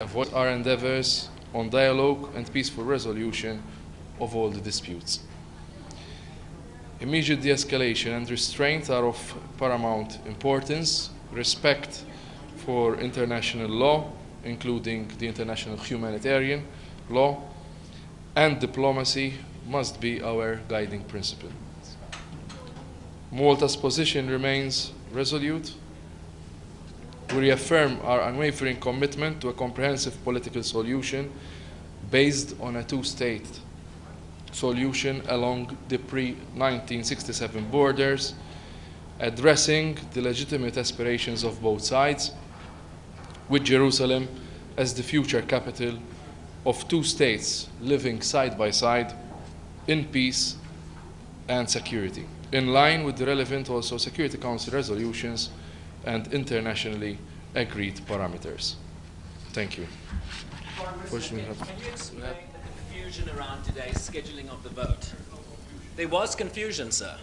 avoid our endeavors on dialogue and peaceful resolution of all the disputes. Immediate de-escalation and restraint are of paramount importance. Respect for international law, including the international humanitarian law, and diplomacy must be our guiding principle. Malta's position remains resolute. We reaffirm our unwavering commitment to a comprehensive political solution based on a two-state solution along the pre-1967 borders, addressing the legitimate aspirations of both sides, with Jerusalem as the future capital of two states living side by side in peace and security, in line with the relevant also Security Council resolutions and internationally agreed parameters. Thank you. Can you explain the confusion around today's scheduling of the vote? There was confusion, sir.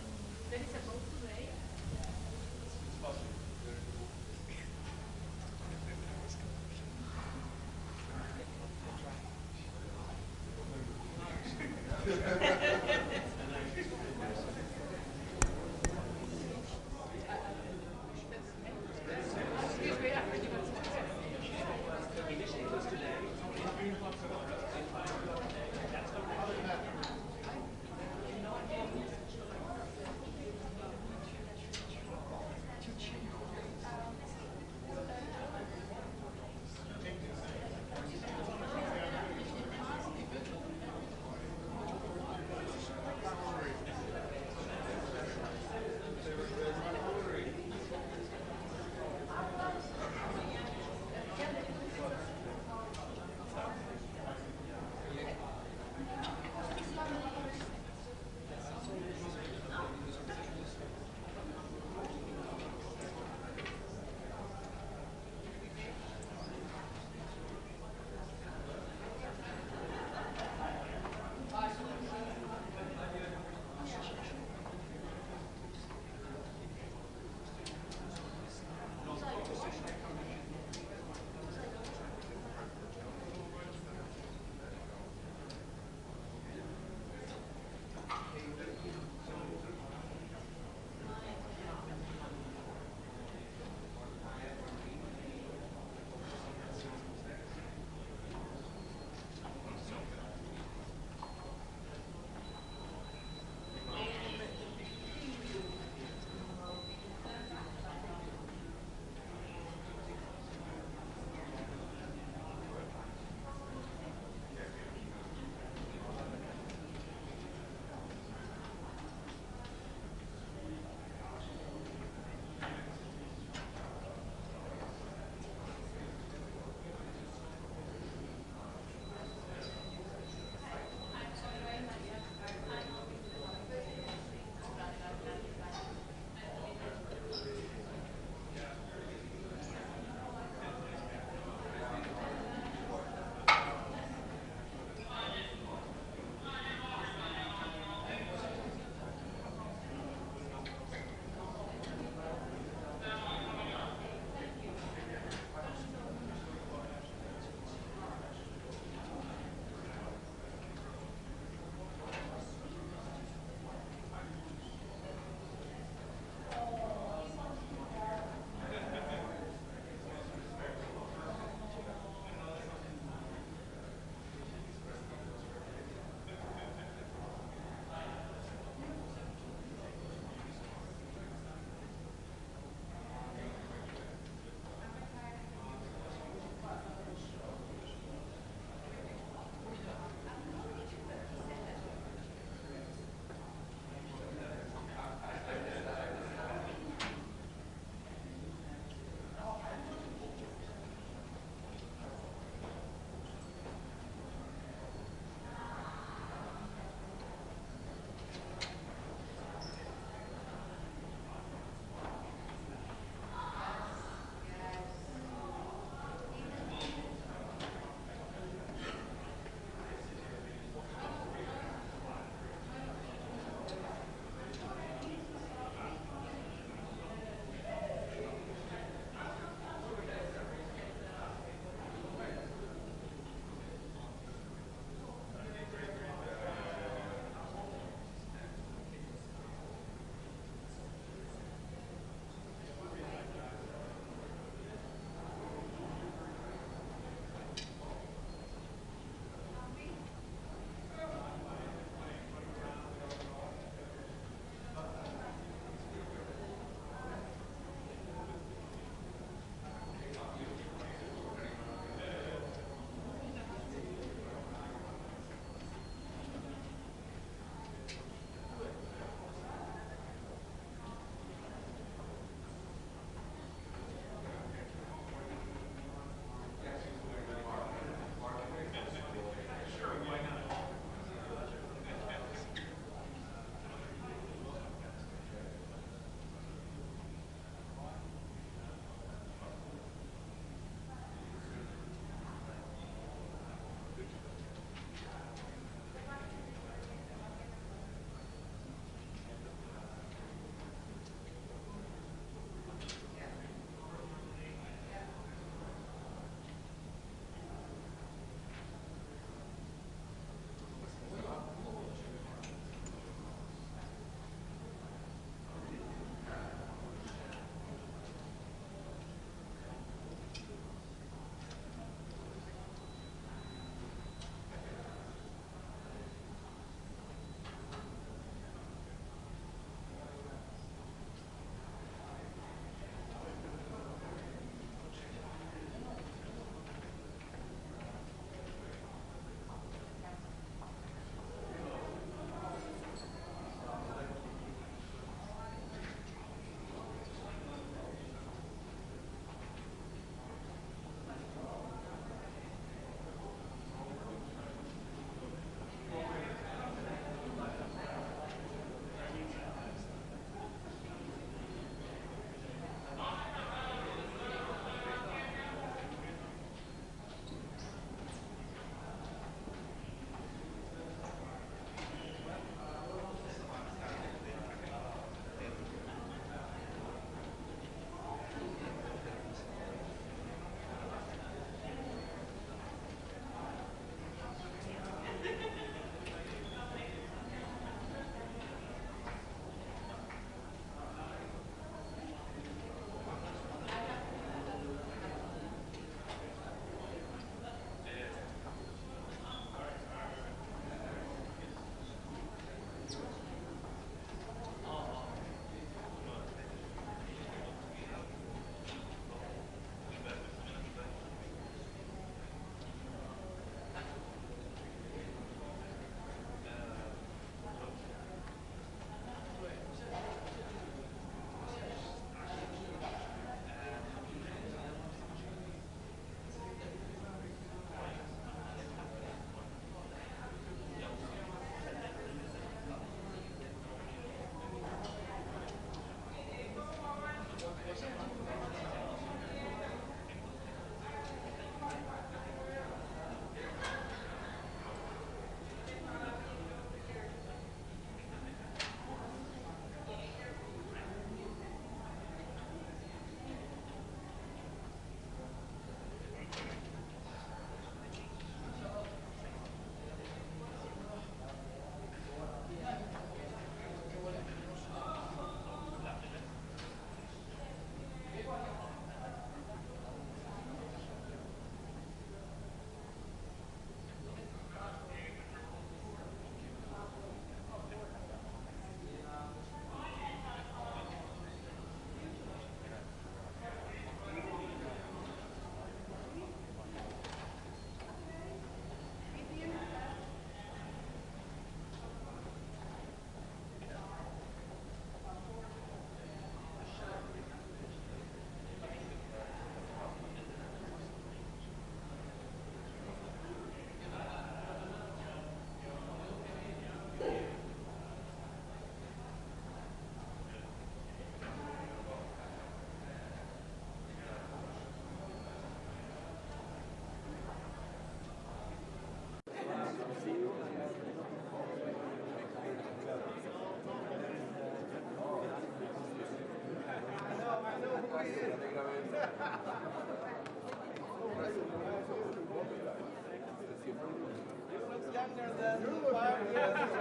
cleaner than the 5 years.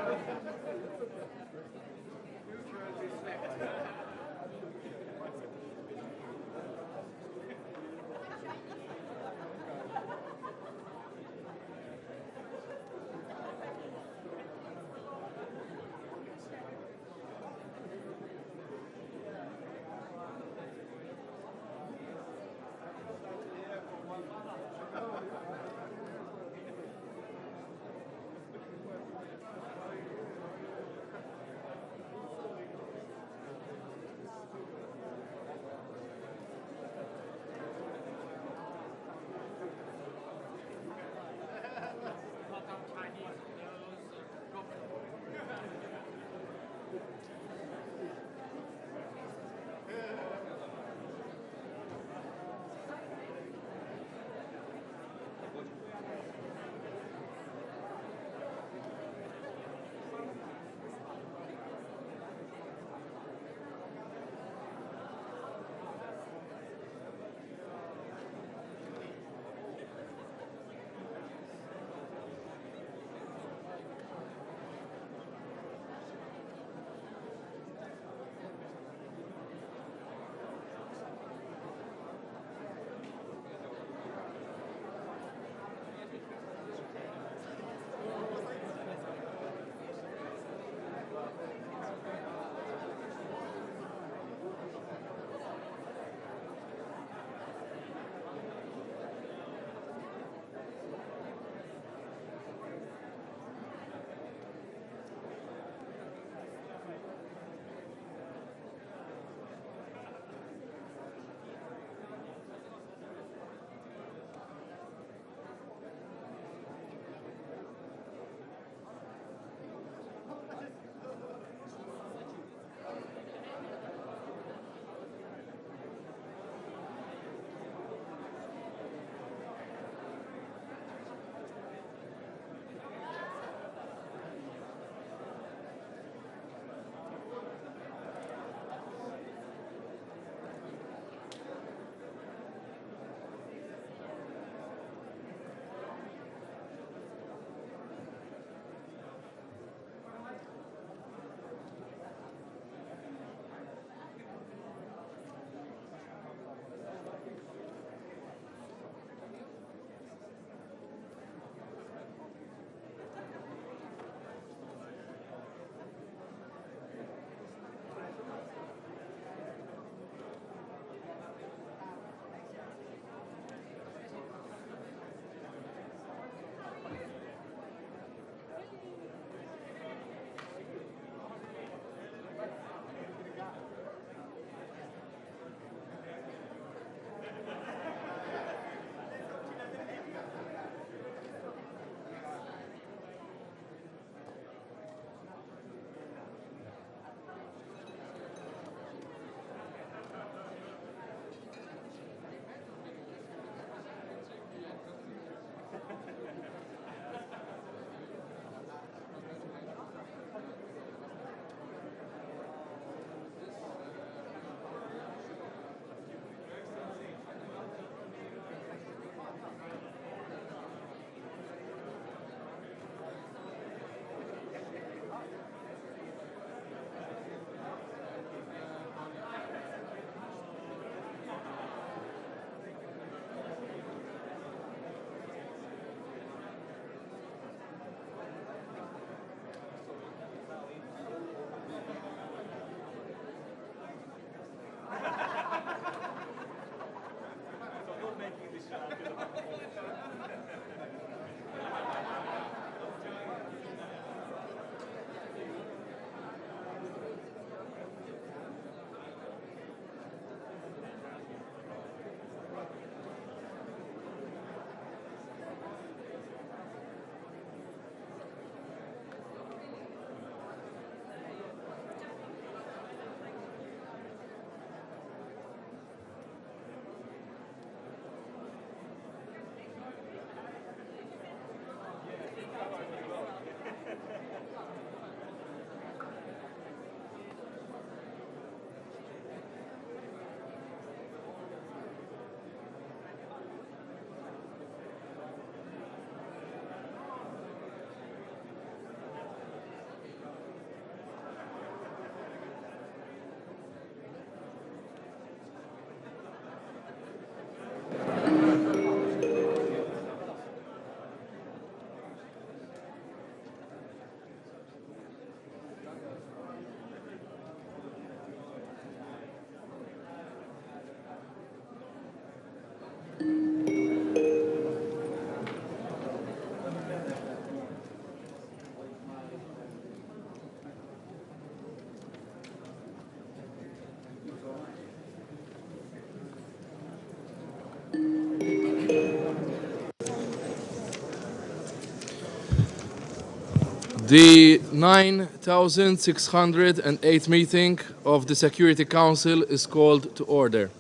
The 9,608 meeting of the Security Council is called to order.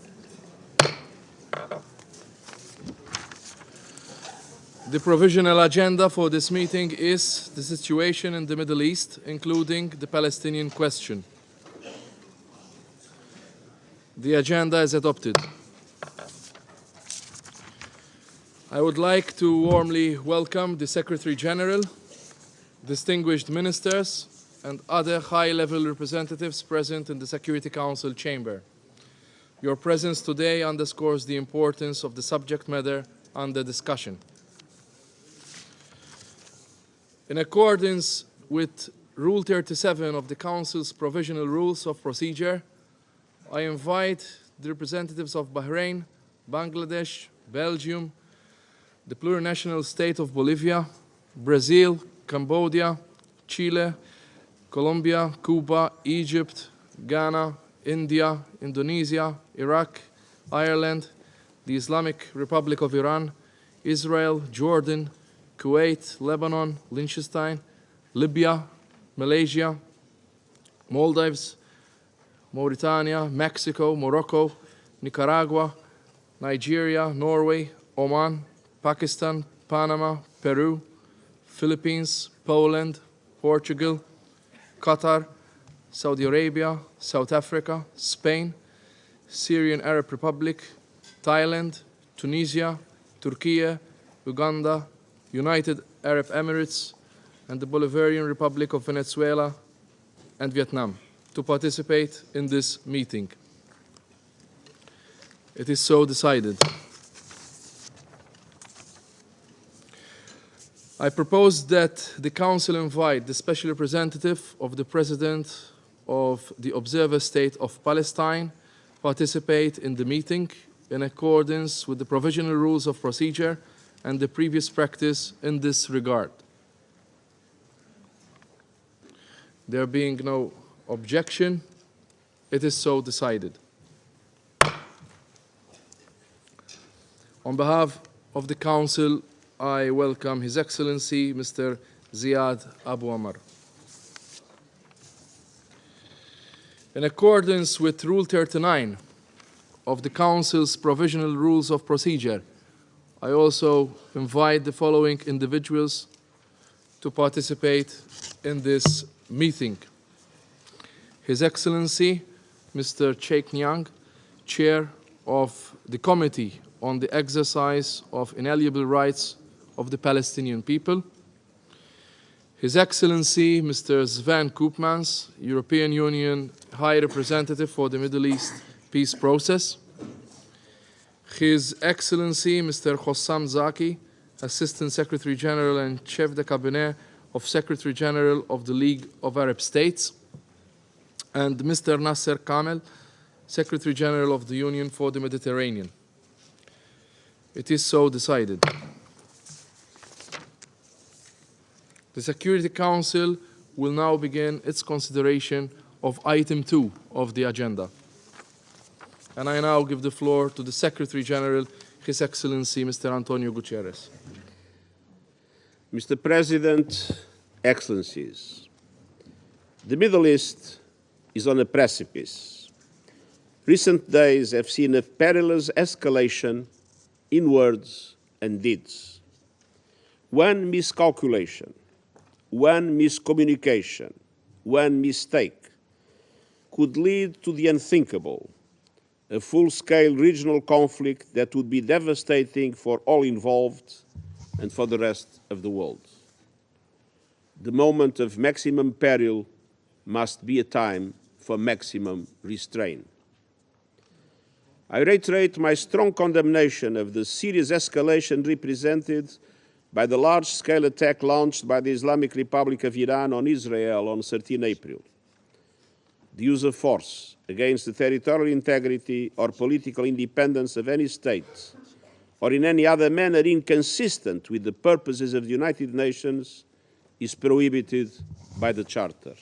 The provisional agenda for this meeting is the situation in the Middle East, including the Palestinian question. The agenda is adopted. I would like to warmly welcome the Secretary General, distinguished ministers, and other high-level representatives present in the Security Council chamber. Your presence today underscores the importance of the subject matter under discussion. In accordance with Rule 37 of the Council's Provisional Rules of Procedure, I invite the representatives of Bahrain, Bangladesh, Belgium, the plurinational state of Bolivia, Brazil, Cambodia, Chile, Colombia, Cuba, Egypt, Ghana, India, Indonesia, Iraq, Ireland, the Islamic Republic of Iran, Israel, Jordan, Kuwait, Lebanon, Liechtenstein, Libya, Malaysia, Maldives, Mauritania, Mexico, Morocco, Nicaragua, Nigeria, Norway, Oman, Pakistan, Panama, Peru, Philippines, Poland, Portugal, Qatar, Saudi Arabia, South Africa, Spain, Syrian Arab Republic, Thailand, Tunisia, Turkey, Uganda, United Arab Emirates, and the Bolivarian Republic of Venezuela and Vietnam to participate in this meeting. It is so decided. I propose that the Council invite the Special Representative of the President of the Observer State of Palestine participate in the meeting in accordance with the Provisional Rules of Procedure and the previous practice in this regard. There being no objection, it is so decided. On behalf of the Council, I welcome His Excellency Mr. Ziad Abu Amr. In accordance with Rule 39 of the Council's Provisional Rules of Procedure, I also invite the following individuals to participate in this meeting. His Excellency Mr. Sheikh Nyang, Chair of the Committee on the Exercise of Inalienable Rights of the Palestinian People. His Excellency Mr. Sven Koopmans, European Union High Representative for the Middle East Peace Process. His Excellency Mr. Hossam Zaki, Assistant Secretary General and Chef de Cabinet of Secretary General of the League of Arab States. And Mr. Nasser Kamel, Secretary General of the Union for the Mediterranean. It is so decided. The Security Council will now begin its consideration of item 2 of the agenda. And I now give the floor to the Secretary General, His Excellency Mr. Antonio Guterres. Mr. President, Excellencies, the Middle East is on a precipice. Recent days have seen a perilous escalation in words and deeds. One miscalculation, one miscommunication, one mistake could lead to the unthinkable, a full-scale regional conflict that would be devastating for all involved and for the rest of the world. The moment of maximum peril must be a time for maximum restraint. I reiterate my strong condemnation of the serious escalation represented by the large-scale attack launched by the Islamic Republic of Iran on Israel on 13 April. The use of force against the territorial integrity or political independence of any state, or in any other manner inconsistent with the purposes of the United Nations, is prohibited by the Charter.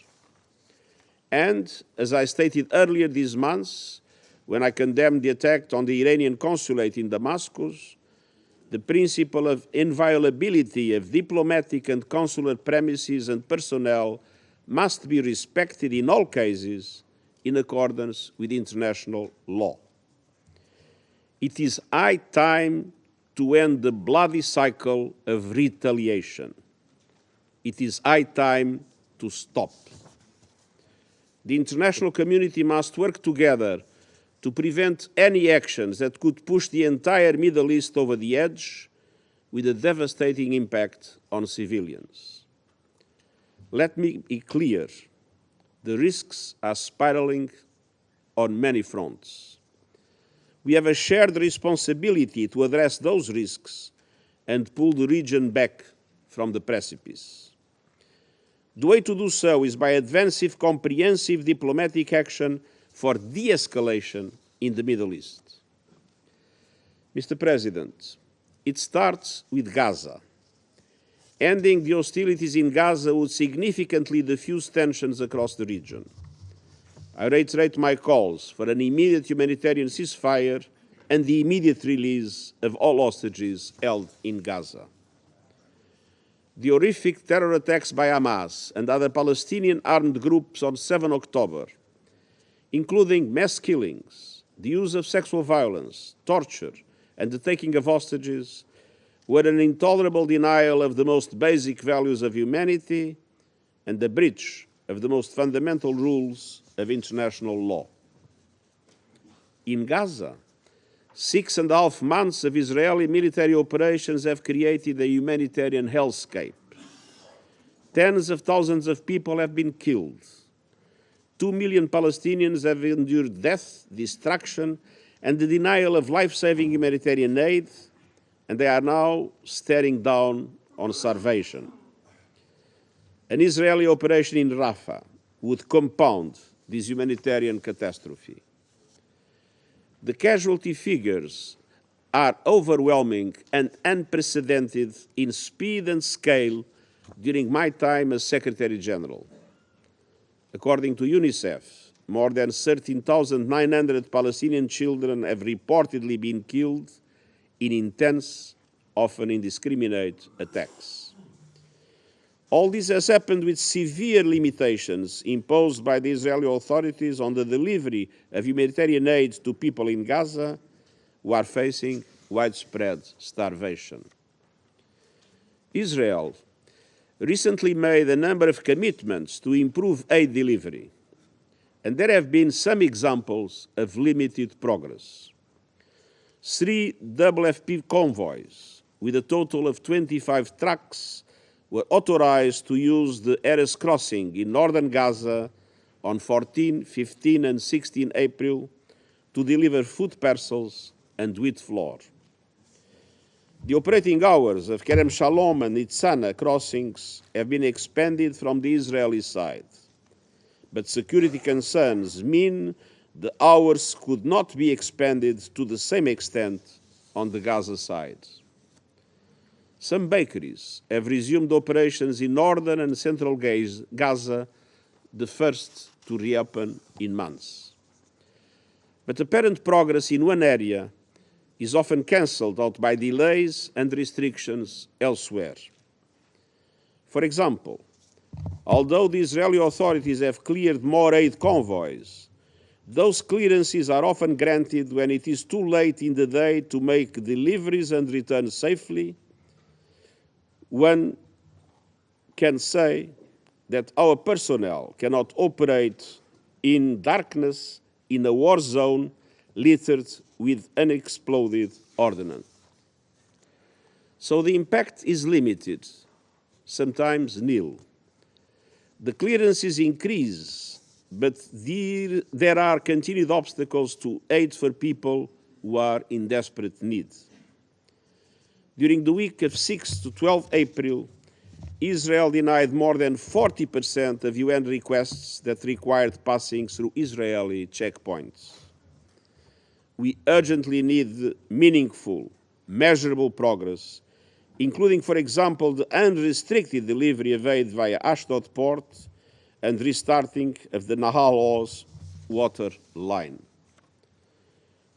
And, as I stated earlier this month, when I condemned the attack on the Iranian consulate in Damascus, the principle of inviolability of diplomatic and consular premises and personnel must be respected in all cases in accordance with international law. It is high time to end the bloody cycle of retaliation. It is high time to stop. The international community must work together to prevent any actions that could push the entire Middle East over the edge with a devastating impact on civilians. Let me be clear, the risks are spiraling on many fronts. We have a shared responsibility to address those risks and pull the region back from the precipice. The way to do so is by advancing comprehensive diplomatic action for de-escalation in the Middle East. Mr. President, it starts with Gaza. Ending the hostilities in Gaza would significantly diffuse tensions across the region. I reiterate my calls for an immediate humanitarian ceasefire and the immediate release of all hostages held in Gaza. The horrific terror attacks by Hamas and other Palestinian armed groups on 7 October, including mass killings, the use of sexual violence, torture, and the taking of hostages, were an intolerable denial of the most basic values of humanity and a breach of the most fundamental rules of international law. In Gaza, 6.5 months of Israeli military operations have created a humanitarian hellscape. Tens of thousands of people have been killed. 2 million Palestinians have endured death, destruction, and the denial of life-saving humanitarian aid, and they are now staring down on starvation. An Israeli operation in Rafah would compound this humanitarian catastrophe. The casualty figures are overwhelming and unprecedented in speed and scale during my time as Secretary General. According to UNICEF, more than 13,900 Palestinian children have reportedly been killed in intense, often indiscriminate attacks. All this has happened with severe limitations imposed by the Israeli authorities on the delivery of humanitarian aid to people in Gaza who are facing widespread starvation. Israel recently made a number of commitments to improve aid delivery, and there have been some examples of limited progress. 3 WFP convoys with a total of 25 trucks were authorized to use the Erez crossing in northern Gaza on 14, 15, and 16 April to deliver food parcels and wheat flour. The operating hours of Kerem Shalom and Nitzana crossings have been expanded from the Israeli side, but security concerns mean the hours could not be expanded to the same extent on the Gaza side. Some bakeries have resumed operations in northern and central Gaza, the first to reopen in months. But apparent progress in one area is often cancelled out by delays and restrictions elsewhere. For example, although the Israeli authorities have cleared more aid convoys, those clearances are often granted when it is too late in the day to make deliveries and return safely. One can say that our personnel cannot operate in darkness in a war zone littered with unexploded ordnance. So the impact is limited, sometimes nil. The clearances increase, but there are continued obstacles to aid for people who are in desperate need. During the week of 6 to 12 April, Israel denied more than 40% of UN requests that required passing through Israeli checkpoints. We urgently need meaningful, measurable progress, including, for example, the unrestricted delivery of aid via Ashdod port and restarting of the Nahal Oz water line.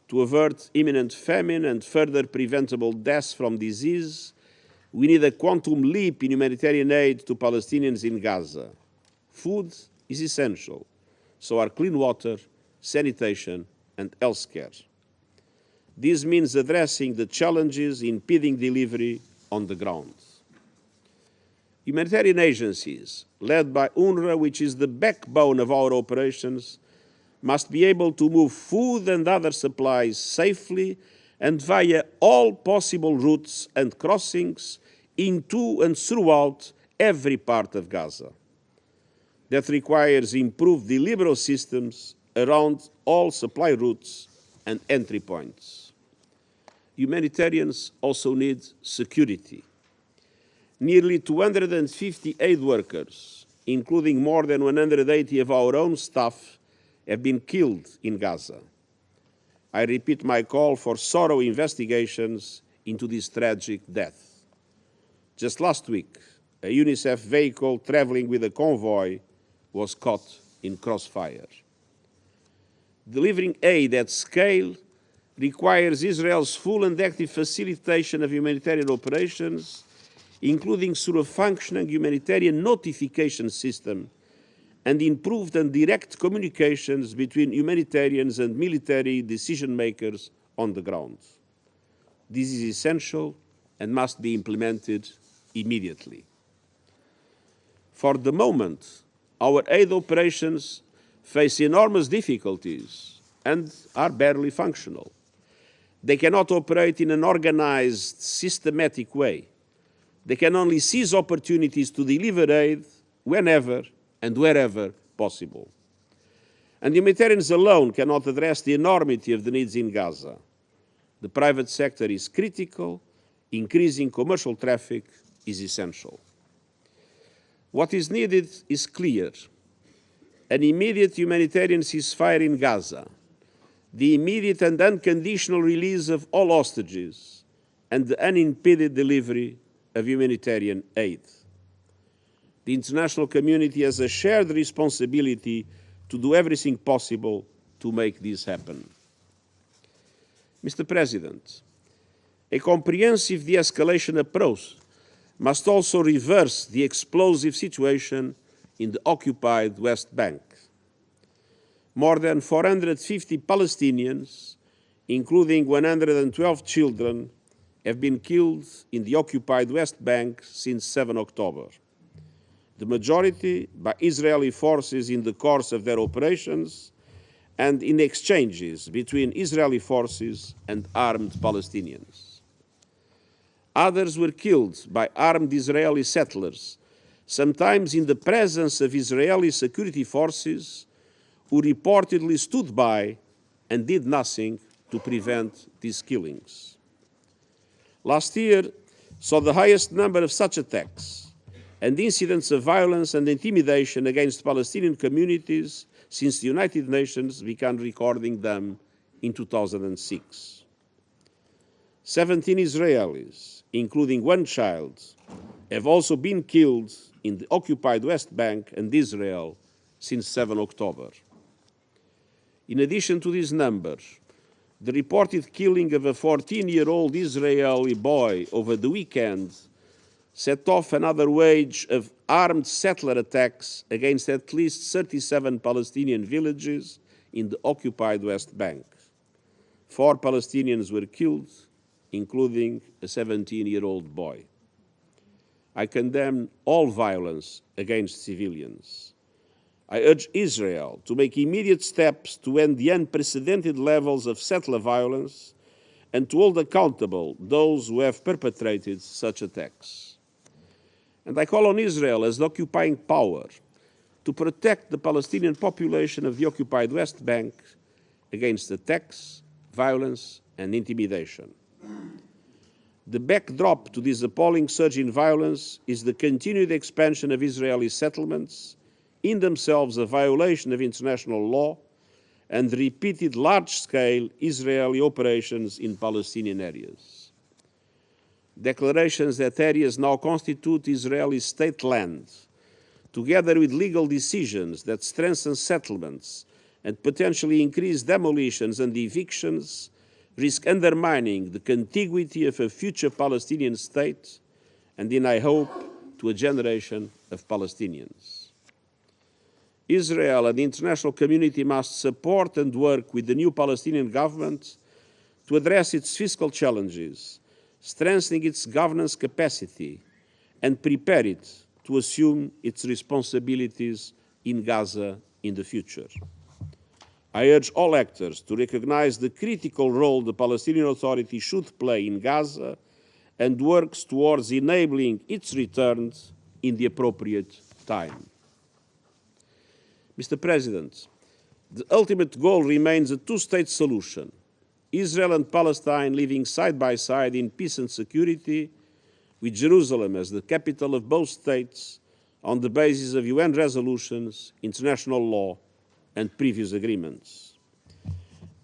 To avert imminent famine and further preventable deaths from disease, we need a quantum leap in humanitarian aid to Palestinians in Gaza. Food is essential, so are clean water, sanitation, and healthcare. This means addressing the challenges impeding delivery on the ground. Humanitarian agencies, led by UNRWA, which is the backbone of our operations, must be able to move food and other supplies safely and via all possible routes and crossings into and throughout every part of Gaza. That requires improved delivery systems around all supply routes and entry points. Humanitarians also need security. Nearly 250 aid workers, including more than 180 of our own staff, have been killed in Gaza. I repeat my call for thorough investigations into this tragic death. Just last week, a UNICEF vehicle traveling with a convoy was caught in crossfire. Delivering aid at scale requires Israel's full and active facilitation of humanitarian operations, including through a functioning humanitarian notification system and improved and direct communications between humanitarians and military decision-makers on the ground. This is essential and must be implemented immediately. For the moment, our aid operations face enormous difficulties and are barely functional. They cannot operate in an organized, systematic way. They can only seize opportunities to deliver aid whenever and wherever possible. And humanitarians alone cannot address the enormity of the needs in Gaza. The private sector is critical. Increasing commercial traffic is essential. What is needed is clear: an immediate humanitarian ceasefire in Gaza, the immediate and unconditional release of all hostages, and the unimpeded delivery of humanitarian aid. The international community has a shared responsibility to do everything possible to make this happen. Mr. President, a comprehensive de-escalation approach must also reverse the explosive situation in the occupied West Bank. More than 450 Palestinians, including 112 children, have been killed in the occupied West Bank since 7 October. The majority by Israeli forces in the course of their operations and in exchanges between Israeli forces and armed Palestinians. Others were killed by armed Israeli settlers, sometimes in the presence of Israeli security forces who reportedly stood by and did nothing to prevent these killings. Last year saw the highest number of such attacks and incidents of violence and intimidation against Palestinian communities since the United Nations began recording them in 2006. 17 Israelis, including one child, have also been killed in the occupied West Bank and Israel since 7 October. In addition to this number, the reported killing of a 14-year-old Israeli boy over the weekend set off another wave of armed settler attacks against at least 37 Palestinian villages in the occupied West Bank. 4 Palestinians were killed, including a 17-year-old boy. I condemn all violence against civilians. I urge Israel to make immediate steps to end the unprecedented levels of settler violence and to hold accountable those who have perpetrated such attacks. And I call on Israel as the occupying power to protect the Palestinian population of the occupied West Bank against attacks, violence, and intimidation. The backdrop to this appalling surge in violence is the continued expansion of Israeli settlements, in themselves a violation of international law, and repeated large-scale Israeli operations in Palestinian areas. Declarations that areas now constitute Israeli state land, together with legal decisions that strengthen settlements and potentially increase demolitions and evictions, risk undermining the contiguity of a future Palestinian state and deny hope to a generation of Palestinians. Israel and the international community must support and work with the new Palestinian government to address its fiscal challenges, strengthening its governance capacity, and prepare it to assume its responsibilities in Gaza in the future. I urge all actors to recognize the critical role the Palestinian Authority should play in Gaza and works towards enabling its return in the appropriate time. Mr. President, the ultimate goal remains a two-state solution, Israel and Palestine living side by side in peace and security, with Jerusalem as the capital of both states on the basis of UN resolutions, international law, and previous agreements.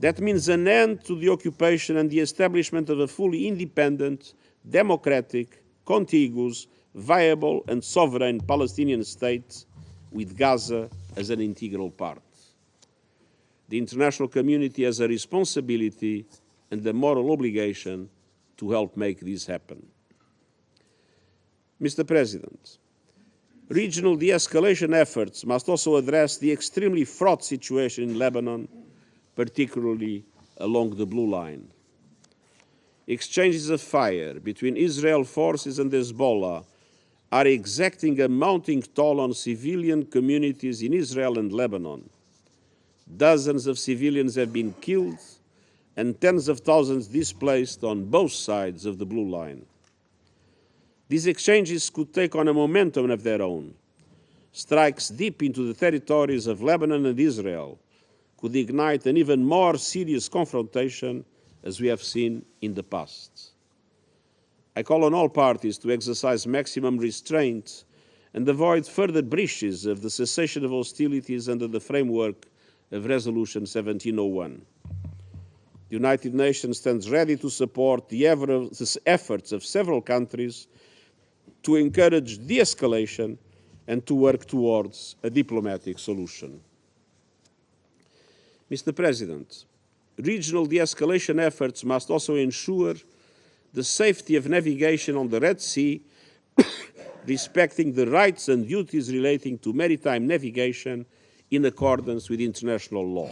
That means an end to the occupation and the establishment of a fully independent, democratic, contiguous, viable, and sovereign Palestinian state with Gaza as an integral part. The international community has a responsibility and a moral obligation to help make this happen. Mr. President, regional de-escalation efforts must also address the extremely fraught situation in Lebanon, particularly along the Blue Line. Exchanges of fire between Israel forces and Hezbollah are exacting a mounting toll on civilian communities in Israel and Lebanon. Dozens of civilians have been killed and tens of thousands displaced on both sides of the Blue Line. These exchanges could take on a momentum of their own. Strikes deep into the territories of Lebanon and Israel could ignite an even more serious confrontation as we have seen in the past. I call on all parties to exercise maximum restraint and avoid further breaches of the cessation of hostilities under the framework of Resolution 1701. The United Nations stands ready to support the efforts of several countries to encourage de-escalation and to work towards a diplomatic solution. Mr. President, regional de-escalation efforts must also ensure the safety of navigation on the Red Sea, respecting the rights and duties relating to maritime navigation in accordance with international law.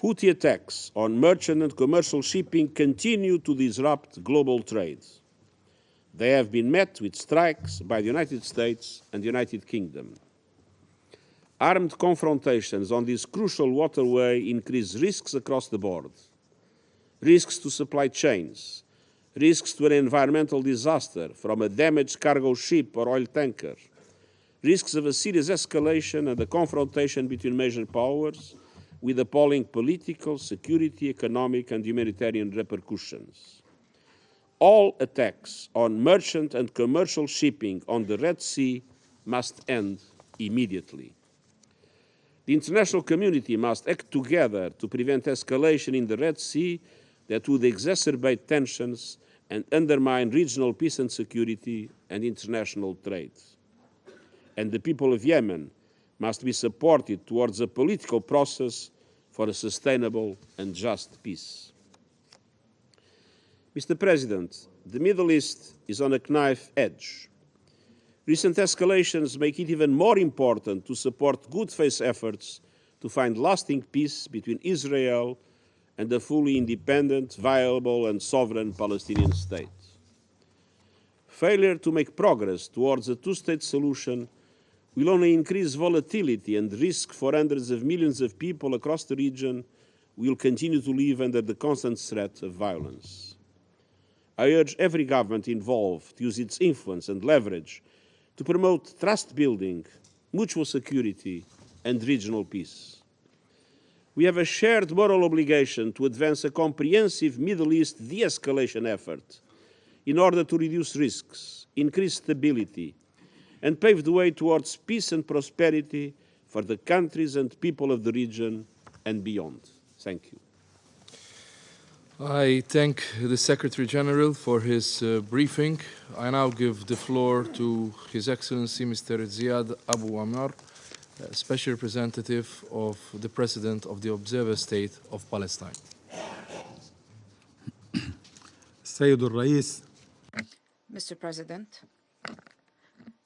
Houthi attacks on merchant and commercial shipping continue to disrupt global trade. They have been met with strikes by the United States and the United Kingdom. Armed confrontations on this crucial waterway increase risks across the board. Risks to supply chains, risks to an environmental disaster from a damaged cargo ship or oil tanker, risks of a serious escalation and a confrontation between major powers with appalling political, security, economic, and humanitarian repercussions. All attacks on merchant and commercial shipping on the Red Sea must end immediately. The international community must act together to prevent escalation in the Red Sea that would exacerbate tensions and undermine regional peace and security and international trade. And the people of Yemen must be supported towards a political process for a sustainable and just peace. Mr. President, the Middle East is on a knife edge. Recent escalations make it even more important to support good faith efforts to find lasting peace between Israel and a fully independent, viable, and sovereign Palestinian state. Failure to make progress towards a two-state solution will only increase volatility and risk for hundreds of millions of people across the region who will continue to live under the constant threat of violence. I urge every government involved to use its influence and leverage to promote trust-building, mutual security, and regional peace. We have a shared moral obligation to advance a comprehensive Middle East de-escalation effort in order to reduce risks, increase stability, and pave the way towards peace and prosperity for the countries and people of the region and beyond. Thank you. I thank the Secretary General for his briefing. I now give the floor to His Excellency Mr. Ziad Abu Amr, Special Representative of the President of the Observer State of Palestine. السيد الرئيس Mr. President,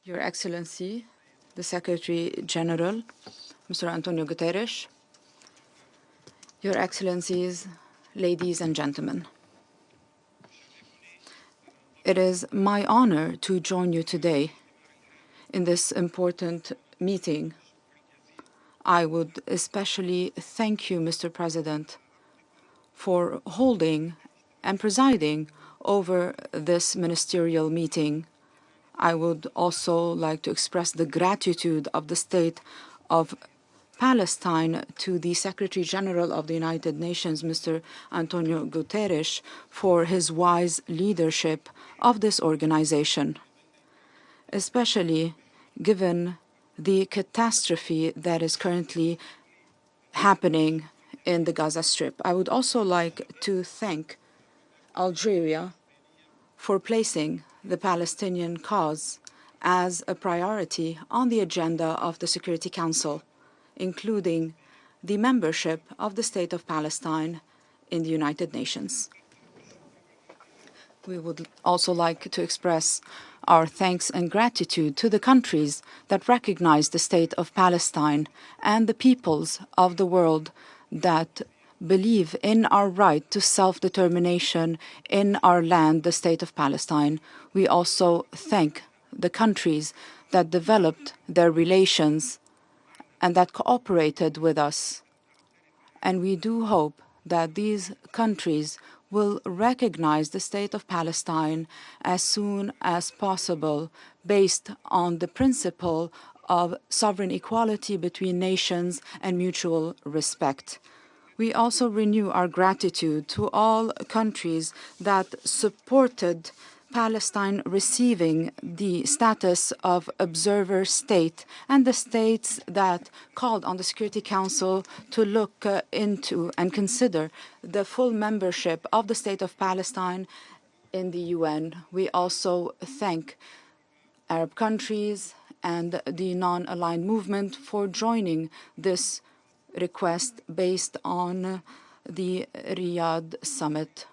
Your Excellency, the Secretary General, Mr. Antonio Guterres, Your Excellencies, ladies and gentlemen. It is my honor to join you today in this important meeting. I would especially thank you, Mr. President, for holding and presiding over this ministerial meeting. I would also like to express the gratitude of the State of Palestine to the Secretary General of the United Nations, Mr. Antonio Guterres, for his wise leadership of this organization, especially given the catastrophe that is currently happening in the Gaza Strip. I would also like to thank Algeria for placing the Palestinian cause as a priority on the agenda of the Security Council, including the membership of the State of Palestine in the United Nations. We would also like to express our thanks and gratitude to the countries that recognize the State of Palestine and the peoples of the world that believe in our right to self-determination in our land, the State of Palestine. We also thank the countries that developed their relations and that cooperated with us. And we do hope that these countries will recognize the State of Palestine as soon as possible, based on the principle of sovereign equality between nations and mutual respect. We also renew our gratitude to all countries that supported Palestine receiving the status of observer state, and the states that called on the Security Council to look into and consider the full membership of the State of Palestine in the UN. We also thank Arab countries and the non-aligned movement for joining this request based on the Riyadh summit.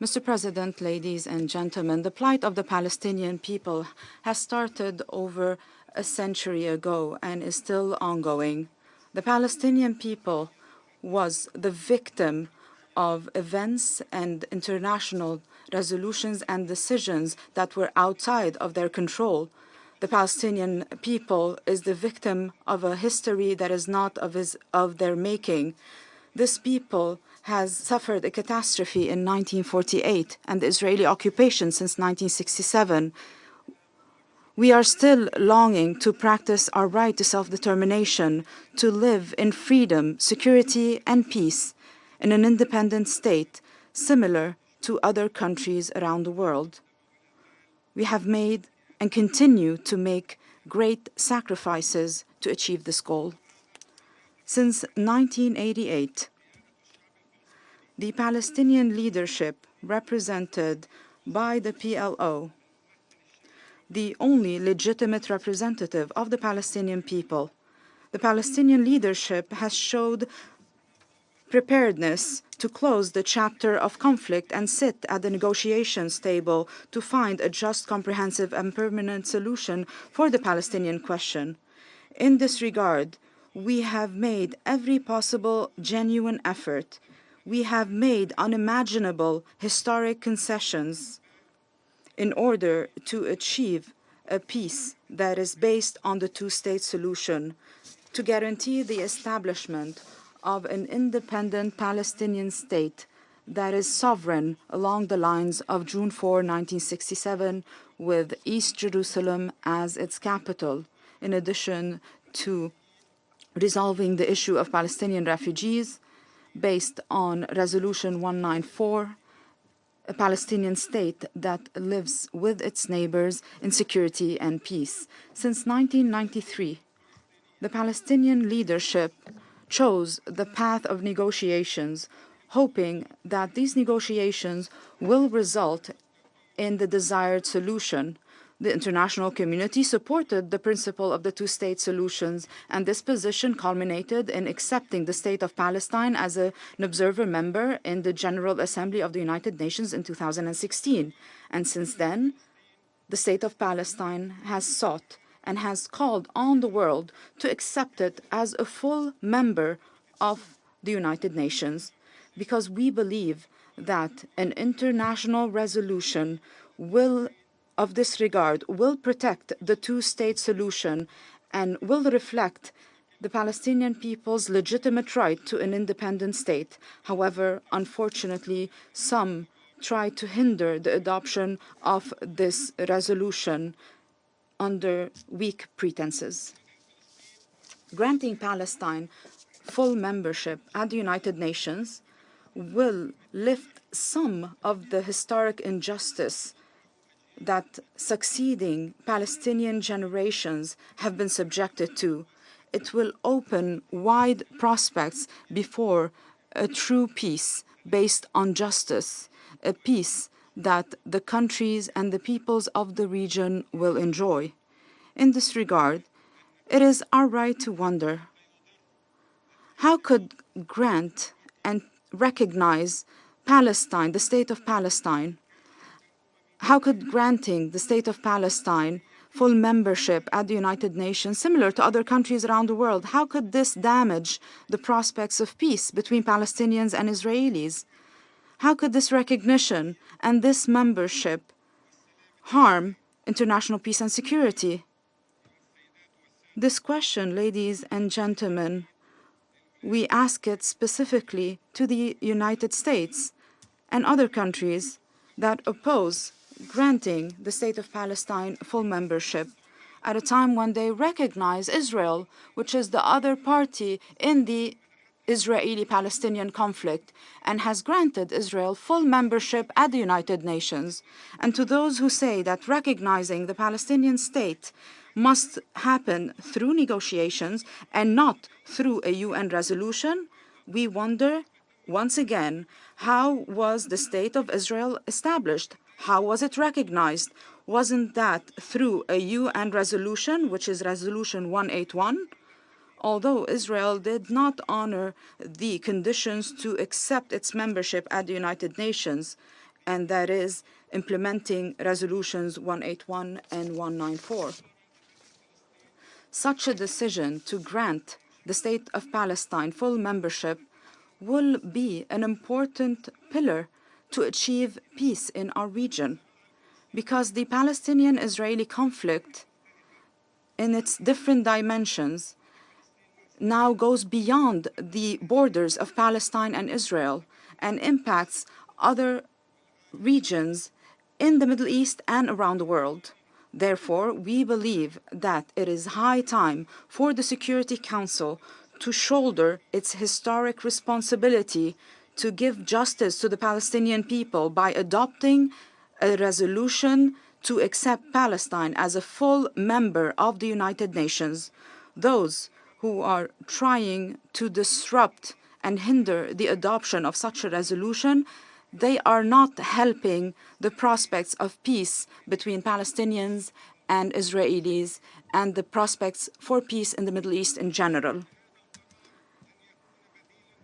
Mr. President, ladies and gentlemen, the plight of the Palestinian people has started over a century ago and is still ongoing. The Palestinian people was the victim of events and international resolutions and decisions that were outside of their control. The Palestinian people is the victim of a history that is not of their making. This people has suffered a catastrophe in 1948 and the Israeli occupation since 1967. We are still longing to practice our right to self-determination, to live in freedom, security, and peace in an independent state, similar to other countries around the world. We have made and continue to make great sacrifices to achieve this goal. Since 1988, the Palestinian leadership, represented by the PLO, the only legitimate representative of the Palestinian people, the Palestinian leadership has showed preparedness to close the chapter of conflict and sit at the negotiations table to find a just, comprehensive, and permanent solution for the Palestinian question. In this regard, we have made every possible genuine effort. We have made unimaginable historic concessions in order to achieve a peace that is based on the two-state solution, to guarantee the establishment of an independent Palestinian state that is sovereign along the lines of June 4, 1967, with East Jerusalem as its capital, in addition to resolving the issue of Palestinian refugees based on Resolution 194, a Palestinian state that lives with its neighbors in security and peace. Since 1993, the Palestinian leadership chose the path of negotiations, hoping that these negotiations will result in the desired solution. The international community supported the principle of the two-state solutions, and this position culminated in accepting the State of Palestine as an observer member in the General Assembly of the United Nations in 2016. And since then, the State of Palestine has sought and has called on the world to accept it as a full member of the United Nations, because we believe that an international resolution of this regard will protect the two-state solution and will reflect the Palestinian people's legitimate right to an independent state. However, unfortunately, some try to hinder the adoption of this resolution under weak pretenses. Granting Palestine full membership at the United Nations will lift some of the historic injustice that succeeding Palestinian generations have been subjected to. It will open wide prospects before a true peace based on justice, a peace that the countries and the peoples of the region will enjoy. In this regard, it is our right to wonder, how could grant and recognize Palestine, the State of Palestine, how could granting the State of Palestine full membership at the United Nations, similar to other countries around the world, how could this damage the prospects of peace between Palestinians and Israelis? How could this recognition and this membership harm international peace and security? This question, ladies and gentlemen, we ask it specifically to the United States and other countries that oppose granting the State of Palestine full membership at a time when they recognize Israel, which is the other party in the Israeli-Palestinian conflict, and has granted Israel full membership at the United Nations. And to those who say that recognizing the Palestinian state must happen through negotiations and not through a UN resolution, we wonder, once again, how was the State of Israel established? How was it recognized? Wasn't that through a UN resolution, which is Resolution 181? Although Israel did not honor the conditions to accept its membership at the United Nations, and that is implementing Resolutions 181 and 194. Such a decision to grant the State of Palestine full membership will be an important pillar to achieve peace in our region, because the Palestinian-Israeli conflict in its different dimensions now goes beyond the borders of Palestine and Israel and impacts other regions in the Middle East and around the world. Therefore, we believe that it is high time for the Security Council to shoulder its historic responsibility to give justice to the Palestinian people by adopting a resolution to accept Palestine as a full member of the United Nations. Those who are trying to disrupt and hinder the adoption of such a resolution, they are not helping the prospects of peace between Palestinians and Israelis and the prospects for peace in the Middle East in general.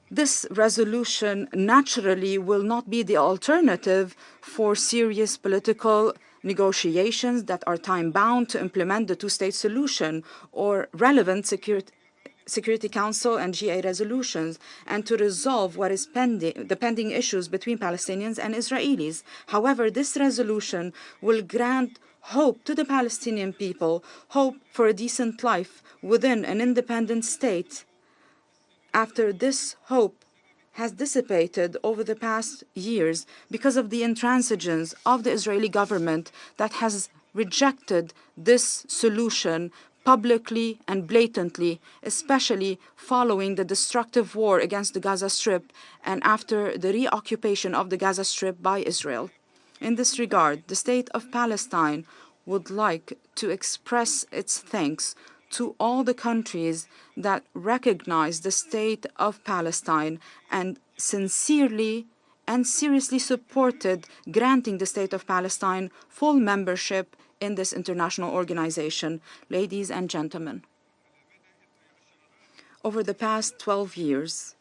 This resolution naturally will not be the alternative for serious political negotiations that are time-bound to implement the two-state solution or relevant Security Council and GA resolutions, and to resolve what is the pending issues between Palestinians and Israelis. However, this resolution will grant hope to the Palestinian people, hope for a decent life within an independent state. After this hope has dissipated over the past years because of the intransigence of the Israeli government that has rejected this solution publicly and blatantly, especially following the destructive war against the Gaza Strip and after the reoccupation of the Gaza Strip by Israel. In this regard, the State of Palestine would like to express its thanks to all the countries that recognize the State of Palestine and sincerely and seriously supported granting the State of Palestine full membership in this international organization. Ladies and gentlemen, over the past 12 years,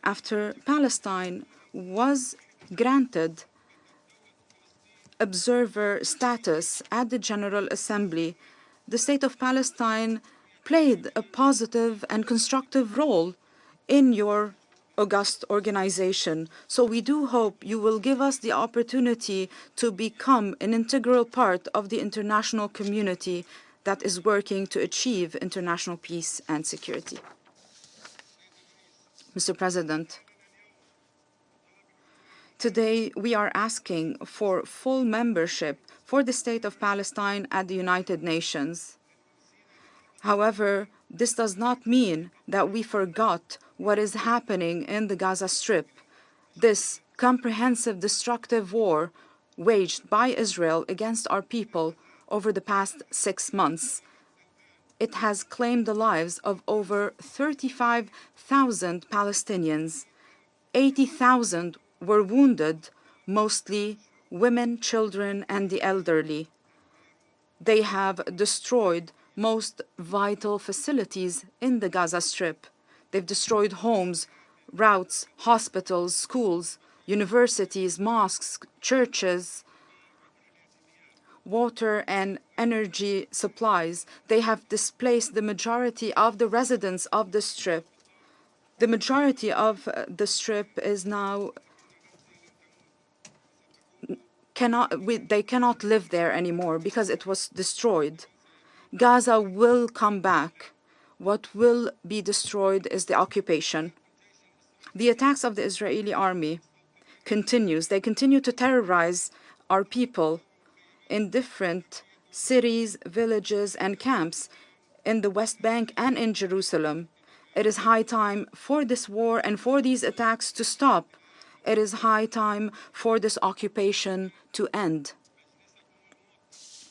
after Palestine was granted observer status at the General Assembly, the State of Palestine played a positive and constructive role in your august organization. So we do hope you will give us the opportunity to become an integral part of the international community that is working to achieve international peace and security. Mr. President, today we are asking for full membership for the State of Palestine at the United Nations. However, this does not mean that we forgot what is happening in the Gaza Strip. This comprehensive destructive war waged by Israel against our people over the past 6 months. It has claimed the lives of over 35,000 Palestinians. 80,000 were wounded, mostly women, children, and the elderly. They have destroyed most vital facilities in the Gaza Strip. They've destroyed homes, routes, hospitals, schools, universities, mosques, churches, water and energy supplies. They have displaced the majority of the residents of the Strip. The majority of the Strip is now they cannot live there anymore because it was destroyed. Gaza will come back. What will be destroyed is the occupation. The attacks of the Israeli army continues. They continue to terrorize our people in different cities, villages, and camps in the West Bank and in Jerusalem. It is high time for this war and for these attacks to stop. It is high time for this occupation to end.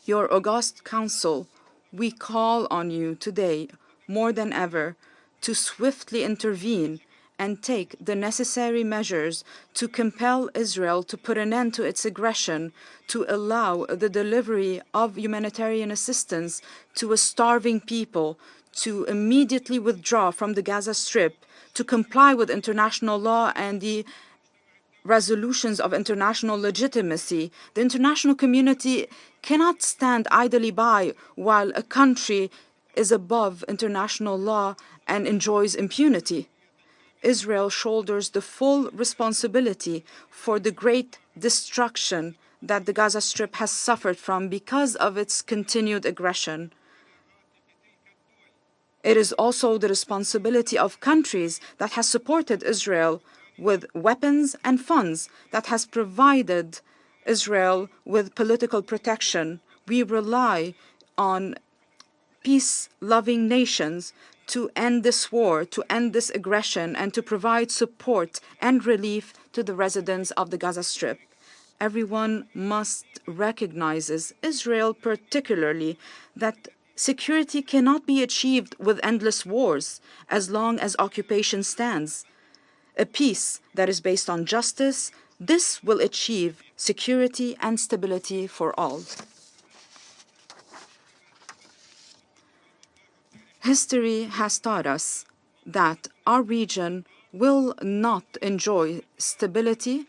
Your august council, we call on you today more than ever to swiftly intervene and take the necessary measures to compel Israel to put an end to its aggression, to allow the delivery of humanitarian assistance to a starving people, to immediately withdraw from the Gaza Strip, to comply with international law and the resolutions of international legitimacy. The international community cannot stand idly by while a country is above international law and enjoys impunity. Israel shoulders the full responsibility for the great destruction that the Gaza Strip has suffered from because of its continued aggression. It is also the responsibility of countries that has supported Israel with weapons and funds, that has provided Israel with political protection. We rely on peace-loving nations to end this war, to end this aggression, and to provide support and relief to the residents of the Gaza Strip. Everyone must recognize, Israel particularly, that security cannot be achieved with endless wars as long as occupation stands. A peace that is based on justice, this will achieve security and stability for all. History has taught us that our region will not enjoy stability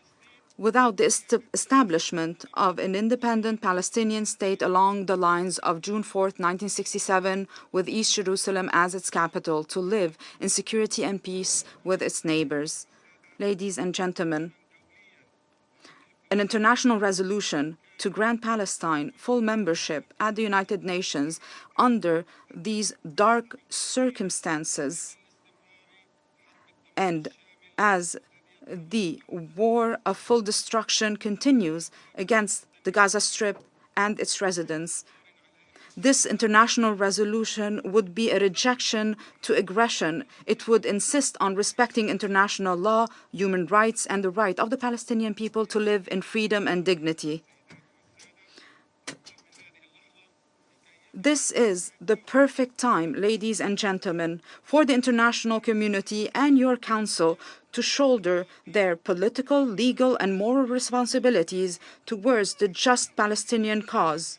without the establishment of an independent Palestinian state along the lines of June 4, 1967, with East Jerusalem as its capital, to live in security and peace with its neighbors. Ladies and gentlemen, an international resolution to grant Palestine full membership at the United Nations under these dark circumstances, and as the war of full destruction continues against the Gaza Strip and its residents, this international resolution would be a rejection to aggression. It would insist on respecting international law, human rights, and the right of the Palestinian people to live in freedom and dignity. This is the perfect time, ladies and gentlemen, for the international community and your council to shoulder their political, legal, and moral responsibilities towards the just Palestinian cause.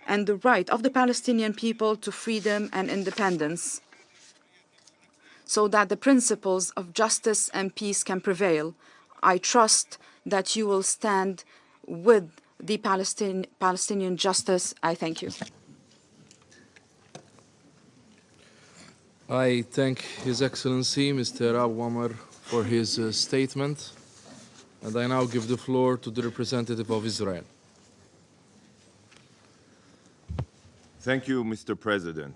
and the right of the Palestinian people to freedom and independence, so that the principles of justice and peace can prevail. I trust that you will stand with the Palestinian justice. I thank you. I thank His Excellency Mr. Awamar for his statement, and I now give the floor to the representative of Israel. Thank you, Mr. President.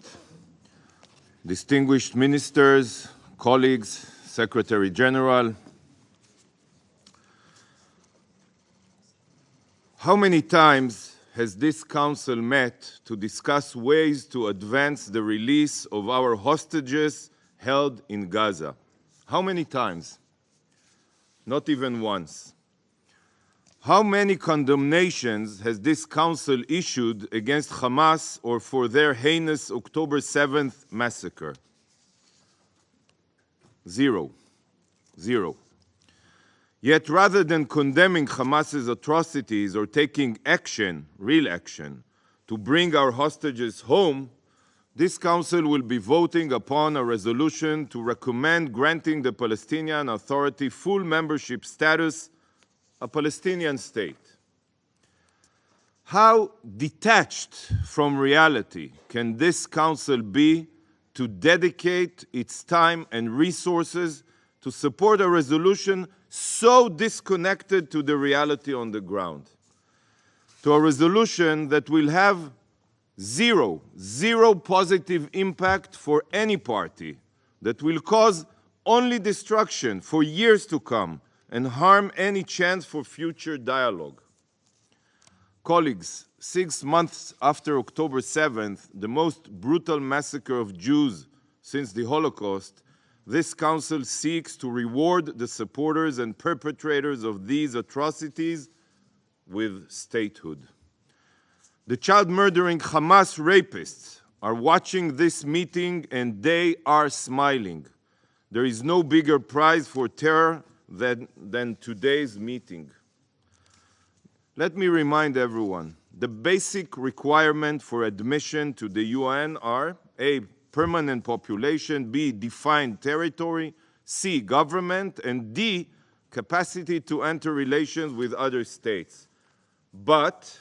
Distinguished ministers, colleagues, Secretary General, how many times has this Council met to discuss ways to advance the release of our hostages held in Gaza? How many times? Not even once. How many condemnations has this Council issued against Hamas or for their heinous October 7th massacre? Zero. Zero. Yet rather than condemning Hamas's atrocities or taking action, real action, to bring our hostages home, this Council will be voting upon a resolution to recommend granting the Palestinian Authority full membership status, a Palestinian state. How detached from reality can this Council be to dedicate its time and resources to support a resolution so disconnected to the reality on the ground? To a resolution that will have zero positive impact for any party, that will cause only destruction for years to come and harm any chance for future dialogue. Colleagues, 6 months after October 7th, the most brutal massacre of Jews since the Holocaust, this Council seeks to reward the supporters and perpetrators of these atrocities with statehood. The child-murdering Hamas rapists are watching this meeting and they are smiling. There is no bigger prize for terror than today's meeting. Let me remind everyone, the basic requirement for admission to the UN are A, permanent population, B, defined territory, C, government, and D, capacity to enter relations with other states. But,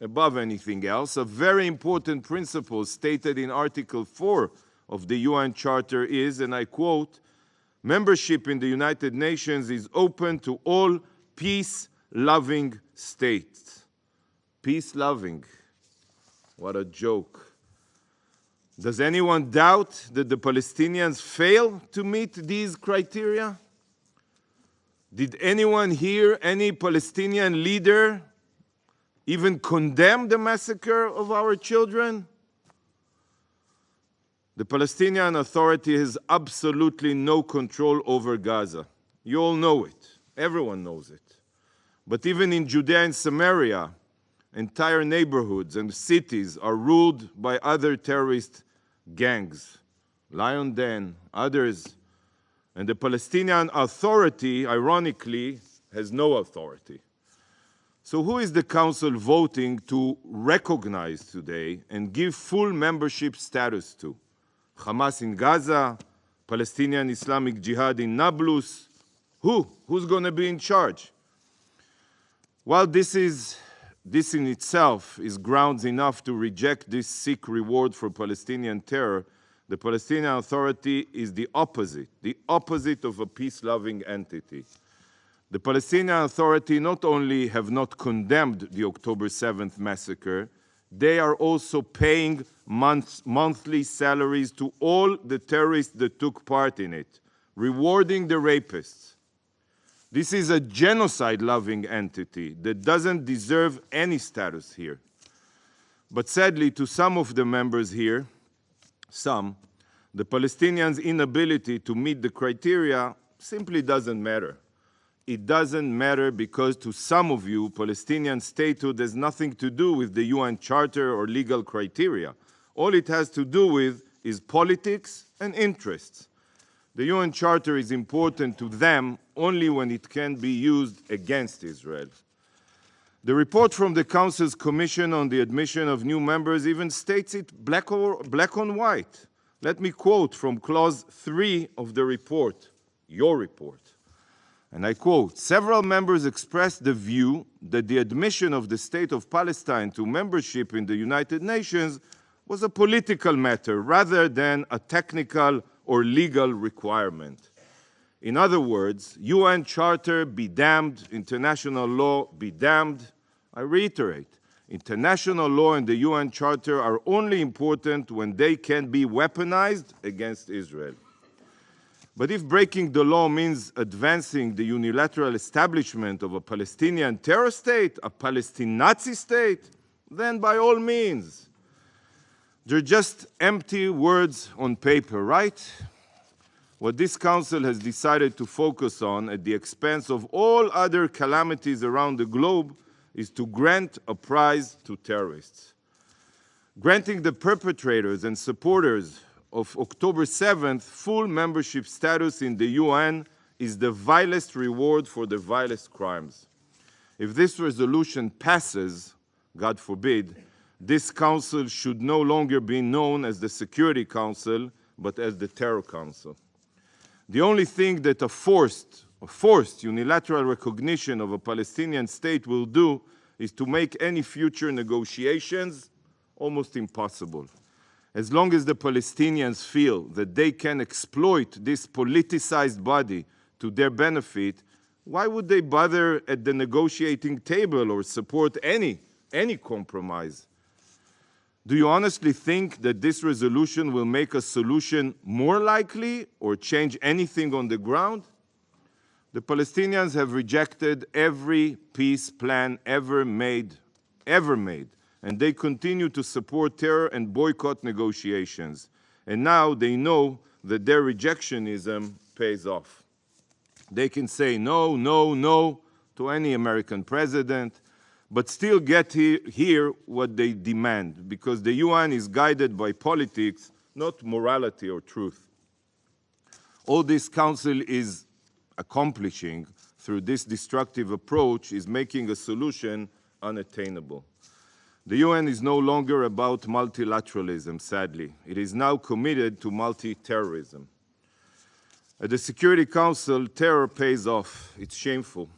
above anything else, a very important principle stated in Article 4 of the UN Charter is, and I quote, membership in the United Nations is open to all peace-loving states. Peace-loving. What a joke. Does anyone doubt that the Palestinians fail to meet these criteria? Did anyone hear any Palestinian leader even condemn the massacre of our children? The Palestinian Authority has absolutely no control over Gaza. You all know it. Everyone knows it. But even in Judea and Samaria, entire neighborhoods and cities are ruled by other terrorist gangs, Lion Den, others. And the Palestinian Authority, ironically, has no authority. So who is the Council voting to recognize today and give full membership status to? Hamas in Gaza, Palestinian Islamic Jihad in Nablus? Who's going to be in charge? While this in itself is grounds enough to reject this sick reward for Palestinian terror, the Palestinian Authority is the opposite of a peace-loving entity. The Palestinian Authority not only have not condemned the October 7th massacre, they are also paying monthly salaries to all the terrorists that took part in it, rewarding the rapists. This is a genocide-loving entity that doesn't deserve any status here. But sadly, to some of the members here, the Palestinians' inability to meet the criteria simply doesn't matter. It doesn't matter because to some of you, Palestinian statehood has nothing to do with the UN Charter or legal criteria. All it has to do with is politics and interests. The UN Charter is important to them only when it can be used against Israel. The report from the Council's Commission on the Admission of New Members even states it black on white. Let me quote from Clause 3 of the report, your report. And I quote, "Several members expressed the view that the admission of the State of Palestine to membership in the United Nations was a political matter rather than a technical or legal requirement. In other words, UN Charter be damned, international law be damned." I reiterate, international law and the UN Charter are only important when they can be weaponized against Israel. But if breaking the law means advancing the unilateral establishment of a Palestinian terror state, a Palestinian Nazi state, then by all means. They're just empty words on paper, right? What this Council has decided to focus on at the expense of all other calamities around the globe is to grant a prize to terrorists. Granting the perpetrators and supporters of October 7th full membership status in the UN is the vilest reward for the vilest crimes. If this resolution passes, God forbid, this Council should no longer be known as the Security Council, but as the Terror Council. The only thing that a forced unilateral recognition of a Palestinian state will do is to make any future negotiations almost impossible. As long as the Palestinians feel that they can exploit this politicized body to their benefit, why would they bother at the negotiating table or support any compromise? Do you honestly think that this resolution will make a solution more likely or change anything on the ground? The Palestinians have rejected every peace plan ever made, and they continue to support terror and boycott negotiations. And now they know that their rejectionism pays off. They can say no, no, no to any American president, but still get here what they demand, because the UN is guided by politics, not morality or truth. All this Council is accomplishing through this destructive approach is making a solution unattainable. The UN is no longer about multilateralism, sadly. It is now committed to multi-terrorism. At the Security Council, terror pays off. It's shameful.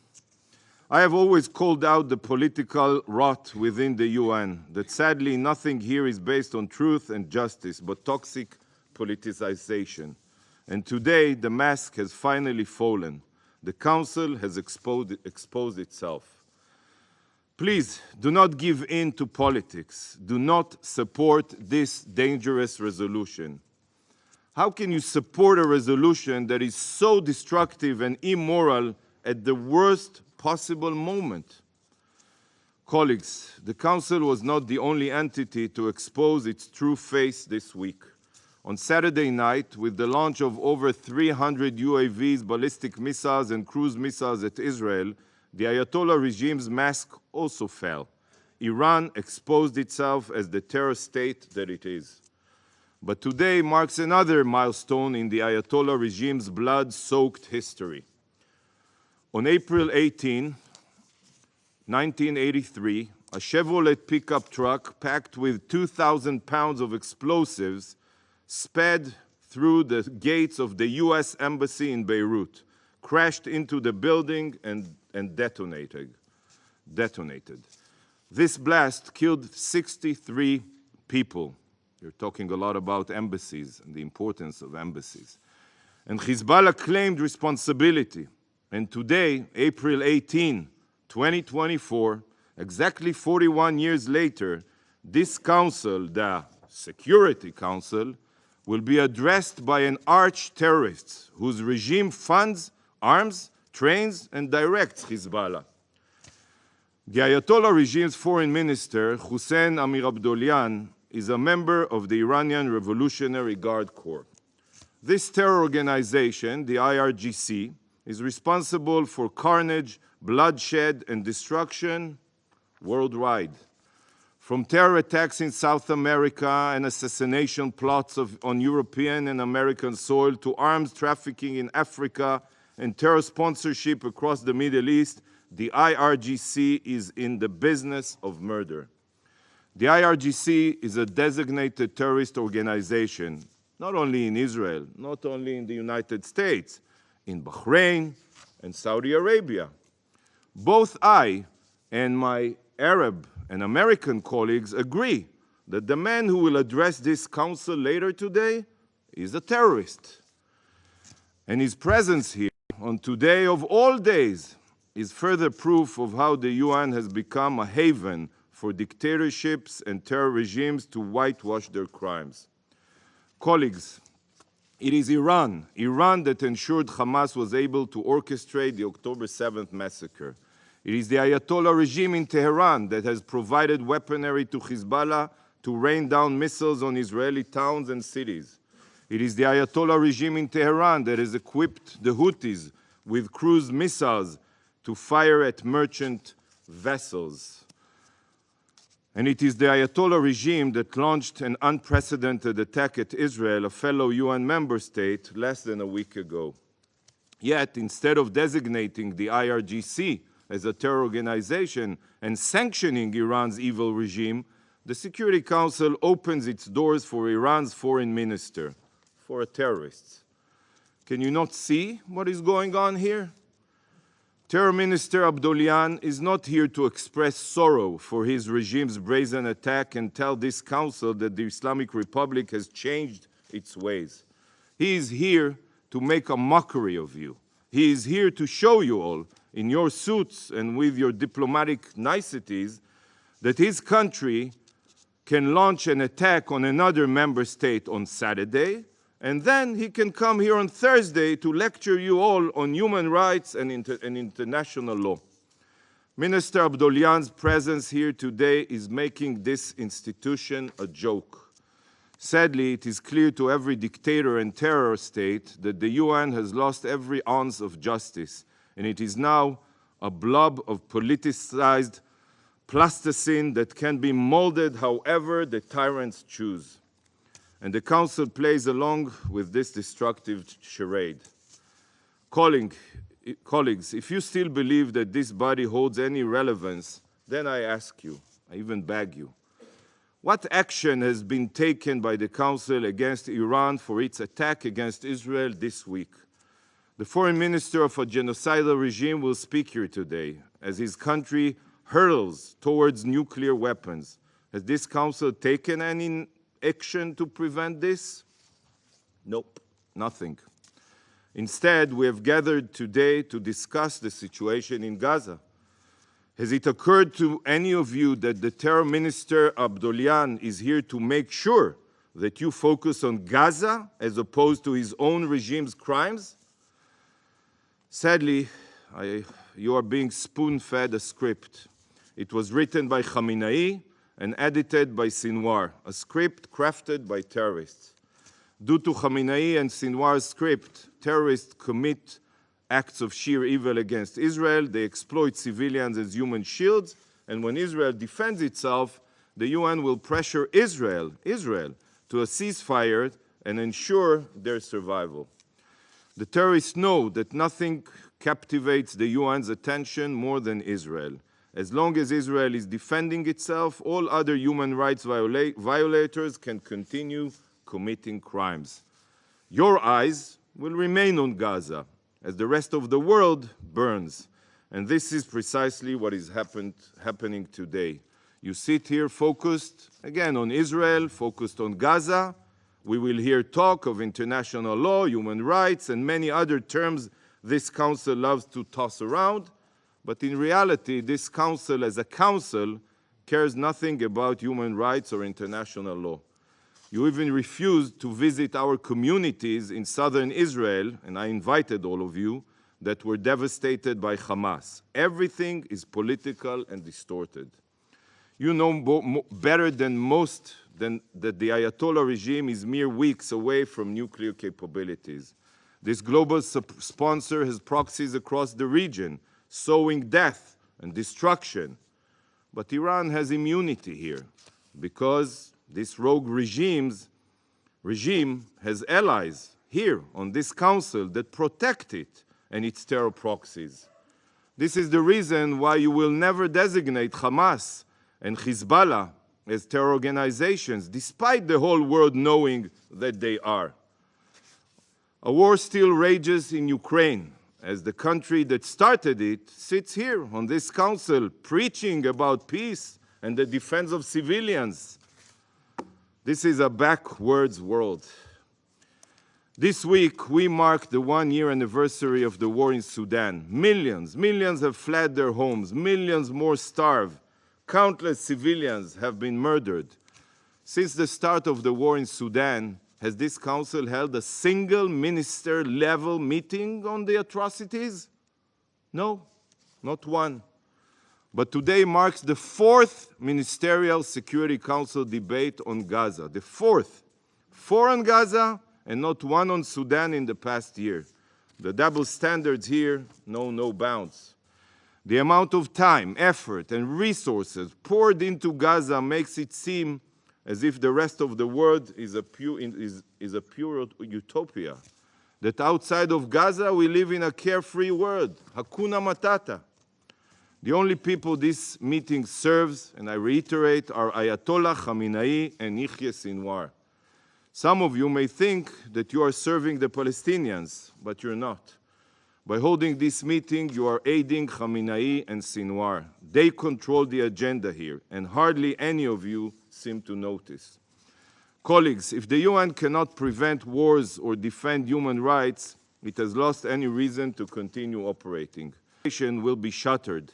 I have always called out the political rot within the UN, that sadly nothing here is based on truth and justice, but toxic politicization. And today, the mask has finally fallen. The Council has exposed itself. Please, do not give in to politics. Do not support this dangerous resolution. How can you support a resolution that is so destructive and immoral at the worst possible moment? Colleagues, the Council was not the only entity to expose its true face this week. On Saturday night, with the launch of over 300 UAVs, ballistic missiles, and cruise missiles at Israel, the Ayatollah regime's mask also fell. Iran exposed itself as the terror state that it is. But today marks another milestone in the Ayatollah regime's blood-soaked history. On April 18, 1983, a Chevrolet pickup truck packed with 2,000 pounds of explosives sped through the gates of the US Embassy in Beirut, crashed into the building and detonated. This blast killed 63 people. You're talking a lot about embassies and the importance of embassies. And Hezbollah claimed responsibility. And today, April 18, 2024, exactly 41 years later, this council, the Security Council, will be addressed by an arch-terrorist whose regime funds, arms, trains, and directs Hezbollah. The Ayatollah regime's foreign minister, Hussein Amir Abdollahian, is a member of the Iranian Revolutionary Guard Corps. This terror organization, the IRGC, is responsible for carnage, bloodshed, and destruction worldwide. From terror attacks in South America and assassination plots on European and American soil to arms trafficking in Africa and terror sponsorship across the Middle East, The IRGC is in the business of murder. The IRGC is a designated terrorist organization, not only in Israel, not only in the United States, in Bahrain and Saudi Arabia. Both I and my Arab and American colleagues agree that the man who will address this council later today is a terrorist. And his presence here on today of all days is further proof of how the UN has become a haven for dictatorships and terror regimes to whitewash their crimes. Colleagues, it is Iran that ensured Hamas was able to orchestrate the October 7th massacre. It is the Ayatollah regime in Tehran that has provided weaponry to Hezbollah to rain down missiles on Israeli towns and cities. It is the Ayatollah regime in Tehran that has equipped the Houthis with cruise missiles to fire at merchant vessels. And it is the Ayatollah regime that launched an unprecedented attack at Israel, a fellow UN member state, less than a week ago. Yet, instead of designating the IRGC as a terror organization and sanctioning Iran's evil regime, the Security Council opens its doors for Iran's foreign minister, for a terrorist. Can you not see what is going on here? Terror Minister Abdollahian is not here to express sorrow for his regime's brazen attack and tell this council that the Islamic Republic has changed its ways. He is here to make a mockery of you. He is here to show you all, in your suits and with your diplomatic niceties, that his country can launch an attack on another member state on Saturday, and then he can come here on Thursday to lecture you all on human rights and international law. Minister Abdollahian's presence here today is making this institution a joke. Sadly, it is clear to every dictator and terror state that the UN has lost every ounce of justice, and it is now a blob of politicized plasticine that can be molded however the tyrants choose. And the Council plays along with this destructive charade. Colleagues, if you still believe that this body holds any relevance, then I ask you, I even beg you, what action has been taken by the Council against Iran for its attack against Israel this week? The foreign minister of a genocidal regime will speak here today as his country hurtles towards nuclear weapons. Has this Council taken any action to prevent this? Nope, nothing. Instead, we have gathered today to discuss the situation in Gaza. Has it occurred to any of you that the terror minister Abdollahian is here to make sure that you focus on Gaza as opposed to his own regime's crimes? Sadly, you are being spoon-fed a script. It was written by Khamenei and edited by Sinwar, a script crafted by terrorists. Due to Khamenei and Sinwar's script, terrorists commit acts of sheer evil against Israel, they exploit civilians as human shields, and when Israel defends itself, the UN will pressure Israel to a ceasefire and ensure their survival. The terrorists know that nothing captivates the UN's attention more than Israel. As long as Israel is defending itself, all other human rights violators can continue committing crimes. Your eyes will remain on Gaza as the rest of the world burns. And this is precisely what is happening today. You sit here focused, again, on Israel, focused on Gaza. We will hear talk of international law, human rights, and many other terms this council loves to toss around. But in reality, this council as a council cares nothing about human rights or international law. You even refused to visit our communities in southern Israel, and I invited all of you, that were devastated by Hamas. Everything is political and distorted. You know better than most that the Ayatollah regime is mere weeks away from nuclear capabilities. This global sponsor has proxies across the region, sowing death and destruction. But Iran has immunity here because this rogue regime has allies here on this council that protect it and its terror proxies. This is the reason why you will never designate Hamas and Hezbollah as terror organizations, despite the whole world knowing that they are. A war still rages in Ukraine, as the country that started it sits here on this council preaching about peace and the defense of civilians. This is a backwards world. This week, we mark the one-year anniversary of the war in Sudan. Millions have fled their homes. Millions more starve. Countless civilians have been murdered. Since the start of the war in Sudan, has this council held a single minister-level meeting on the atrocities? No, not one. But today marks the fourth Ministerial Security Council debate on Gaza. The fourth. 4 on Gaza and not 1 on Sudan in the past year. The double standards here know no bounds. The amount of time, effort, and resources poured into Gaza makes it seem as if the rest of the world is a pure utopia. That outside of Gaza we live in a carefree world, Hakuna Matata. The only people this meeting serves, and I reiterate, are Ayatollah Khamenei and Yahya Sinwar. Some of you may think that you are serving the Palestinians, but you're not. By holding this meeting, you are aiding Khamenei and Sinwar. They control the agenda here, and hardly any of you seem to notice. Colleagues, if the UN cannot prevent wars or defend human rights, it has lost any reason to continue operating. The nation will be shattered.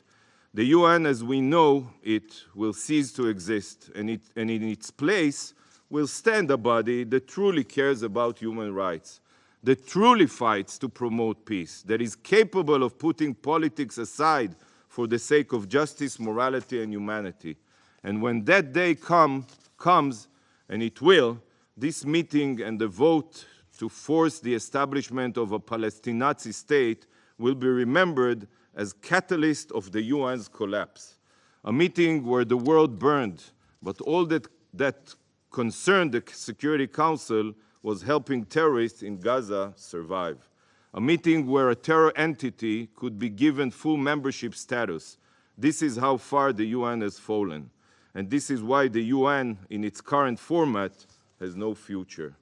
The UN, as we know it, will cease to exist, and in its place will stand a body that truly cares about human rights, that truly fights to promote peace, that is capable of putting politics aside for the sake of justice, morality, and humanity. And when that day comes, and it will, this meeting and the vote to force the establishment of a Palestinian Nazi state will be remembered as catalyst of the UN's collapse. A meeting where the world burned, but all that concerned the Security Council was helping terrorists in Gaza survive. A meeting where a terror entity could be given full membership status. This is how far the UN has fallen. And this is why the UN, in its current format, has no future.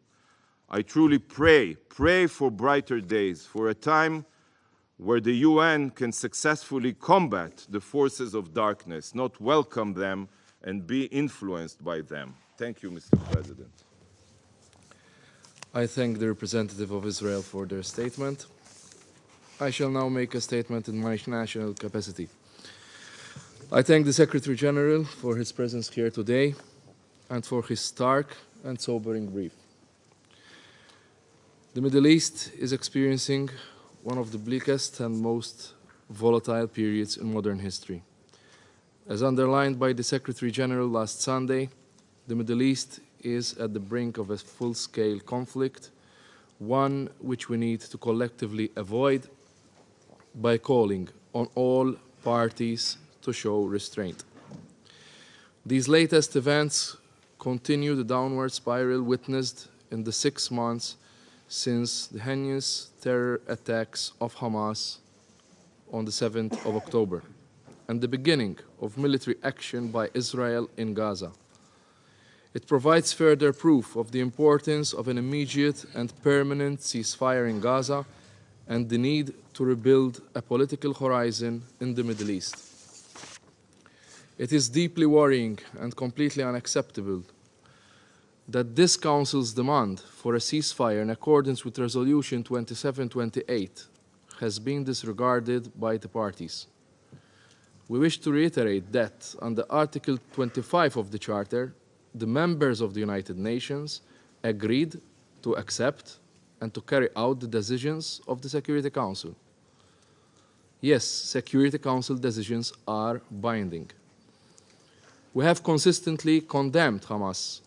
I truly pray for brighter days, for a time where the UN can successfully combat the forces of darkness, not welcome them and be influenced by them. Thank you, Mr. President. I thank the representative of Israel for their statement. I shall now make a statement in my national capacity. I thank the Secretary General for his presence here today and for his stark and sobering brief. The Middle East is experiencing one of the bleakest and most volatile periods in modern history. As underlined by the Secretary General last Sunday, the Middle East is at the brink of a full-scale conflict, one which we need to collectively avoid by calling on all parties to show restraint. These latest events continue the downward spiral witnessed in the 6 months since the heinous terror attacks of Hamas on the 7th of October and the beginning of military action by Israel in Gaza. It provides further proof of the importance of an immediate and permanent ceasefire in Gaza and the need to rebuild a political horizon in the Middle East. It is deeply worrying and completely unacceptable that this Council's demand for a ceasefire in accordance with Resolution 2728 has been disregarded by the parties. We wish to reiterate that under Article 25 of the Charter, the members of the United Nations agreed to accept and to carry out the decisions of the Security Council. Yes, Security Council decisions are binding. We have consistently condemned Hamas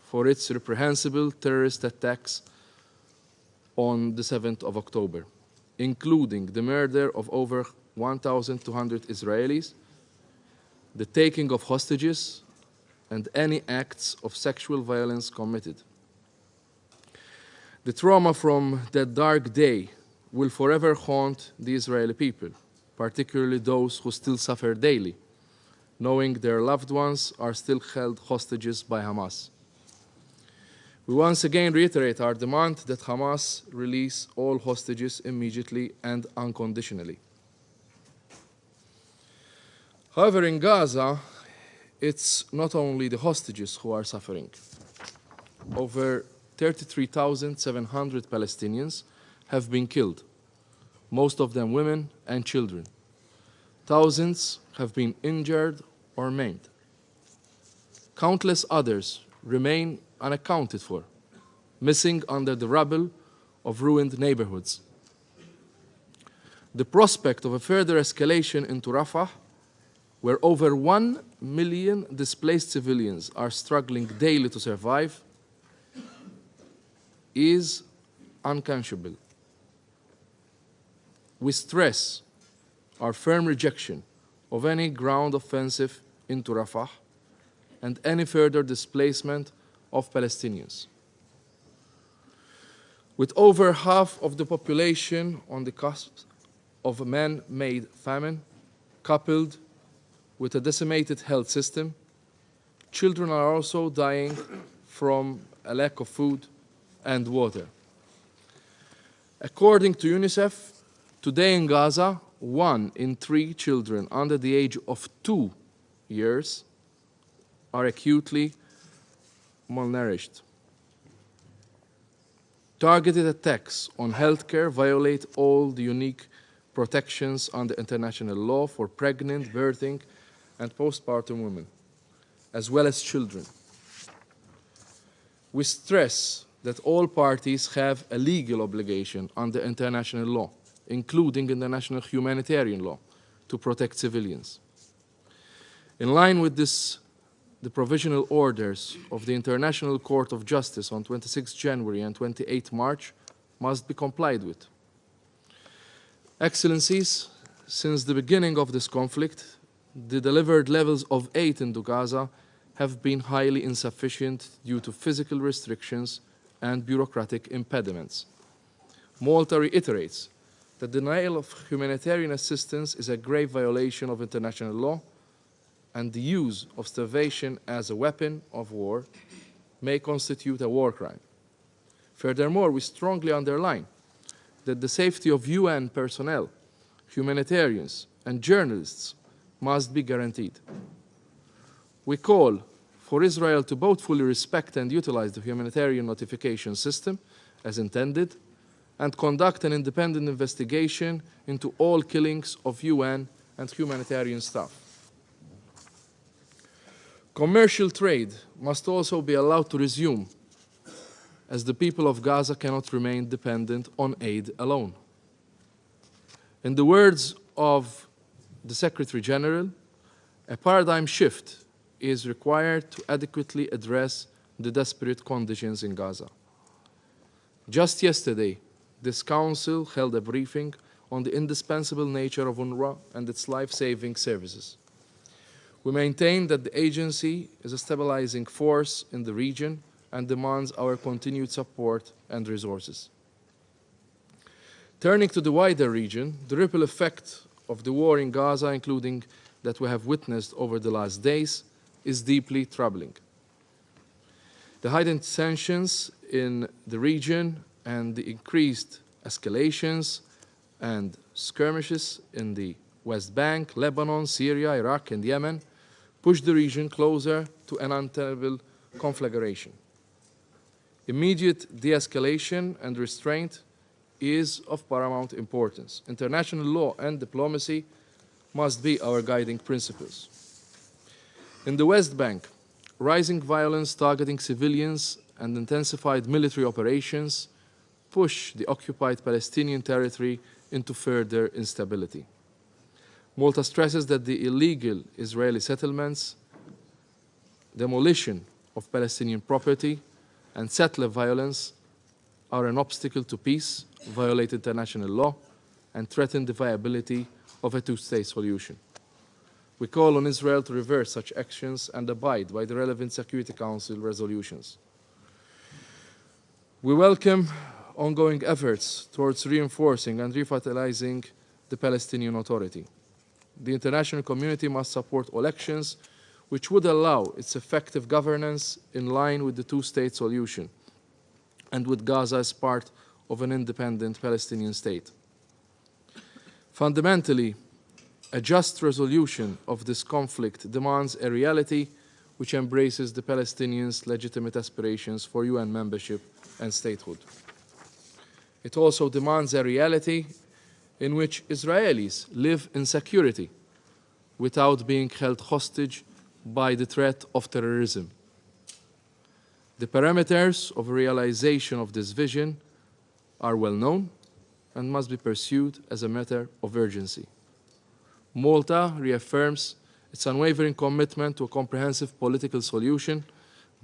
for its reprehensible terrorist attacks on the 7th of October, including the murder of over 1,200 Israelis, the taking of hostages, and any acts of sexual violence committed. The trauma from that dark day will forever haunt the Israeli people, particularly those who still suffer daily, knowing their loved ones are still held hostages by Hamas. We once again reiterate our demand that Hamas release all hostages immediately and unconditionally. However, in Gaza, it's not only the hostages who are suffering. Over 33,700 Palestinians have been killed, most of them women and children. Thousands have been injured or maimed. Countless others remain unaccounted for, missing under the rubble of ruined neighborhoods. The prospect of a further escalation into Rafah, where over 1 million displaced civilians are struggling daily to survive, is unconscionable. We stress our firm rejection of any ground offensive into Rafah and any further displacement of Palestinians. With over half of the population on the cusp of a man-made famine, coupled with a decimated health system, children are also dying from a lack of food and water. According to UNICEF, today in Gaza, 1 in 3 children under the age of 2 years are acutely malnourished. Targeted attacks on healthcare violate all the unique protections under international law for pregnant, birthing, and postpartum women, as well as children. We stress that all parties have a legal obligation under international law, including international humanitarian law, to protect civilians. In line with this, the provisional orders of the International Court of Justice on 26 January and 28 March must be complied with. Excellencies, since the beginning of this conflict, the delivered levels of aid into Gaza have been highly insufficient due to physical restrictions and bureaucratic impediments. Malta reiterates that denial of humanitarian assistance is a grave violation of international law, and the use of starvation as a weapon of war may constitute a war crime. Furthermore, we strongly underline that the safety of UN personnel, humanitarians, and journalists must be guaranteed. We call for Israel to both fully respect and utilize the humanitarian notification system as intended, and conduct an independent investigation into all killings of UN and humanitarian staff. Commercial trade must also be allowed to resume, as the people of Gaza cannot remain dependent on aid alone. In the words of the Secretary General, a paradigm shift is required to adequately address the desperate conditions in Gaza. Just yesterday, this Council held a briefing on the indispensable nature of UNRWA and its life-saving services. We maintain that the agency is a stabilizing force in the region and demands our continued support and resources. Turning to the wider region, the ripple effect of the war in Gaza, including that we have witnessed over the last days, is deeply troubling. The heightened tensions in the region and the increased escalations and skirmishes in the West Bank, Lebanon, Syria, Iraq, and Yemen push the region closer to an untenable conflagration. Immediate de-escalation and restraint is of paramount importance. International law and diplomacy must be our guiding principles. In the West Bank, rising violence targeting civilians and intensified military operations push the occupied Palestinian territory into further instability. Malta stresses that the illegal Israeli settlements, demolition of Palestinian property, and settler violence are an obstacle to peace, violate international law, and threaten the viability of a two-state solution. We call on Israel to reverse such actions and abide by the relevant Security Council resolutions. We welcome ongoing efforts towards reinforcing and revitalizing the Palestinian Authority. The international community must support elections which would allow its effective governance in line with the two-state solution and with Gaza as part of an independent Palestinian state. Fundamentally, a just resolution of this conflict demands a reality which embraces the Palestinians' legitimate aspirations for UN membership and statehood. It also demands a reality in which Israelis live in security without being held hostage by the threat of terrorism. The parameters of realization of this vision are well known and must be pursued as a matter of urgency. Malta reaffirms its unwavering commitment to a comprehensive political solution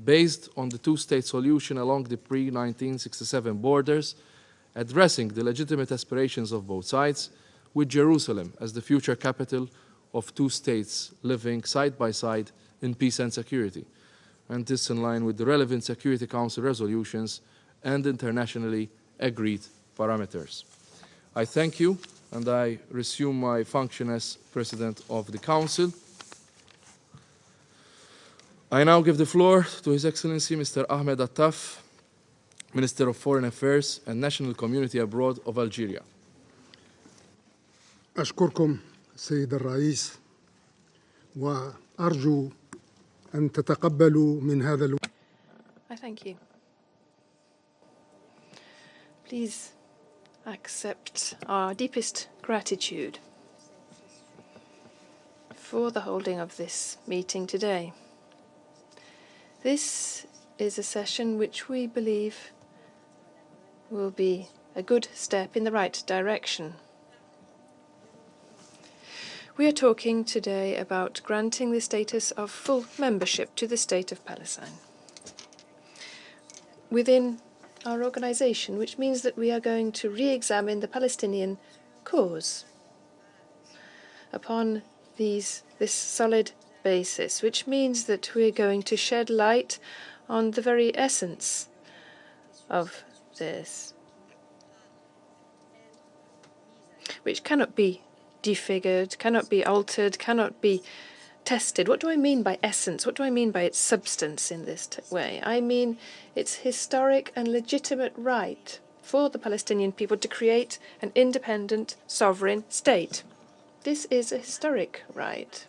based on the two-state solution along the pre-1967 borders, addressing the legitimate aspirations of both sides, with Jerusalem as the future capital of two states living side by side in peace and security, and this in line with the relevant Security Council resolutions and internationally agreed parameters. I thank you, and I resume my function as President of the Council. I now give the floor to His Excellency Mr. Ahmed Attaf, Minister of Foreign Affairs and National Community Abroad of Algeria. أشكركم سيد الرئيس وأرجو أن تتقبلوا من هذا I thank you. Please accept our deepest gratitude for the holding of this meeting today. This is a session which we believe will be a good step in the right direction. We are talking today about granting the status of full membership to the State of Palestine within our organization, which means that we are going to re-examine the Palestinian cause upon this solid basis, which means that we're going to shed light on the very essence of this, which cannot be defigured, cannot be altered, cannot be tested. What do I mean by essence? What do I mean by its substance in this way? I mean its historic and legitimate right for the Palestinian people to create an independent, sovereign state. This is a historic right,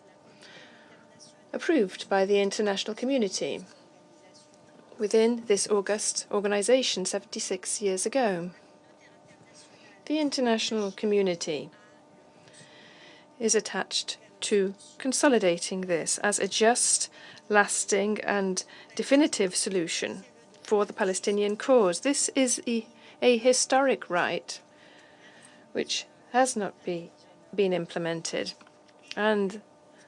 approved by the international community within this august organization 76 years ago. The international community is attached to consolidating this as a just, lasting and definitive solution for the Palestinian cause. This is a historic right which has not been implemented, and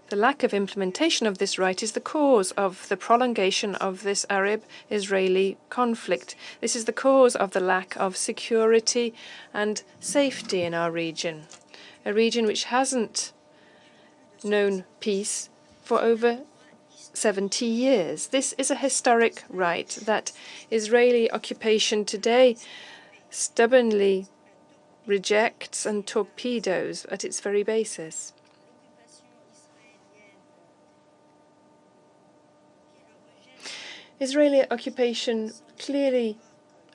the lack of implementation of this right is the cause of the prolongation of this Arab-Israeli conflict. This is the cause of the lack of security and safety in our region, a region which hasn't known peace for over 70 years. This is a historic right that Israeli occupation today stubbornly rejects and torpedoes at its very basis. Israeli occupation clearly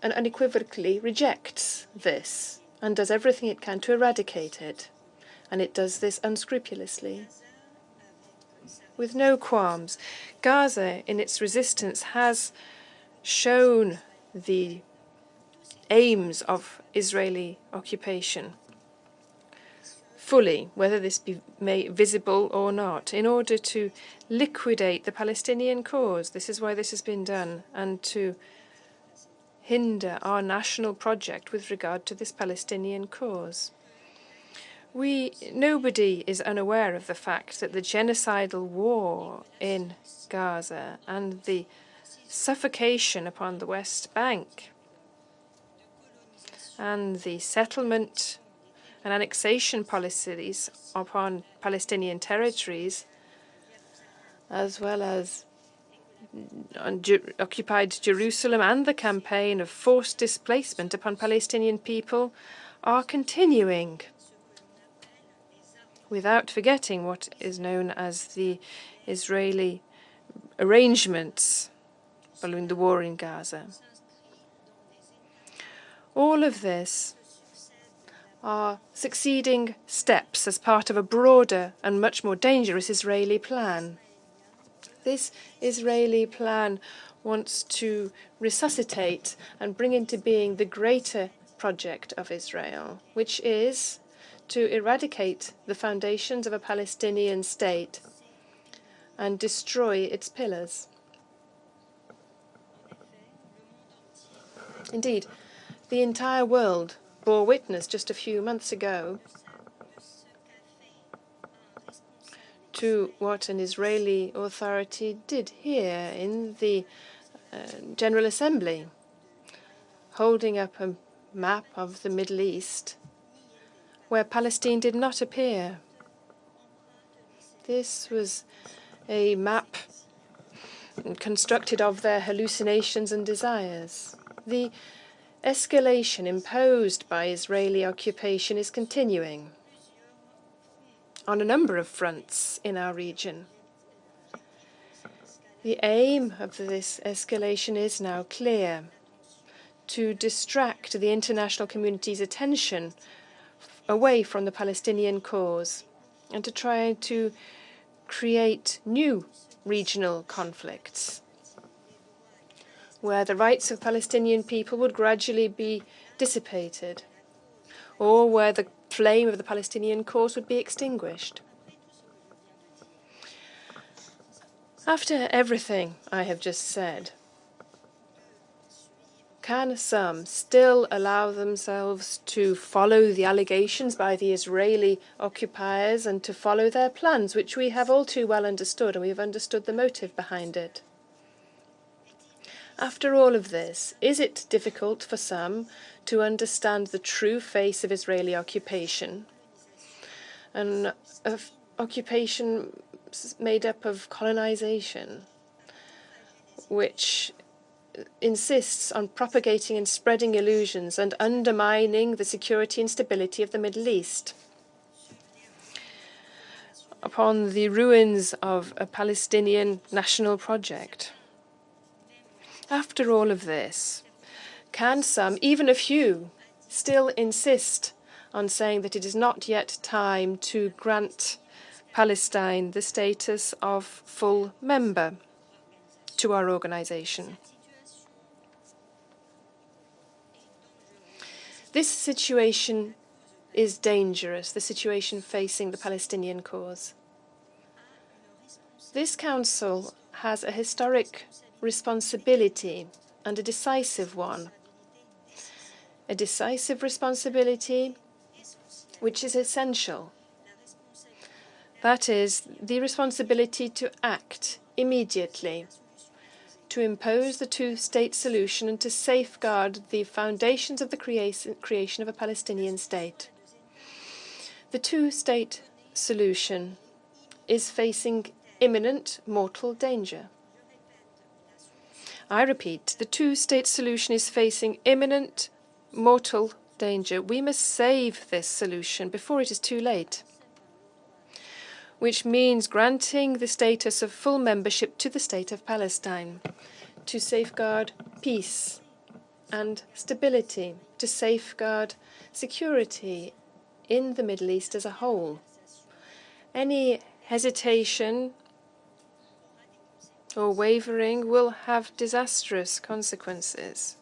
and unequivocally rejects this and does everything it can to eradicate it. And it does this unscrupulously, with no qualms. Gaza, in its resistance, has shown the aims of Israeli occupation fully, whether this be visible or not, in order to liquidate the Palestinian cause. This is why this has been done, and to hinder our national project with regard to this Palestinian cause. Nobody is unaware of the fact that the genocidal war in Gaza and the suffocation upon the West Bank and the settlement and annexation policies upon Palestinian territories, as well as on occupied Jerusalem, and the campaign of forced displacement upon Palestinian people are continuing. without forgetting what is known as the Israeli arrangements following the war in Gaza. All of this are succeeding steps as part of a broader and much more dangerous Israeli plan. This Israeli plan wants to resuscitate and bring into being the greater project of Israel, which is to eradicate the foundations of a Palestinian state and destroy its pillars. Indeed, the entire world bore witness just a few months ago to what an Israeli authority did here in the General Assembly, holding up a map of the Middle East where Palestine did not appear. This was a map constructed of their hallucinations and desires. The escalation imposed by Israeli occupation is continuing on a number of fronts in our region. The aim of this escalation is now clear: to distract the international community's attention away from the Palestinian cause and to try to create new regional conflicts where the rights of Palestinian people would gradually be dissipated, or where the flame of the Palestinian cause would be extinguished. After everything I have just said, can some still allow themselves to follow the allegations by the Israeli occupiers and to follow their plans, which we have all too well understood, and we have understood the motive behind it? After all of this, is it difficult for some to understand the true face of Israeli occupation? An occupation made up of colonization, which insists on propagating and spreading illusions and undermining the security and stability of the Middle East upon the ruins of a Palestinian national project. After all of this, can some, even a few, still insist on saying that it is not yet time to grant Palestine the status of full member to our organization? This situation is dangerous, the situation facing the Palestinian cause. This Council has a historic responsibility, and a decisive one. A decisive responsibility which is essential. That is the responsibility to act immediately, to impose the two-state solution and to safeguard the foundations of the creation of a Palestinian state. The two-state solution is facing imminent mortal danger. I repeat, the two-state solution is facing imminent mortal danger. We must save this solution before it is too late, which means granting the status of full membership to the State of Palestine, to safeguard peace and stability, to safeguard security in the Middle East as a whole. Any hesitation or wavering will have disastrous consequences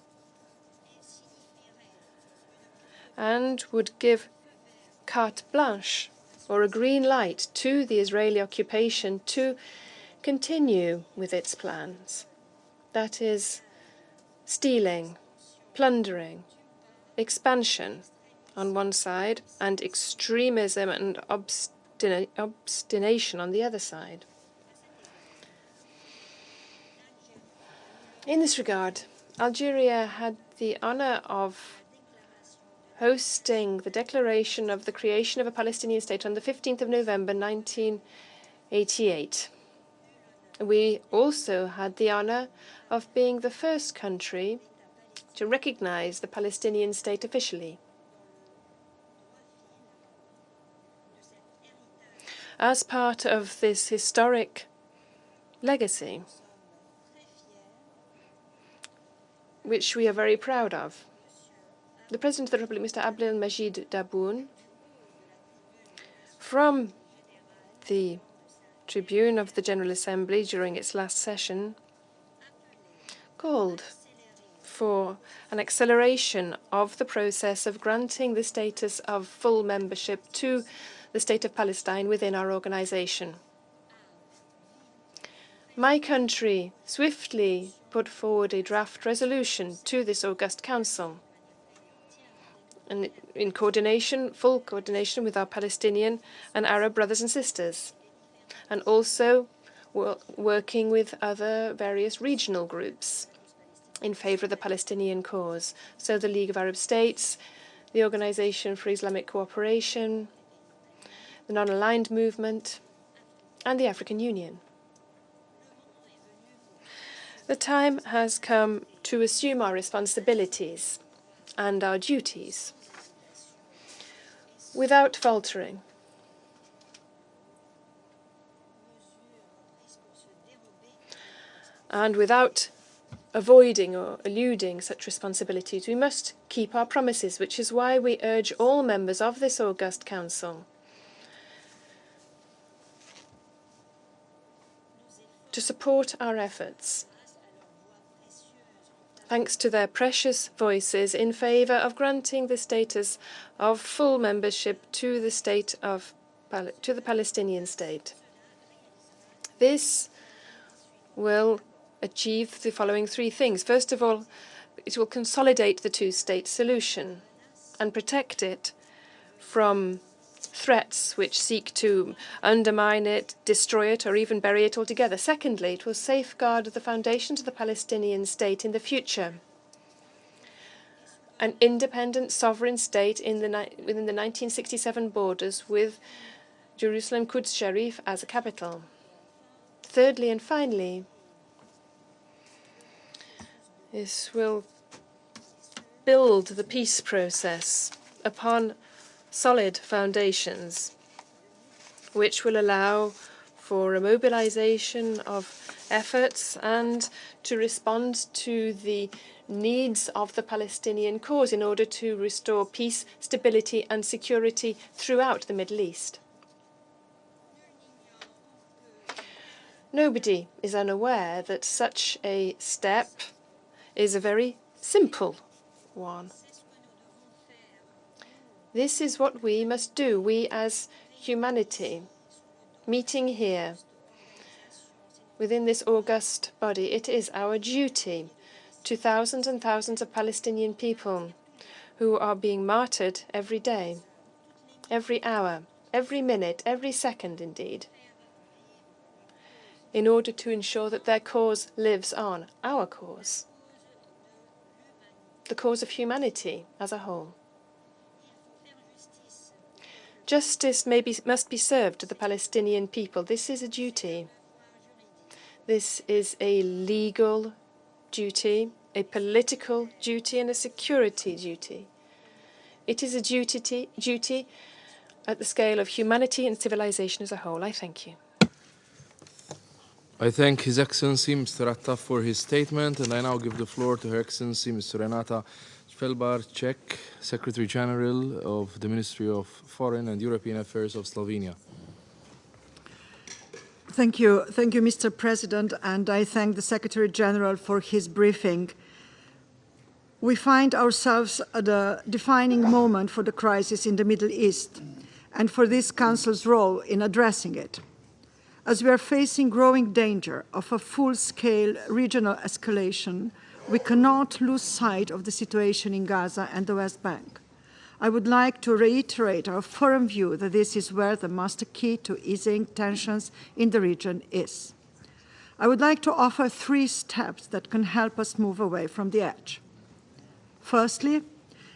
and would give carte blanche, or a green light, to the Israeli occupation to continue with its plans. That is, stealing, plundering, expansion on one side, and extremism and obstination on the other side. In this regard, Algeria had the honor of hosting the declaration of the creation of a Palestinian state on the 15th of November 1988. We also had the honor of being the first country to recognize the Palestinian state officially. as part of this historic legacy, which we are very proud of. The President of the Republic, Mr. Abdelmajid Tebboune, from the tribune of the General Assembly during its last session, called for an acceleration of the process of granting the status of full membership to the State of Palestine within our organization. My country swiftly put forward a draft resolution to this August Council, and in coordination, full coordination with our Palestinian and Arab brothers and sisters, and also working with other various regional groups in favor of the Palestinian cause. So the League of Arab States, the Organization for Islamic Cooperation, the Non-Aligned Movement, and the African Union. The time has come to assume our responsibilities and our duties without faltering. And without avoiding or eluding such responsibilities, we must keep our promises, which is why we urge all members of this August Council to support our efforts, thanks to their precious voices in favor of granting the status of full membership to the Palestinian state. This will achieve the following three things. First of all, it will consolidate the two-state solution and protect it from threats which seek to undermine it, destroy it, or even bury it altogether. Secondly, it will safeguard the foundations of the Palestinian state in the future, an independent sovereign state within the 1967 borders with Jerusalem Quds Sharif as a capital. Thirdly and finally, this will build the peace process upon solid foundations, which will allow for a mobilization of efforts and to respond to the needs of the Palestinian cause in order to restore peace, stability, and security throughout the Middle East. Nobody is unaware that such a step is a very simple one. This is what we must do, we as humanity, meeting here within this august body. It is our duty to thousands and thousands of Palestinian people who are being martyred every day, every hour, every minute, every second indeed, in order to ensure that their cause lives on, our cause, the cause of humanity as a whole. Justice must be served to the Palestinian people. This is a duty. This is a legal duty, a political duty, and a security duty. It is a duty at the scale of humanity and civilization as a whole. I thank you. I thank His Excellency Mr. Attaf for his statement, and I now give the floor to Her Excellency Mr. Renata Felbarček, Secretary General of the Ministry of Foreign and European Affairs of Slovenia. Thank you, Mr. President, and I thank the Secretary General for his briefing. We find ourselves at a defining moment for the crisis in the Middle East and for this Council's role in addressing it. As we are facing growing danger of a full-scale regional escalation, we cannot lose sight of the situation in Gaza and the West Bank. I would like to reiterate our firm view that this is where the master key to easing tensions in the region is. I would like to offer 3 steps that can help us move away from the edge. Firstly,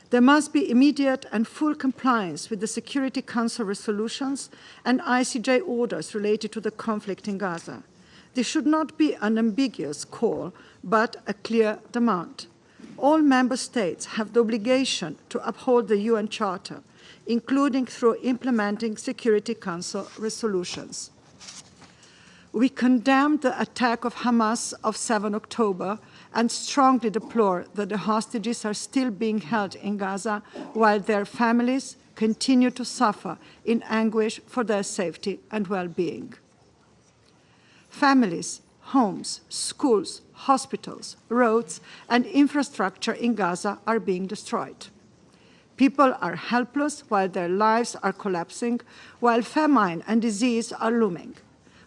there must be immediate and full compliance with the Security Council resolutions and ICJ orders related to the conflict in Gaza. This should not be an ambiguous call, but a clear demand. All member states have the obligation to uphold the UN Charter including through implementing Security Council resolutions. We condemn the attack of Hamas of 7 October and strongly deplore that the hostages are still being held in Gaza while their families continue to suffer in anguish for their safety and well-being. Families, homes, schools, hospitals, roads, and infrastructure in Gaza are being destroyed. People are helpless while their lives are collapsing, while famine and disease are looming.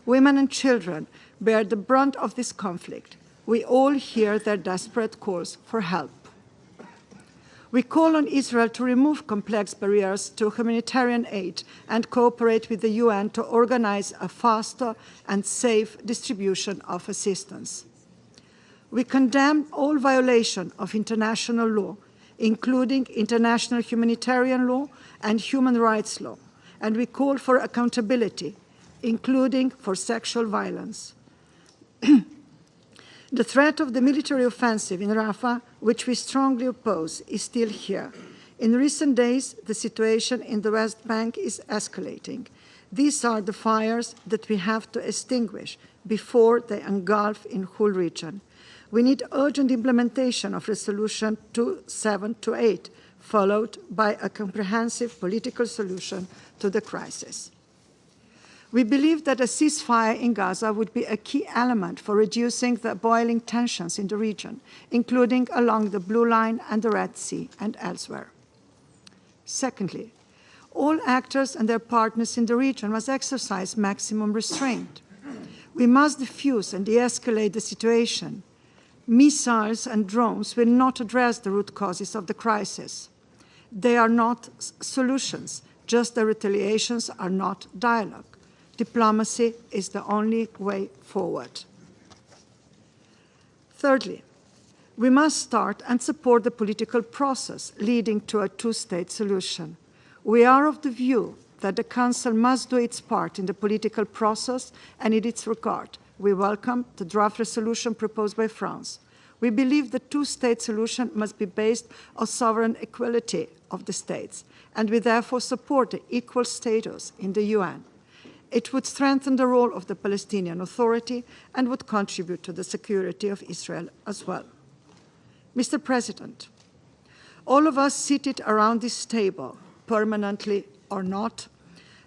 Women and children bear the brunt of this conflict. We all hear their desperate calls for help. We call on Israel to remove complex barriers to humanitarian aid and cooperate with the UN to organize a faster and safe distribution of assistance. We condemn all violation of international law, including international humanitarian law and human rights law, and we call for accountability, including for sexual violence. The threat of the military offensive in Rafah, which we strongly oppose, is still here. In recent days, the situation in the West Bank is escalating. These are the fires that we have to extinguish before they engulf the whole region. We need urgent implementation of Resolution 2728, followed by a comprehensive political solution to the crisis. We believe that a ceasefire in Gaza would be a key element for reducing the boiling tensions in the region, including along the Blue Line and the Red Sea and elsewhere. Secondly, all actors and their partners in the region must exercise maximum restraint. We must diffuse and de-escalate the situation. Missiles and drones will not address the root causes of the crisis. They are not solutions, just the retaliations are not dialogue. Diplomacy is the only way forward. Thirdly, we must start and support the political process leading to a two-state solution. We are of the view that the Council must do its part in the political process, and in its regard, we welcome the draft resolution proposed by France. We believe the two-state solution must be based on sovereign equality of the states, and we therefore support the equal status in the UN. It would strengthen the role of the Palestinian Authority and would contribute to the security of Israel as well. Mr. President, all of us seated around this table, permanently or not,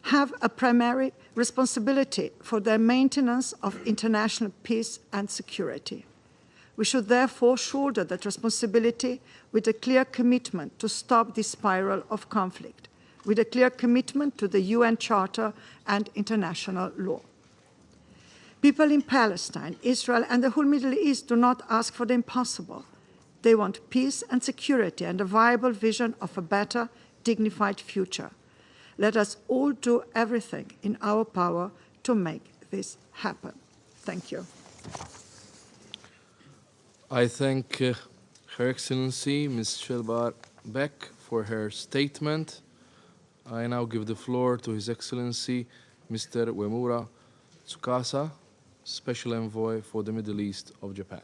have a primary responsibility for the maintenance of international peace and security. We should therefore shoulder that responsibility with a clear commitment to stop this spiral of conflict, with a clear commitment to the UN Charter and international law. People in Palestine, Israel, and the whole Middle East do not ask for the impossible. They want peace and security and a viable vision of a better, dignified future. Let us all do everything in our power to make this happen. Thank you. I thank Her Excellency Ms. Shelbar Beck for her statement. I now give the floor to His Excellency Mr. Uemura Tsukasa, Special Envoy for the Middle East of Japan.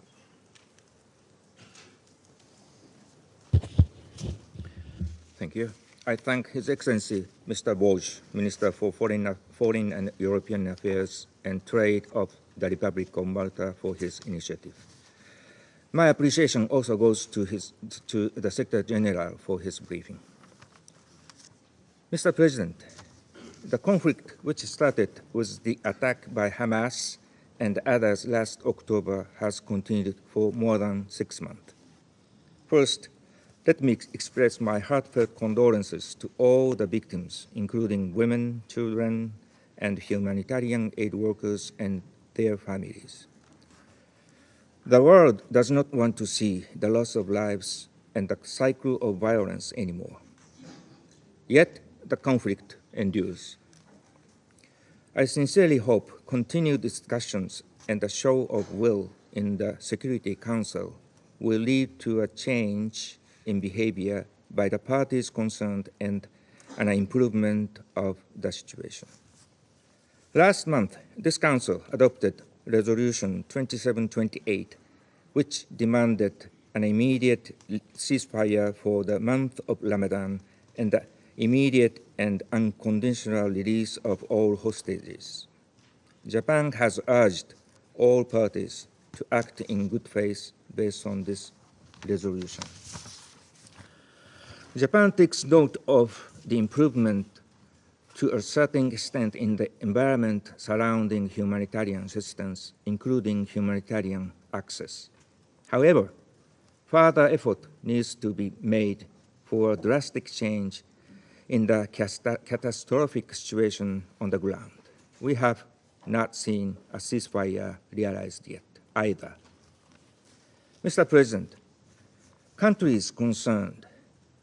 Thank you. I thank His Excellency Mr. Borg, Minister for Foreign and European Affairs and Trade of the Republic of Malta, for his initiative. My appreciation also goes to the Secretary General for his briefing. Mr. President, the conflict which started with the attack by Hamas and others last October has continued for more than 6 months. First, let me express my heartfelt condolences to all the victims, including women, children, and humanitarian aid workers and their families. The world does not want to see the loss of lives and the cycle of violence anymore. Yet, the conflict endures. I sincerely hope continued discussions and a show of will in the Security Council will lead to a change in behavior by the parties concerned and an improvement of the situation. Last month, this Council adopted Resolution 2728, which demanded an immediate ceasefire for the month of Ramadan and the immediate and unconditional release of all hostages. Japan has urged all parties to act in good faith based on this resolution. Japan takes note of the improvement to a certain extent in the environment surrounding humanitarian assistance, including humanitarian access. However, further effort needs to be made for a drastic change in the catastrophic situation on the ground. We have not seen a ceasefire realized yet either. Mr. President, countries concerned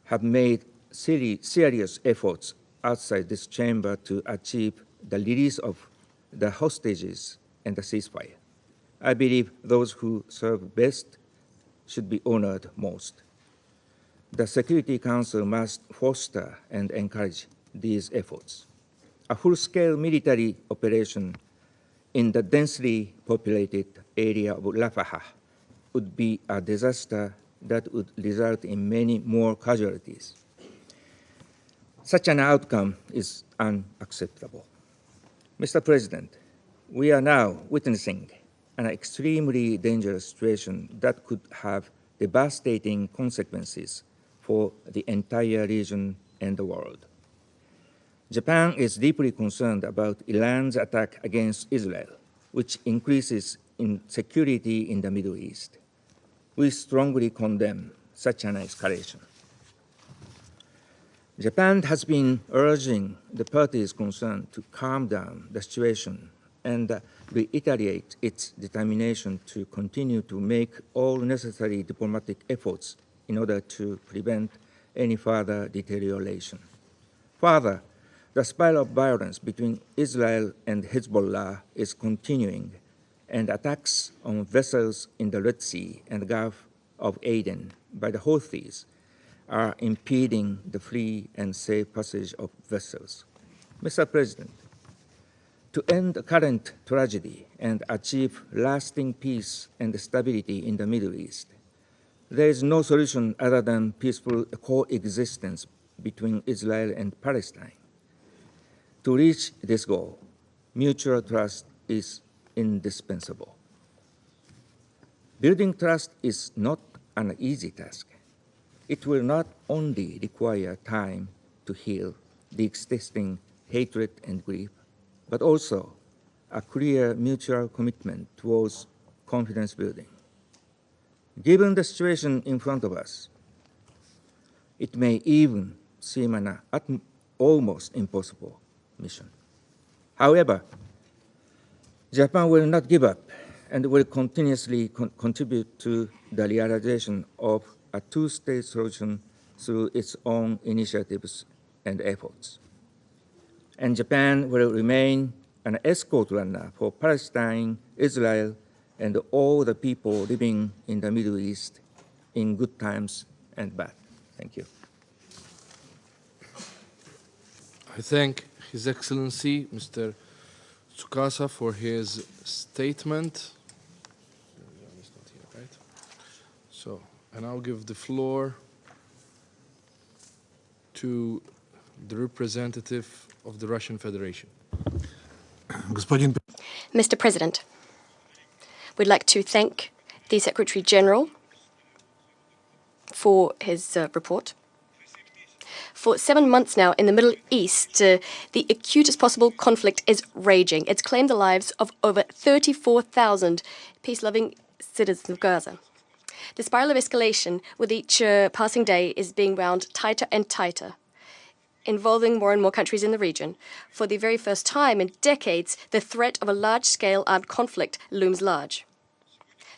have made serious efforts outside this chamber to achieve the release of the hostages and the ceasefire. I believe those who serve best should be honored most. The Security Council must foster and encourage these efforts. A full-scale military operation in the densely populated area of Rafah would be a disaster that would result in many more casualties. Such an outcome is unacceptable. Mr. President, we are now witnessing an extremely dangerous situation that could have devastating consequences for the entire region and the world. Japan is deeply concerned about Iran's attack against Israel, which increases insecurity in the Middle East. We strongly condemn such an escalation. Japan has been urging the parties concerned to calm down the situation and reiterate its determination to continue to make all necessary diplomatic efforts in order to prevent any further deterioration. Further, the spiral of violence between Israel and Hezbollah is continuing, and attacks on vessels in the Red Sea and Gulf of Aden by the Houthis are impeding the free and safe passage of vessels. Mr. President, to end the current tragedy and achieve lasting peace and stability in the Middle East, there is no solution other than peaceful coexistence between Israel and Palestine. To reach this goal, mutual trust is indispensable. Building trust is not an easy task. It will not only require time to heal the existing hatred and grief, but also a clear mutual commitment towards confidence building. Given the situation in front of us, it may even seem an almost impossible mission. However, Japan will not give up and will continuously contribute to the realization of a two-state solution through its own initiatives and efforts. And Japan will remain an escort runner for Palestine, Israel, and all the people living in the Middle East in good times and bad. Thank you. I thank His Excellency, Mr. Tsukasa, for his statement. So, and I'll give the floor to the representative of the Russian Federation. Mr. President, we'd like to thank the Secretary General for his report. For 7 months now in the Middle East, the acutest possible conflict is raging. It's claimed the lives of over 34,000 peace-loving citizens of Gaza. The spiral of escalation with each passing day is being wound tighter and tighter, involving more and more countries in the region. For the very first time in decades, the threat of a large-scale armed conflict looms large.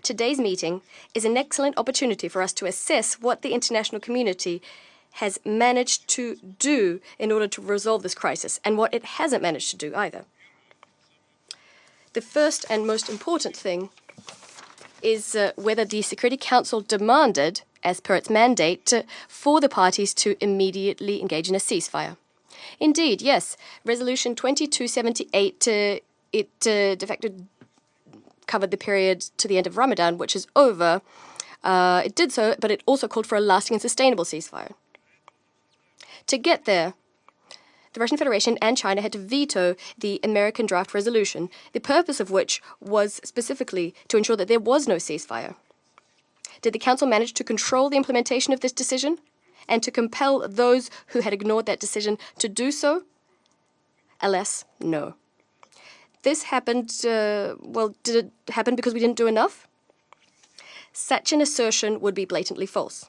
Today's meeting is an excellent opportunity for us to assess what the international community has managed to do in order to resolve this crisis, and what it hasn't managed to do either. The first and most important thing is whether the Security Council demanded, as per its mandate, for the parties to immediately engage in a ceasefire. Indeed, yes, Resolution 2278, it de facto covered the period to the end of Ramadan, which is over. It did so, but it also called for a lasting and sustainable ceasefire. To get there, the Russian Federation and China had to veto the American draft resolution, the purpose of which was specifically to ensure that there was no ceasefire. Did the Council manage to control the implementation of this decision and to compel those who had ignored that decision to do so? Alas, no. This happened, did it happen because we didn't do enough? Such an assertion would be blatantly false.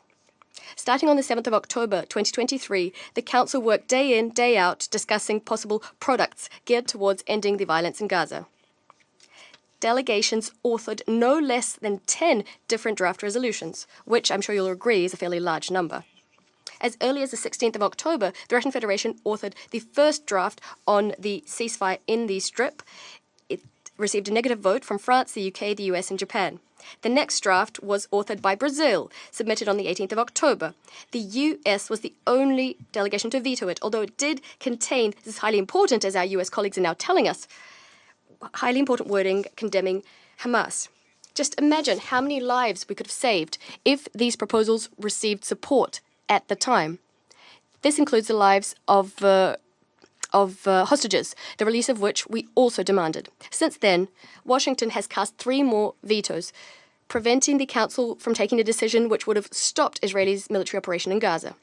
Starting on the 7th of October 2023, the Council worked day in, day out, discussing possible products geared towards ending the violence in Gaza. Delegations authored no less than 10 different draft resolutions, which I'm sure you'll agree is a fairly large number. As early as the 16th of October, the Russian Federation authored the first draft on the ceasefire in the Strip. It received a negative vote from France, the UK, the US, and Japan. The next draft was authored by Brazil, submitted on the 18th of October. The US was the only delegation to veto it, although it did contain, this is highly important as our US colleagues are now telling us, highly important wording condemning Hamas. Just imagine how many lives we could have saved if these proposals received support at the time. This includes the lives of hostages, the release of which we also demanded. Since then, Washington has cast 3 more vetoes, preventing the Council from taking a decision which would have stopped Israel's military operation in Gaza.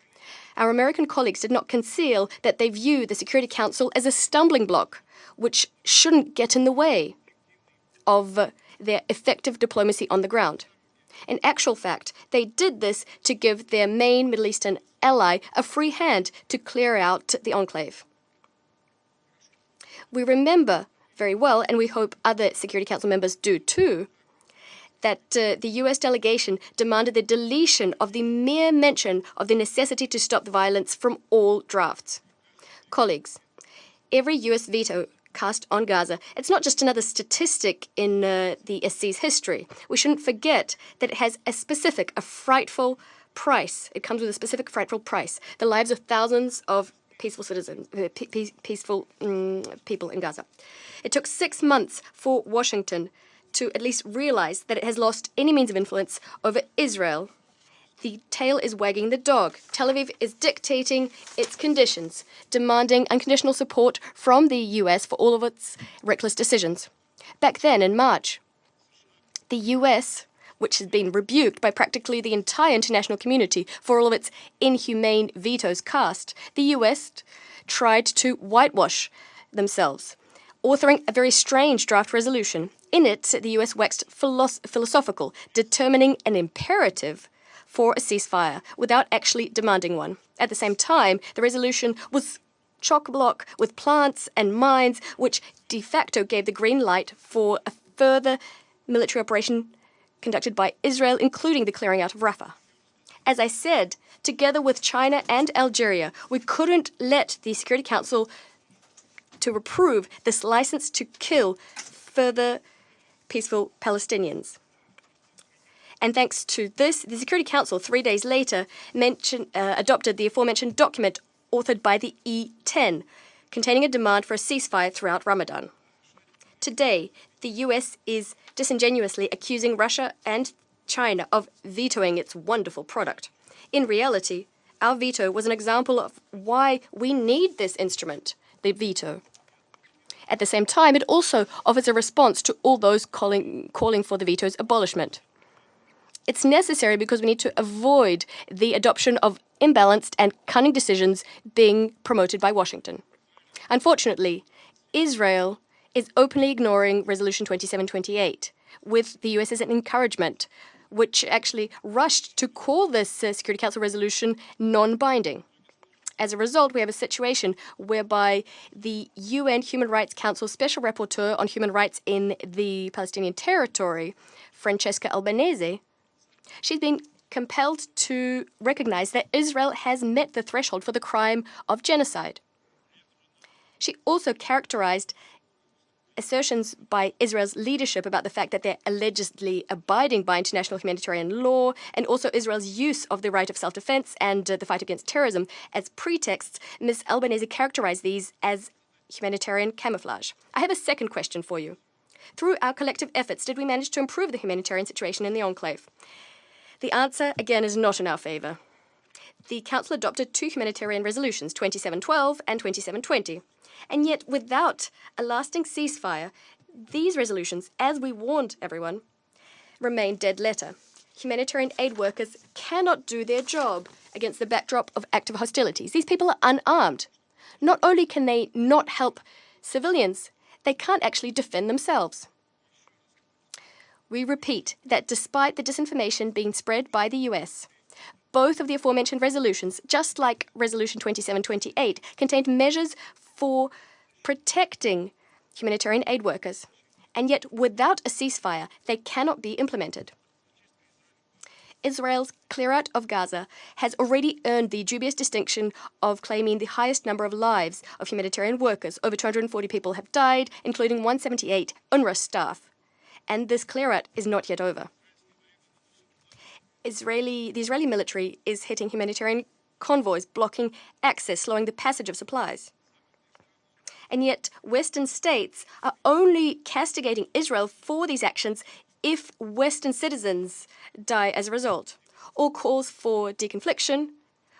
Our American colleagues did not conceal that they view the Security Council as a stumbling block, which shouldn't get in the way of their effective diplomacy on the ground. In actual fact, they did this to give their main Middle Eastern ally a free hand to clear out the enclave. We remember very well, and we hope other Security Council members do too, that the US delegation demanded the deletion of the mere mention of the necessity to stop the violence from all drafts. Colleagues, every US veto cast on Gaza, it's not just another statistic in the SC's history. We shouldn't forget that it has a frightful price. It comes with a specific frightful price. The lives of thousands of peaceful citizens, peaceful people in Gaza. It took 6 months for Washington to at least realize that it has lost any means of influence over Israel. The tail is wagging the dog. Tel Aviv is dictating its conditions, demanding unconditional support from the US for all of its reckless decisions. Back then, in March, the US, which has been rebuked by practically the entire international community for all of its inhumane vetoes cast, the US tried to whitewash themselves, authoring a very strange draft resolution. In it, the US waxed philosophical, determining an imperative for a ceasefire without actually demanding one. At the same time, the resolution was chock-a-block with plants and mines, which de facto gave the green light for a further military operation conducted by Israel, including the clearing out of Rafah. As I said, together with China and Algeria, we couldn't let the Security Council to approve this license to kill further peaceful Palestinians. And thanks to this, the Security Council 3 days later adopted the aforementioned document authored by the E10, containing a demand for a ceasefire throughout Ramadan. Today, the US is disingenuously accusing Russia and China of vetoing its wonderful product. In reality, our veto was an example of why we need this instrument, the veto. At the same time, it also offers a response to all those calling for the veto's abolishment. It's necessary because we need to avoid the adoption of imbalanced and cunning decisions being promoted by Washington. Unfortunately, Israel is openly ignoring Resolution 2728, with the US as an encouragement, which actually rushed to call this Security Council resolution non-binding. As a result, we have a situation whereby the UN Human Rights Council Special Rapporteur on Human Rights in the Palestinian Territory, Francesca Albanese, she's been compelled to recognize that Israel has met the threshold for the crime of genocide. She also characterized assertions by Israel's leadership about the fact that they're allegedly abiding by international humanitarian law, and also Israel's use of the right of self-defense and the fight against terrorism as pretexts. Ms. Albanese characterized these as humanitarian camouflage. I have a second question for you. Through our collective efforts, did we manage to improve the humanitarian situation in the enclave? The answer, again, is not in our favor. the Council adopted 2 humanitarian resolutions, 2712 and 2720. And yet, without a lasting ceasefire, these resolutions, as we warned everyone, remain dead letter. Humanitarian aid workers cannot do their job against the backdrop of active hostilities. These people are unarmed. Not only can they not help civilians, they can't actually defend themselves. We repeat that despite the disinformation being spread by the US, both of the aforementioned resolutions, just like Resolution 2728, contained measures for protecting humanitarian aid workers. And yet, without a ceasefire, they cannot be implemented. Israel's clear-out of Gaza has already earned the dubious distinction of claiming the highest number of lives of humanitarian workers. Over 240 people have died, including 178 UNRWA staff. And this clear-out is not yet over. The Israeli military is hitting humanitarian convoys, blocking access, slowing the passage of supplies. And yet, Western states are only castigating Israel for these actions if Western citizens die as a result. All calls for deconfliction,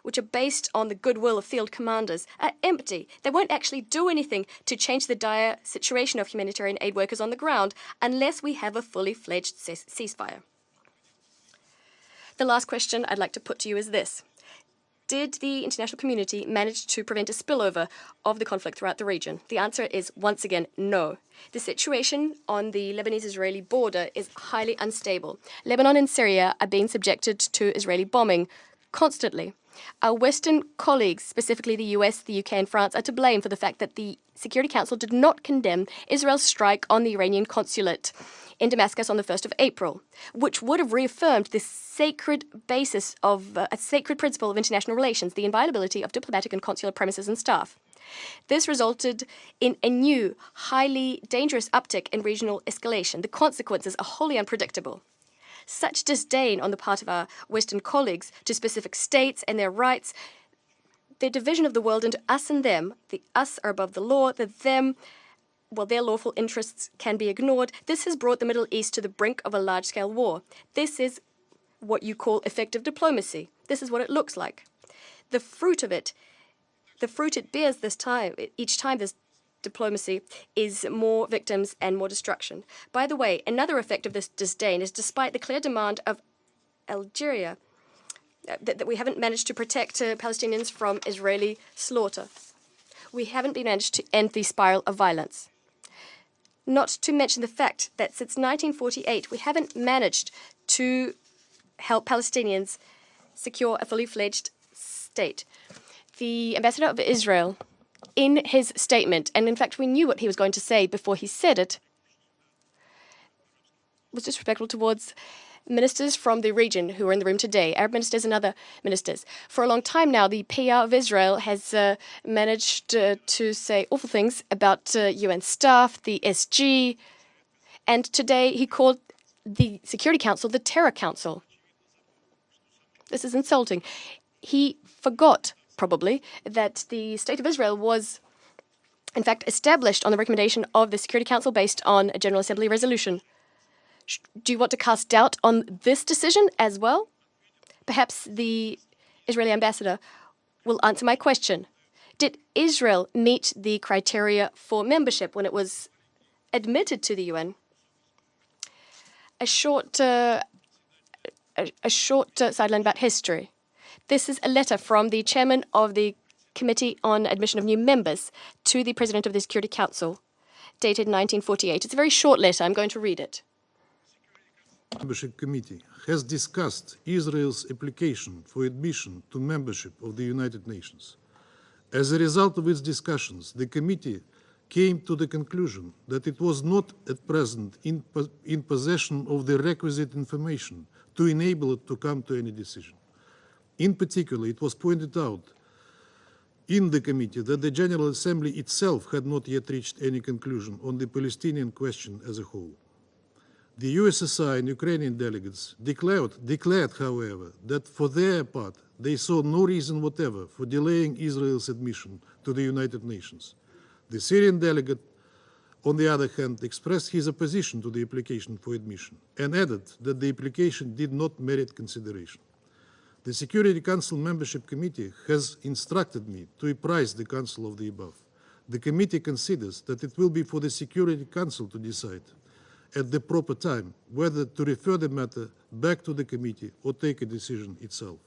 which are based on the goodwill of field commanders, are empty. They won't actually do anything to change the dire situation of humanitarian aid workers on the ground unless we have a fully fledged ceasefire. The last question I'd like to put to you is this. Did the international community manage to prevent a spillover of the conflict throughout the region? The answer is, once again, no. The situation on the Lebanese-Israeli border is highly unstable. Lebanon and Syria are being subjected to Israeli bombing constantly. Our Western colleagues, specifically the US, the UK and France, are to blame for the fact that the Security Council did not condemn Israel's strike on the Iranian consulate in Damascus on the 1st of April, which would have reaffirmed the sacred basis of a sacred principle of international relations, the inviolability of diplomatic and consular premises and staff. This resulted in a new, highly dangerous uptick in regional escalation. The consequences are wholly unpredictable. Such disdain on the part of our Western colleagues to specific states and their rights, their division of the world into us and them, the us are above the law, the them, well, their lawful interests can be ignored. This has brought the Middle East to the brink of a large-scale war. This is what you call effective diplomacy. This is what it looks like. The fruit it bears each time this diplomacy is more victims and more destruction. By the way, another effect of this disdain is despite the clear demand of Algeria that we haven't managed to protect Palestinians from Israeli slaughter. We haven't been managed to end the spiral of violence. Not to mention the fact that since 1948, we haven't managed to help Palestinians secure a fully fledged state. The ambassador of Israel, in his statement, and in fact we knew what he was going to say before he said it, was disrespectful towards ministers from the region who are in the room today, Arab ministers and other ministers. For a long time now, the PR of Israel has managed to say awful things about UN staff, the SG, and today he called the Security Council the Terror Council. This is insulting. He forgot, probably, that the State of Israel was, in fact, established on the recommendation of the Security Council based on a General Assembly resolution. Do you want to cast doubt on this decision as well? Perhaps the Israeli ambassador will answer my question. Did Israel meet the criteria for membership when it was admitted to the UN? A short sideline about history. This is a letter from the chairman of the Committee on Admission of New Members to the President of the Security Council, dated 1948. It's a very short letter. I'm going to read it. Membership Committee has discussed Israel's application for admission to membership of the United Nations. As a result of its discussions, the committee came to the conclusion that it was not at present in possession of the requisite information to enable it to come to any decision. In particular, it was pointed out in the committee that the General Assembly itself had not yet reached any conclusion on the Palestinian question as a whole. The USSR and Ukrainian delegates declared, however, that for their part, they saw no reason whatever for delaying Israel's admission to the United Nations. The Syrian delegate, on the other hand, expressed his opposition to the application for admission and added that the application did not merit consideration. The Security Council Membership Committee has instructed me to apprise the Council of the above. The committee considers that it will be for the Security Council to decide at the proper time whether to refer the matter back to the committee or take a decision itself.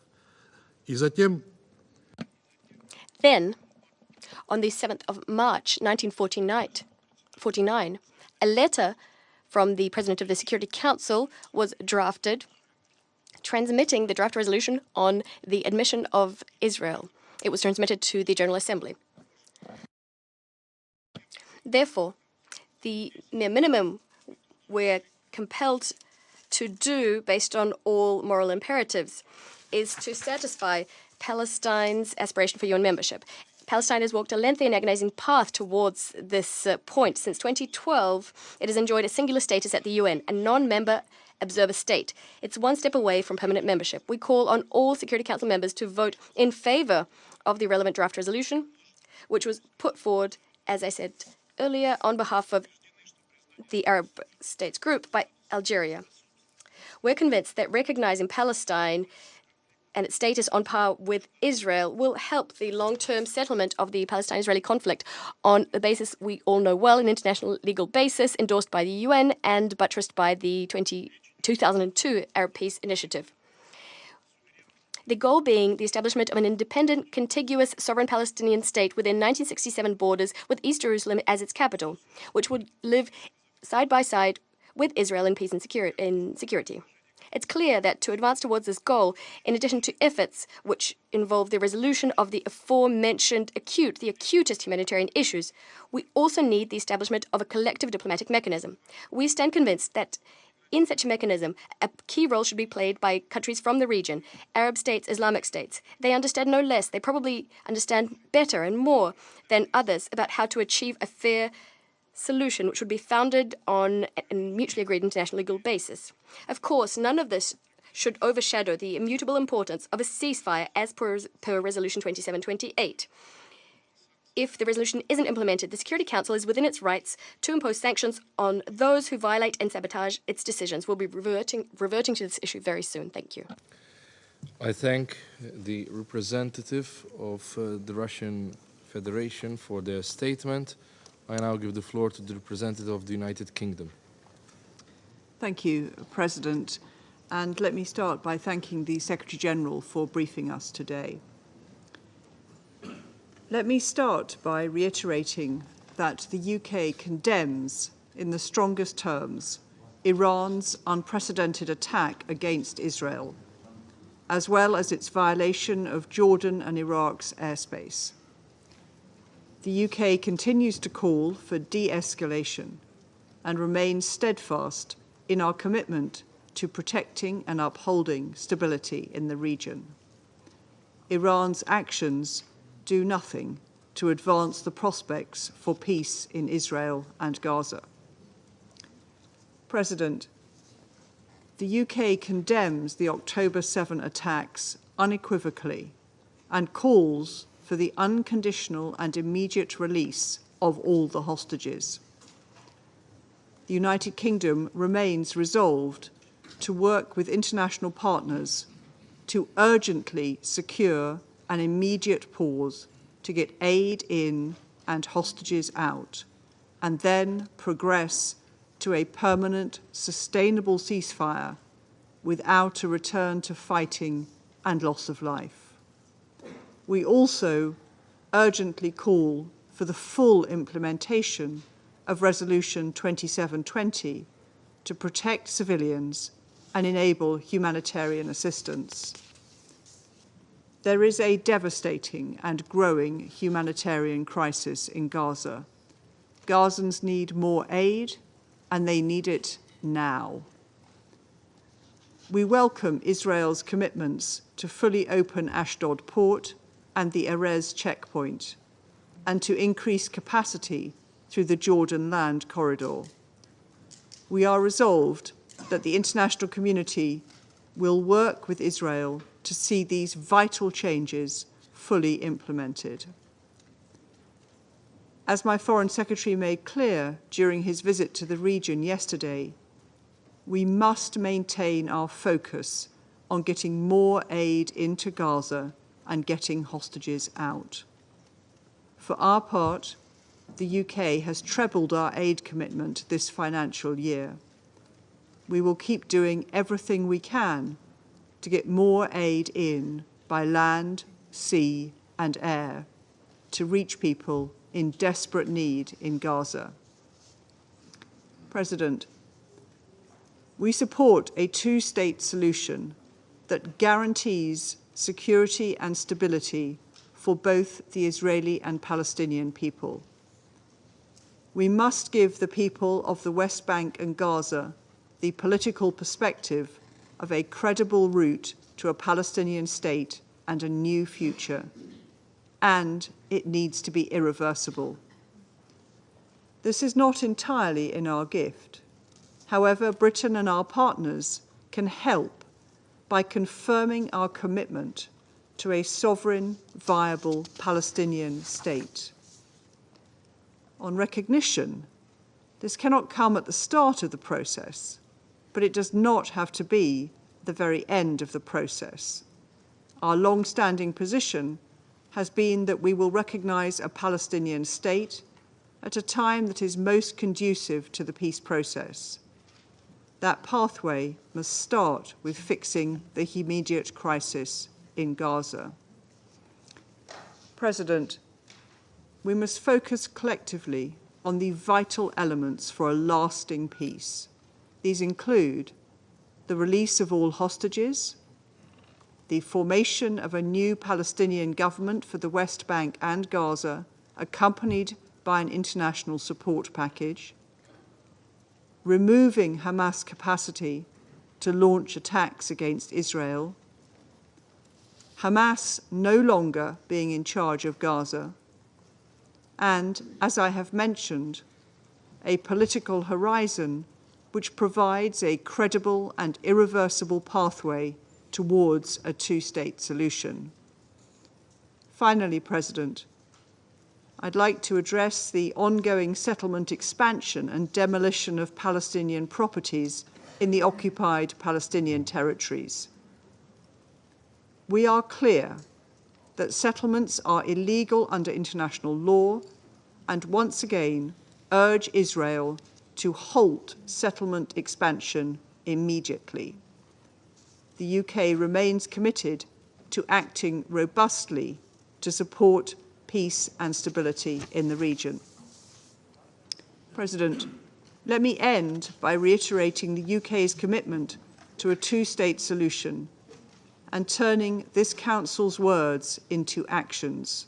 Then, on the 7th of March 1949, a letter from the President of the Security Council was drafted, transmitting the draft resolution on the admission of Israel. It was transmitted to the General Assembly. Therefore, the mere minimum we're compelled to do, based on all moral imperatives, is to satisfy Palestine's aspiration for UN membership. Palestine has walked a lengthy and agonizing path towards this point. Since 2012, it has enjoyed a singular status at the UN, a non-member observer state. It's one step away from permanent membership. We call on all Security Council members to vote in favor of the relevant draft resolution, which was put forward, as I said earlier, on behalf of the Arab States Group by Algeria. We're convinced that recognizing Palestine and its status on par with Israel will help the long-term settlement of the Palestine-Israeli conflict on the basis we all know well, an international legal basis endorsed by the UN and buttressed by the 2002 Arab Peace Initiative. The goal being the establishment of an independent, contiguous, sovereign Palestinian state within 1967 borders with East Jerusalem as its capital, which would live side by side with Israel in peace and security. It's clear that to advance towards this goal, in addition to efforts which involve the resolution of the aforementioned acutest humanitarian issues, we also need the establishment of a collective diplomatic mechanism. We stand convinced that in such a mechanism, a key role should be played by countries from the region, Arab states, Islamic states. They understand no less, they probably understand better and more than others about how to achieve a fair solution which would be founded on a mutually agreed international legal basis. Of course, none of this should overshadow the immutable importance of a ceasefire as per Resolution 2728. If the resolution isn't implemented, the Security Council is within its rights to impose sanctions on those who violate and sabotage its decisions. We'll be reverting to this issue very soon. Thank you. I thank the representative of the Russian Federation for their statement. I now give the floor to the representative of the United Kingdom. Thank you, President. And let me start by thanking the Secretary-General for briefing us today. Let me start by reiterating that the UK condemns, in the strongest terms, Iran's unprecedented attack against Israel, as well as its violation of Jordan and Iraq's airspace. The UK continues to call for de-escalation and remains steadfast in our commitment to protecting and upholding stability in the region. Iran's actions do nothing to advance the prospects for peace in Israel and Gaza. President, the UK condemns the October 7 attacks unequivocally and calls for the unconditional and immediate release of all the hostages. The United Kingdom remains resolved to work with international partners to urgently secure an immediate pause to get aid in and hostages out, and then progress to a permanent, sustainable ceasefire without a return to fighting and loss of life. We also urgently call for the full implementation of Resolution 2720 to protect civilians and enable humanitarian assistance. There is a devastating and growing humanitarian crisis in Gaza. Gazans need more aid, and they need it now. We welcome Israel's commitments to fully open Ashdod port and the Erez checkpoint, and to increase capacity through the Jordan land corridor. We are resolved that the international community will work with Israel to see these vital changes fully implemented. As my Foreign Secretary made clear during his visit to the region yesterday, we must maintain our focus on getting more aid into Gaza and getting hostages out. For our part, the UK has trebled our aid commitment this financial year. We will keep doing everything we can to get more aid in by land, sea, and air to reach people in desperate need in Gaza. President, we support a two-state solution that guarantees security and stability for both the Israeli and Palestinian people. We must give the people of the West Bank and Gaza the political perspective of a credible route to a Palestinian state and a new future. And it needs to be irreversible. This is not entirely in our gift. However, Britain and our partners can help by confirming our commitment to a sovereign, viable Palestinian state. On recognition, this cannot come at the start of the process, but it does not have to be the very end of the process. Our long-standing position has been that we will recognize a Palestinian state at a time that is most conducive to the peace process. That pathway must start with fixing the immediate crisis in Gaza. President, we must focus collectively on the vital elements for a lasting peace. These include the release of all hostages, the formation of a new Palestinian government for the West Bank and Gaza, accompanied by an international support package, removing Hamas capacity to launch attacks against Israel, Hamas no longer being in charge of Gaza, and, as I have mentioned, a political horizon which provides a credible and irreversible pathway towards a two-state solution. Finally, President, I'd like to address the ongoing settlement expansion and demolition of Palestinian properties in the occupied Palestinian territories. We are clear that settlements are illegal under international law and once again urge Israel to halt settlement expansion immediately. The UK remains committed to acting robustly to support peace and stability in the region. President, let me end by reiterating the UK's commitment to a two-state solution and turning this Council's words into actions.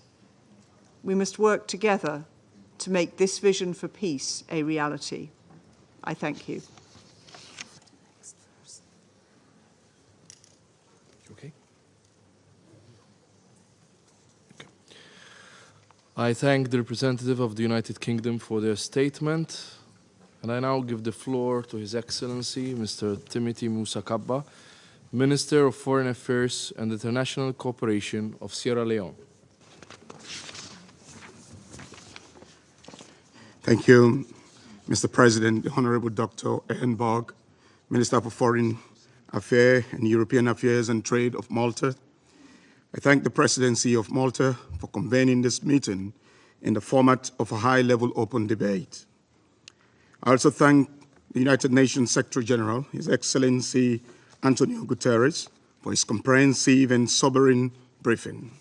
We must work together to make this vision for peace a reality. I thank you. Okay. I thank the representative of the United Kingdom for their statement, and I now give the floor to His Excellency Mr. Timothy Musa Kabba, Minister of Foreign Affairs and International Cooperation of Sierra Leone. Thank you, Mr. President, the Honorable Dr. Ehrenborg, Minister for Foreign Affairs and European Affairs and Trade of Malta. I thank the Presidency of Malta for convening this meeting in the format of a high-level open debate. I also thank the United Nations Secretary General, His Excellency Antonio Guterres, for his comprehensive and sobering briefing.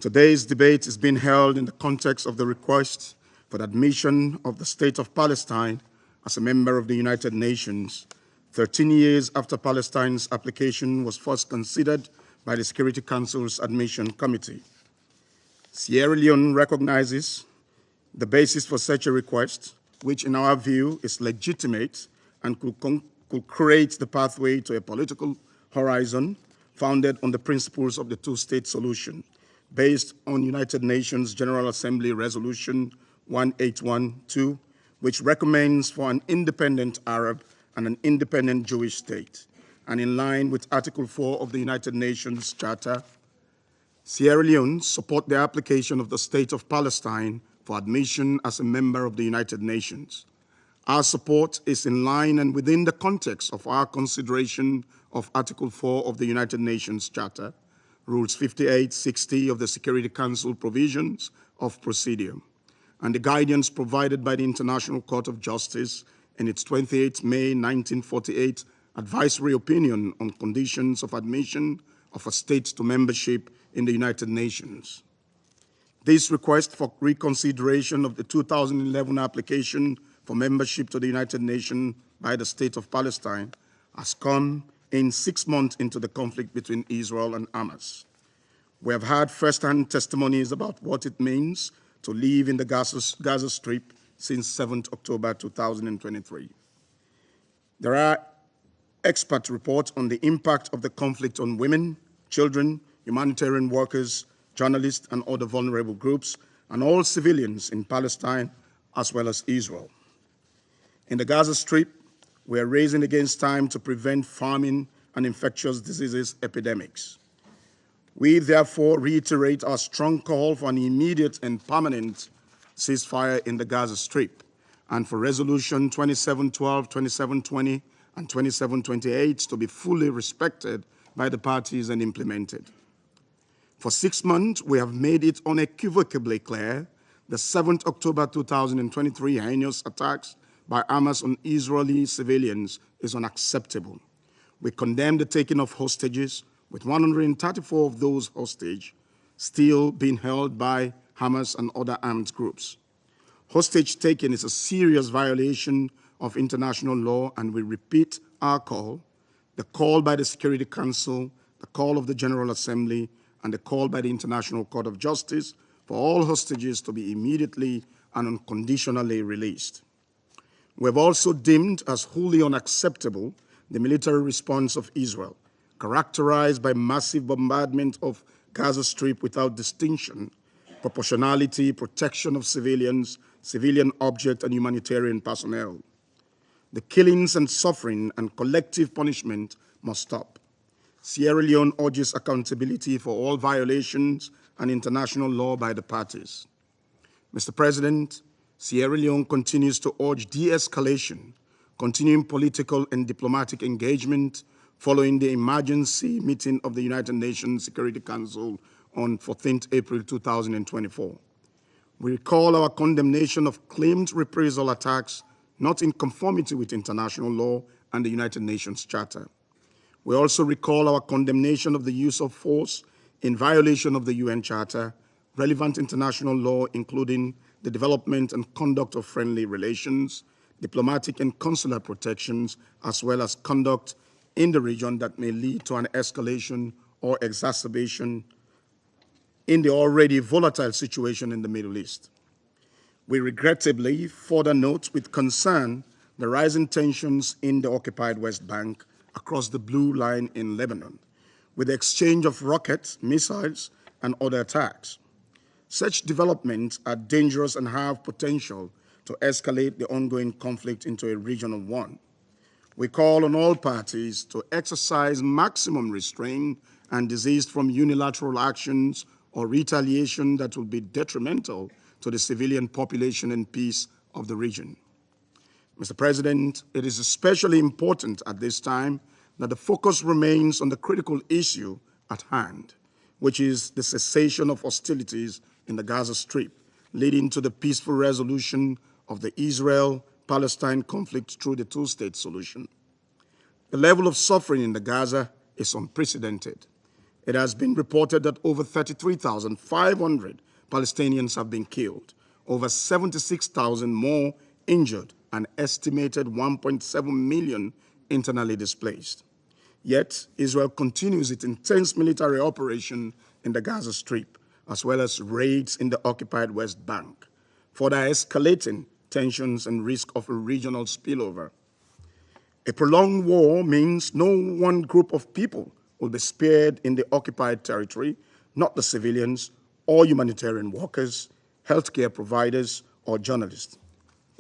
Today's debate is being held in the context of the request for the admission of the State of Palestine as a member of the United Nations, 13 years after Palestine's application was first considered by the Security Council's Admission Committee. Sierra Leone recognizes the basis for such a request, which in our view is legitimate and could create the pathway to a political horizon founded on the principles of the two-state solution, based on United Nations General Assembly Resolution 1812, which recommends for an independent Arab and an independent Jewish state. And in line with Article 4 of the United Nations Charter, Sierra Leone support the application of the State of Palestine for admission as a member of the United Nations. Our support is in line and within the context of our consideration of Article 4 of the United Nations Charter, Rules 58, 60 of the Security Council Provisions of Procedure, and the guidance provided by the International Court of Justice in its 28 May 1948 advisory opinion on conditions of admission of a state to membership in the United Nations. This request for reconsideration of the 2011 application for membership to the United Nations by the State of Palestine has come in 6 months into the conflict between Israel and Hamas. We have had first-hand testimonies about what it means to live in the Gaza Strip since 7th October 2023. There are expert reports on the impact of the conflict on women, children, humanitarian workers, journalists, and other vulnerable groups, and all civilians in Palestine as well as Israel. In the Gaza Strip, we are raising against time to prevent famine and infectious diseases epidemics. We therefore reiterate our strong call for an immediate and permanent ceasefire in the Gaza Strip and for Resolution 2712, 2720, and 2728 to be fully respected by the parties and implemented. For 6 months, we have made it unequivocally clear the 7th October 2023 heinous attacks by Hamas on Israeli civilians is unacceptable. We condemn the taking of hostages, with 134 of those hostage still being held by Hamas and other armed groups. Hostage taking is a serious violation of international law, and we repeat our call, the call by the Security Council, the call of the General Assembly, and the call by the International Court of Justice for all hostages to be immediately and unconditionally released. We have also deemed as wholly unacceptable the military response of Israel, characterized by massive bombardment of Gaza Strip without distinction, proportionality, protection of civilians, civilian objects, and humanitarian personnel. The killings and suffering and collective punishment must stop. Sierra Leone urges accountability for all violations and international law by the parties. Mr. President, Sierra Leone continues to urge de-escalation, continuing political and diplomatic engagement following the emergency meeting of the United Nations Security Council on 14th April 2024. We recall our condemnation of claimed reprisal attacks not in conformity with international law and the United Nations Charter. We also recall our condemnation of the use of force in violation of the UN Charter, relevant international law including the development and conduct of friendly relations, diplomatic and consular protections, as well as conduct in the region that may lead to an escalation or exacerbation in the already volatile situation in the Middle East. We regrettably further note with concern the rising tensions in the occupied West Bank across the Blue Line in Lebanon, with the exchange of rockets, missiles, and other attacks. Such developments are dangerous and have potential to escalate the ongoing conflict into a regional one. We call on all parties to exercise maximum restraint and desist from unilateral actions or retaliation that will be detrimental to the civilian population and peace of the region. Mr. President, it is especially important at this time that the focus remains on the critical issue at hand, which is the cessation of hostilities in the Gaza Strip, leading to the peaceful resolution of the Israel-Palestine conflict through the two-state solution. The level of suffering in the Gaza is unprecedented. It has been reported that over 33,500 Palestinians have been killed, over 76,000 more injured, and estimated 1.7 million internally displaced. Yet, Israel continues its intense military operation in the Gaza Strip, as well as raids in the occupied West Bank, further escalating tensions and risk of a regional spillover. A prolonged war means no one group of people will be spared in the occupied territory, not the civilians or humanitarian workers, healthcare providers, or journalists.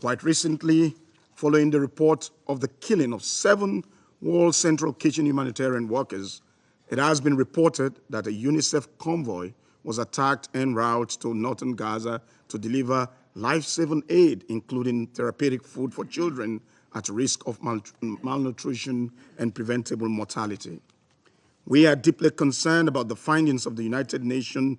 Quite recently, following the report of the killing of 7 World Central Kitchen humanitarian workers, it has been reported that a UNICEF convoy was attacked en route to northern Gaza to deliver life-saving aid, including therapeutic food for children at risk of malnutrition and preventable mortality. We are deeply concerned about the findings of the United Nations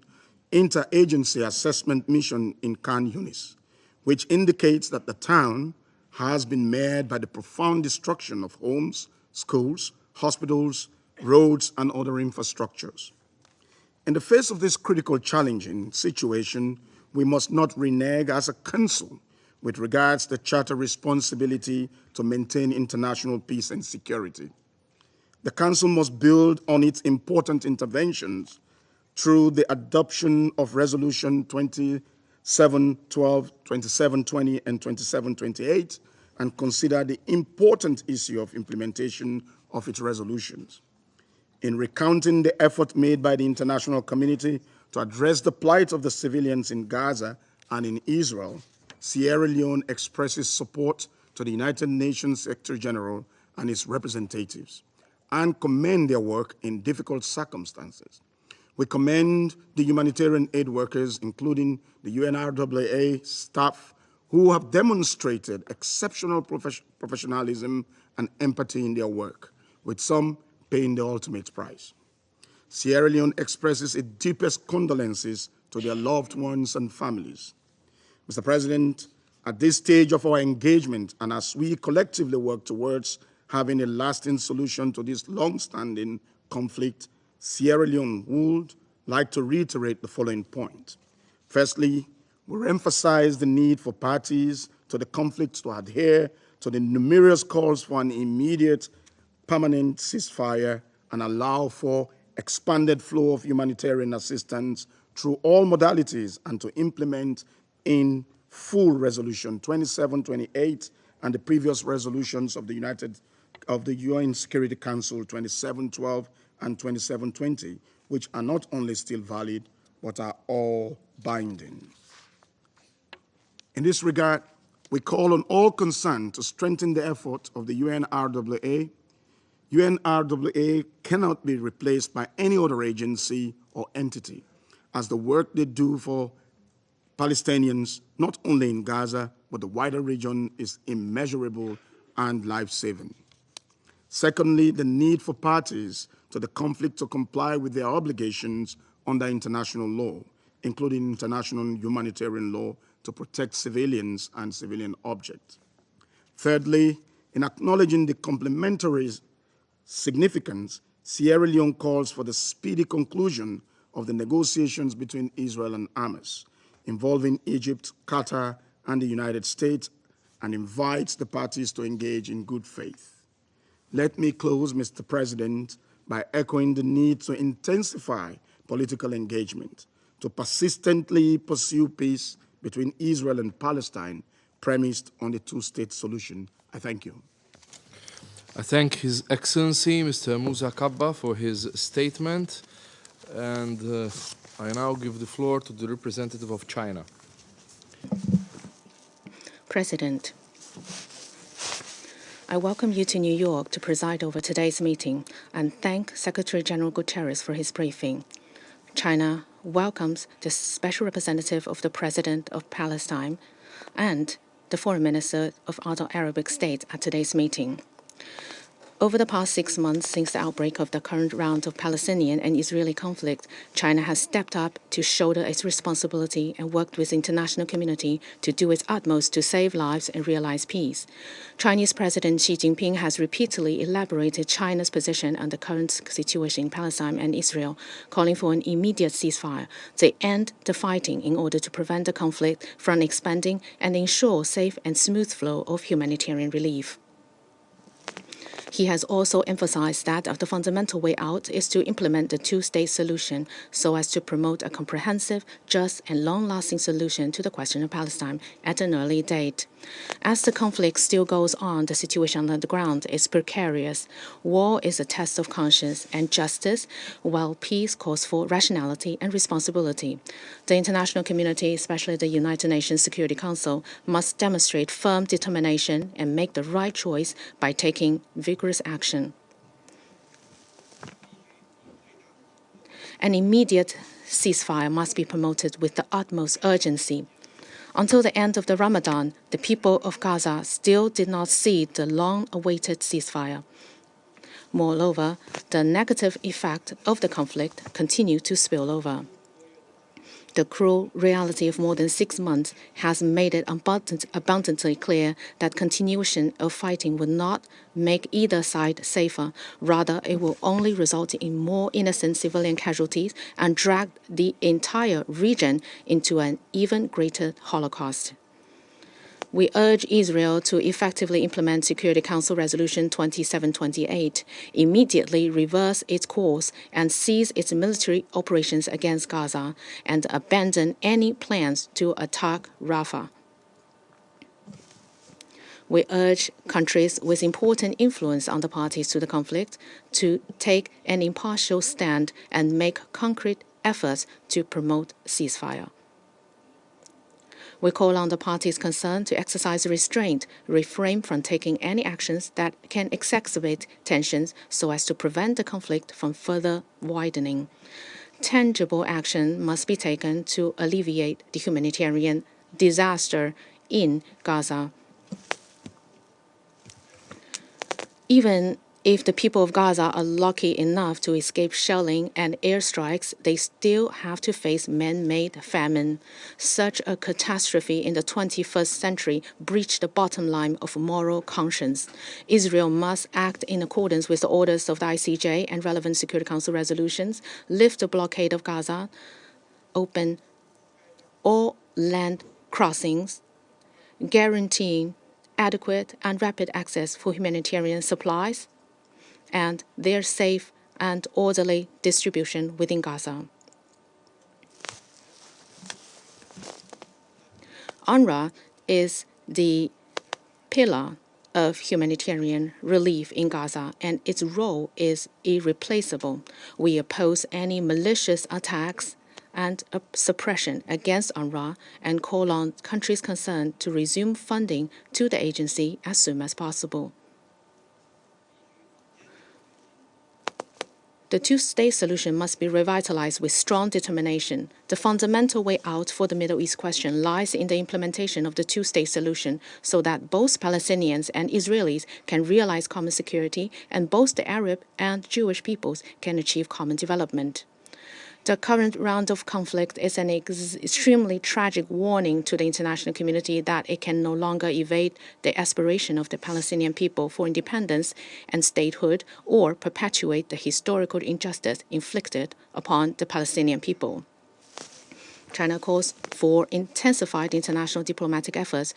Interagency Assessment Mission in Khan Yunis, which indicates that the town has been marred by the profound destruction of homes, schools, hospitals, roads, and other infrastructures. In the face of this critical challenging situation, we must not renege as a council with regards to the Charter responsibility to maintain international peace and security. The Council must build on its important interventions through the adoption of Resolution 2712, 2720, and 2728, and consider the important issue of implementation of its resolutions. In recounting the effort made by the international community to address the plight of the civilians in Gaza and in Israel, Sierra Leone expresses support to the United Nations Secretary General and its representatives and commend their work in difficult circumstances. We commend the humanitarian aid workers, including the UNRWA staff, who have demonstrated exceptional professionalism and empathy in their work, with some paying the ultimate price. Sierra Leone expresses its deepest condolences to their loved ones and families. Mr. President, at this stage of our engagement and as we collectively work towards having a lasting solution to this long-standing conflict, Sierra Leone would like to reiterate the following point. Firstly, we emphasize the need for parties to the conflict to adhere to the numerous calls for an immediate permanent ceasefire and allow for expanded flow of humanitarian assistance through all modalities and to implement in full Resolution 2728 and the previous resolutions of the UN Security Council 2712 and 2720, which are not only still valid, but are all binding. In this regard, we call on all concerned to strengthen the effort of the UNRWA. UNRWA cannot be replaced by any other agency or entity, as the work they do for Palestinians, not only in Gaza, but the wider region, is immeasurable and life-saving. Secondly, the need for parties to the conflict to comply with their obligations under international law, including international humanitarian law, to protect civilians and civilian objects. Thirdly, in acknowledging the complementary significance, Sierra Leone calls for the speedy conclusion of the negotiations between Israel and Hamas, involving Egypt, Qatar, and the United States, and invites the parties to engage in good faith. Let me close, Mr. President, by echoing the need to intensify political engagement, to persistently pursue peace between Israel and Palestine, premised on the two-state solution. I thank you. I thank His Excellency, Mr. Musa Kabba, for his statement, and I now give the floor to the representative of China. President, I welcome you to New York to preside over today's meeting and thank Secretary General Guterres for his briefing. China welcomes the Special Representative of the President of Palestine and the Foreign Minister of other Arabic states at today's meeting. Over the past 6 months since the outbreak of the current round of Palestinian and Israeli conflict, China has stepped up to shoulder its responsibility and worked with the international community to do its utmost to save lives and realize peace. Chinese President Xi Jinping has repeatedly elaborated China's position on the current situation in Palestine and Israel, calling for an immediate ceasefire to end the fighting in order to prevent the conflict from expanding and ensure safe and smooth flow of humanitarian relief. He has also emphasized that the fundamental way out is to implement the two-state solution so as to promote a comprehensive, just, and long-lasting solution to the question of Palestine at an early date. As the conflict still goes on, the situation on the ground is precarious. War is a test of conscience and justice, while peace calls for rationality and responsibility. The international community, especially the United Nations Security Council, must demonstrate firm determination and make the right choice by taking vigorous action. An immediate ceasefire must be promoted with the utmost urgency. Until the end of the Ramadan, the people of Gaza still did not see the long-awaited ceasefire. Moreover, the negative effect of the conflict continued to spill over. The cruel reality of more than 6 months has made it abundantly clear that continuation of fighting will not make either side safer. Rather, it will only result in more innocent civilian casualties and drag the entire region into an even greater Holocaust. We urge Israel to effectively implement Security Council Resolution 2728, immediately reverse its course and cease its military operations against Gaza, and abandon any plans to attack Rafah. We urge countries with important influence on the parties to the conflict to take an impartial stand and make concrete efforts to promote ceasefire. We call on the parties concerned to exercise restraint, refrain from taking any actions that can exacerbate tensions so as to prevent the conflict from further widening. Tangible action must be taken to alleviate the humanitarian disaster in Gaza. Even if the people of Gaza are lucky enough to escape shelling and airstrikes, they still have to face man-made famine. Such a catastrophe in the 21st century breached the bottom line of moral conscience. Israel must act in accordance with the orders of the ICJ and relevant Security Council resolutions, lift the blockade of Gaza, open all land crossings, guaranteeing adequate and rapid access for humanitarian supplies, and their safe and orderly distribution within Gaza. UNRWA is the pillar of humanitarian relief in Gaza, and its role is irreplaceable. We oppose any malicious attacks and suppression against UNRWA and call on countries concerned to resume funding to the agency as soon as possible. The two-state solution must be revitalized with strong determination. The fundamental way out for the Middle East question lies in the implementation of the two-state solution so that both Palestinians and Israelis can realize common security and both the Arab and Jewish peoples can achieve common development. The current round of conflict is an extremely tragic warning to the international community that it can no longer evade the aspiration of the Palestinian people for independence and statehood or perpetuate the historical injustice inflicted upon the Palestinian people. China calls for intensified international diplomatic efforts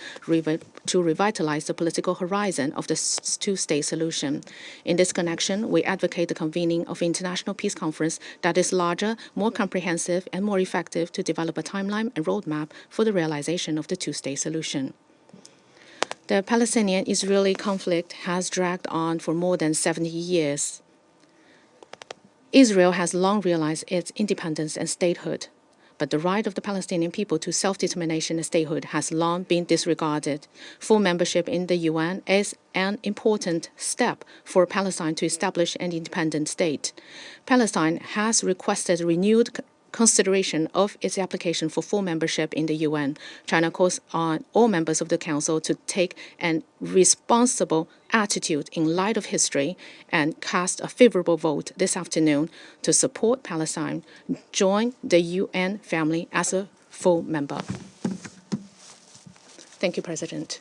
to revitalize the political horizon of the two-state solution. In this connection, we advocate the convening of an international peace conference that is larger, more comprehensive, and more effective to develop a timeline and roadmap for the realization of the two-state solution. The Palestinian-Israeli conflict has dragged on for more than 70 years. Israel has long realized its independence and statehood, but the right of the Palestinian people to self-determination and statehood has long been disregarded. Full membership in the UN is an important step for Palestine to establish an independent state. Palestine has requested renewed consideration of its application for full membership in the UN. China calls on all members of the Council to take a responsible attitude in light of history and cast a favorable vote this afternoon to support Palestine join the UN family as a full member. Thank you, President.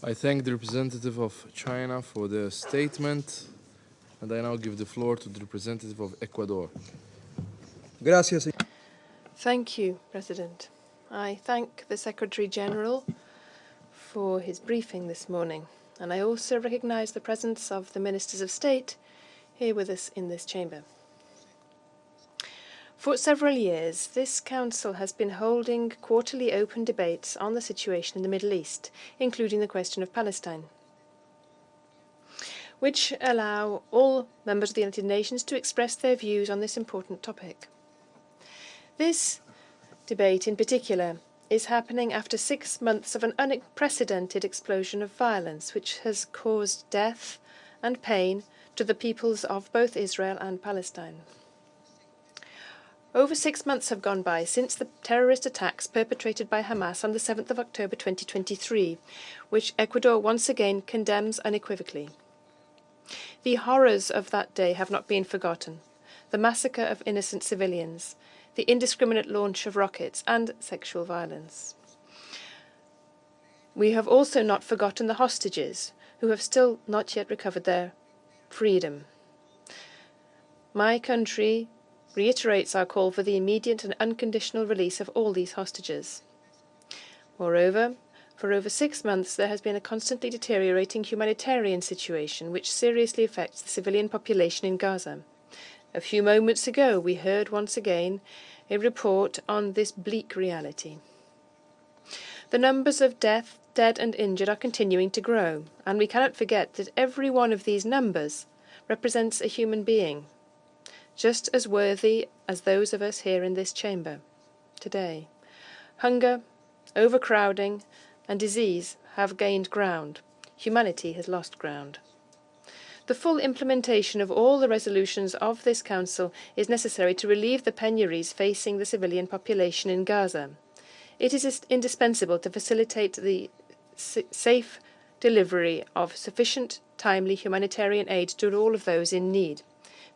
I thank the representative of China for the statement, and I now give the floor to the representative of Ecuador. Gracias. Thank you, President. I thank the Secretary General for his briefing this morning, and I also recognise the presence of the Ministers of State here with us in this chamber. For several years, this Council has been holding quarterly open debates on the situation in the Middle East, including the question of Palestine, which allow all members of the United Nations to express their views on this important topic. This debate in particular is happening after 6 months of an unprecedented explosion of violence, which has caused death and pain to the peoples of both Israel and Palestine. Over 6 months have gone by since the terrorist attacks perpetrated by Hamas on the 7th of October 2023, which Ecuador once again condemns unequivocally. The horrors of that day have not been forgotten. The massacre of innocent civilians, the indiscriminate launch of rockets, and sexual violence. We have also not forgotten the hostages, who have still not yet recovered their freedom. My country reiterates our call for the immediate and unconditional release of all these hostages. Moreover, for over 6 months there has been a constantly deteriorating humanitarian situation which seriously affects the civilian population in Gaza. A few moments ago we heard once again a report on this bleak reality. The numbers of dead and injured are continuing to grow, and we cannot forget that every one of these numbers represents a human being, just as worthy as those of us here in this chamber today. Hunger, overcrowding, and disease have gained ground. Humanity has lost ground. The full implementation of all the resolutions of this Council is necessary to relieve the penuries facing the civilian population in Gaza. It is indispensable to facilitate the safe delivery of sufficient, timely humanitarian aid to all of those in need.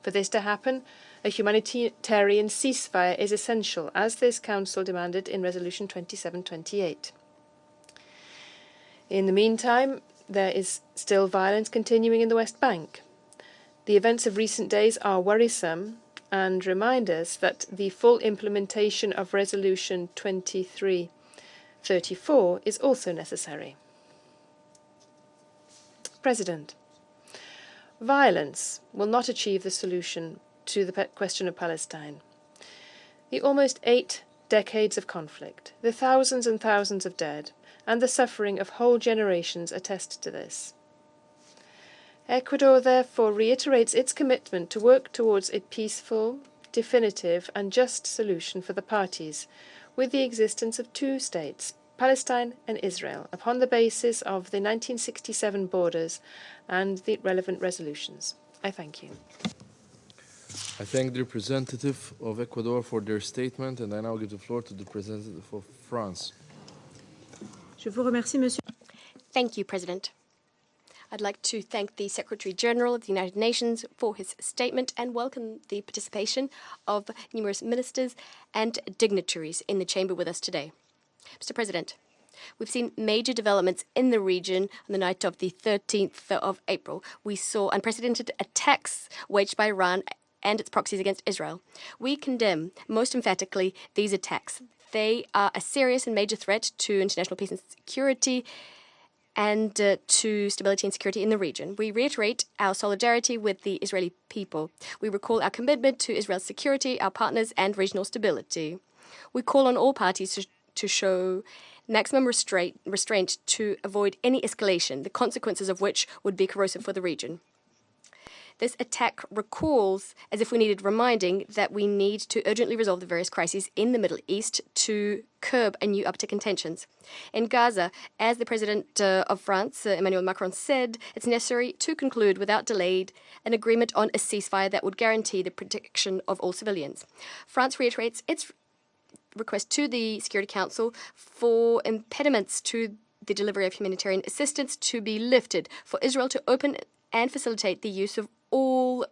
For this to happen, a humanitarian ceasefire is essential, as this Council demanded in Resolution 2728. In the meantime, there is still violence continuing in the West Bank. The events of recent days are worrisome and remind us that the full implementation of Resolution 2334 is also necessary. President, violence will not achieve the solution to the question of Palestine. The almost 8 decades of conflict, the thousands and thousands of dead, and the suffering of whole generations attest to this. Ecuador therefore reiterates its commitment to work towards a peaceful, definitive and just solution for the parties, with the existence of 2 states, Palestine and Israel, upon the basis of the 1967 borders and the relevant resolutions. I thank you. I thank the representative of Ecuador for their statement, and I now give the floor to the representative of France. Je vous remercie, Monsieur. Thank you, President. I'd like to thank the Secretary General of the United Nations for his statement and welcome the participation of numerous ministers and dignitaries in the chamber with us today. Mr. President, we've seen major developments in the region on the night of the 13th of April. We saw unprecedented attacks waged by Iran and its proxies against Israel. We condemn most emphatically these attacks. They are a serious and major threat to international peace and security and to stability and security in the region. We reiterate our solidarity with the Israeli people. We recall our commitment to Israel's security, our partners, and regional stability. We call on all parties to show maximum restraint to avoid any escalation, the consequences of which would be corrosive for the region. This attack recalls, as if we needed reminding, that we need to urgently resolve the various crises in the Middle East to curb a new uptick in tensions. In Gaza, as the President of France, Emmanuel Macron, said, it's necessary to conclude without delay an agreement on a ceasefire that would guarantee the protection of all civilians. France reiterates its request to the Security Council for impediments to the delivery of humanitarian assistance to be lifted, for Israel to open and facilitate the use of all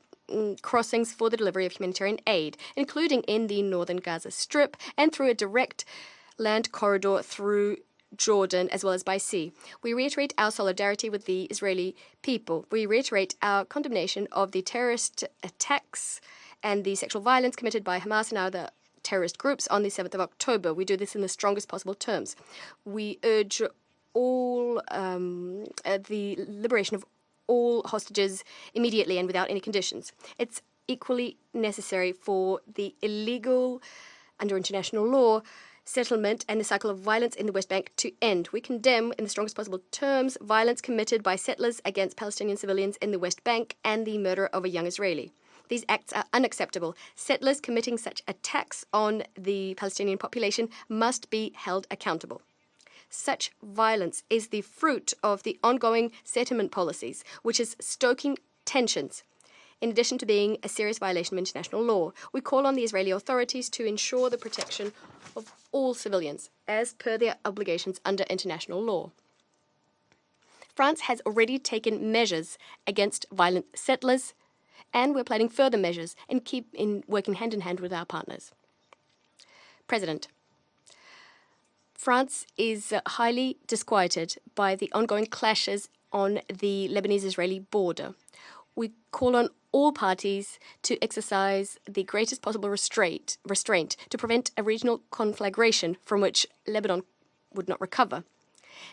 crossings for the delivery of humanitarian aid, including in the northern Gaza Strip and through a direct land corridor through Jordan as well as by sea. We reiterate our solidarity with the Israeli people. We reiterate our condemnation of the terrorist attacks and the sexual violence committed by Hamas and other terrorist groups on the 7th of October. We do this in the strongest possible terms. We urge all the liberation of all hostages immediately and without any conditions. It's equally necessary for the illegal, under international law, settlement and the cycle of violence in the West Bank to end. We condemn, in the strongest possible terms, violence committed by settlers against Palestinian civilians in the West Bank and the murder of a young Israeli. These acts are unacceptable. Settlers committing such attacks on the Palestinian population must be held accountable. Such violence is the fruit of the ongoing settlement policies, which is stoking tensions in addition to being a serious violation of international law. We call on the Israeli authorities to ensure the protection of all civilians, as per their obligations under international law. France has already taken measures against violent settlers, and we're planning further measures in working hand in hand with our partners. President, France is highly disquieted by the ongoing clashes on the Lebanese-Israeli border. We call on all parties to exercise the greatest possible restraint to prevent a regional conflagration from which Lebanon would not recover.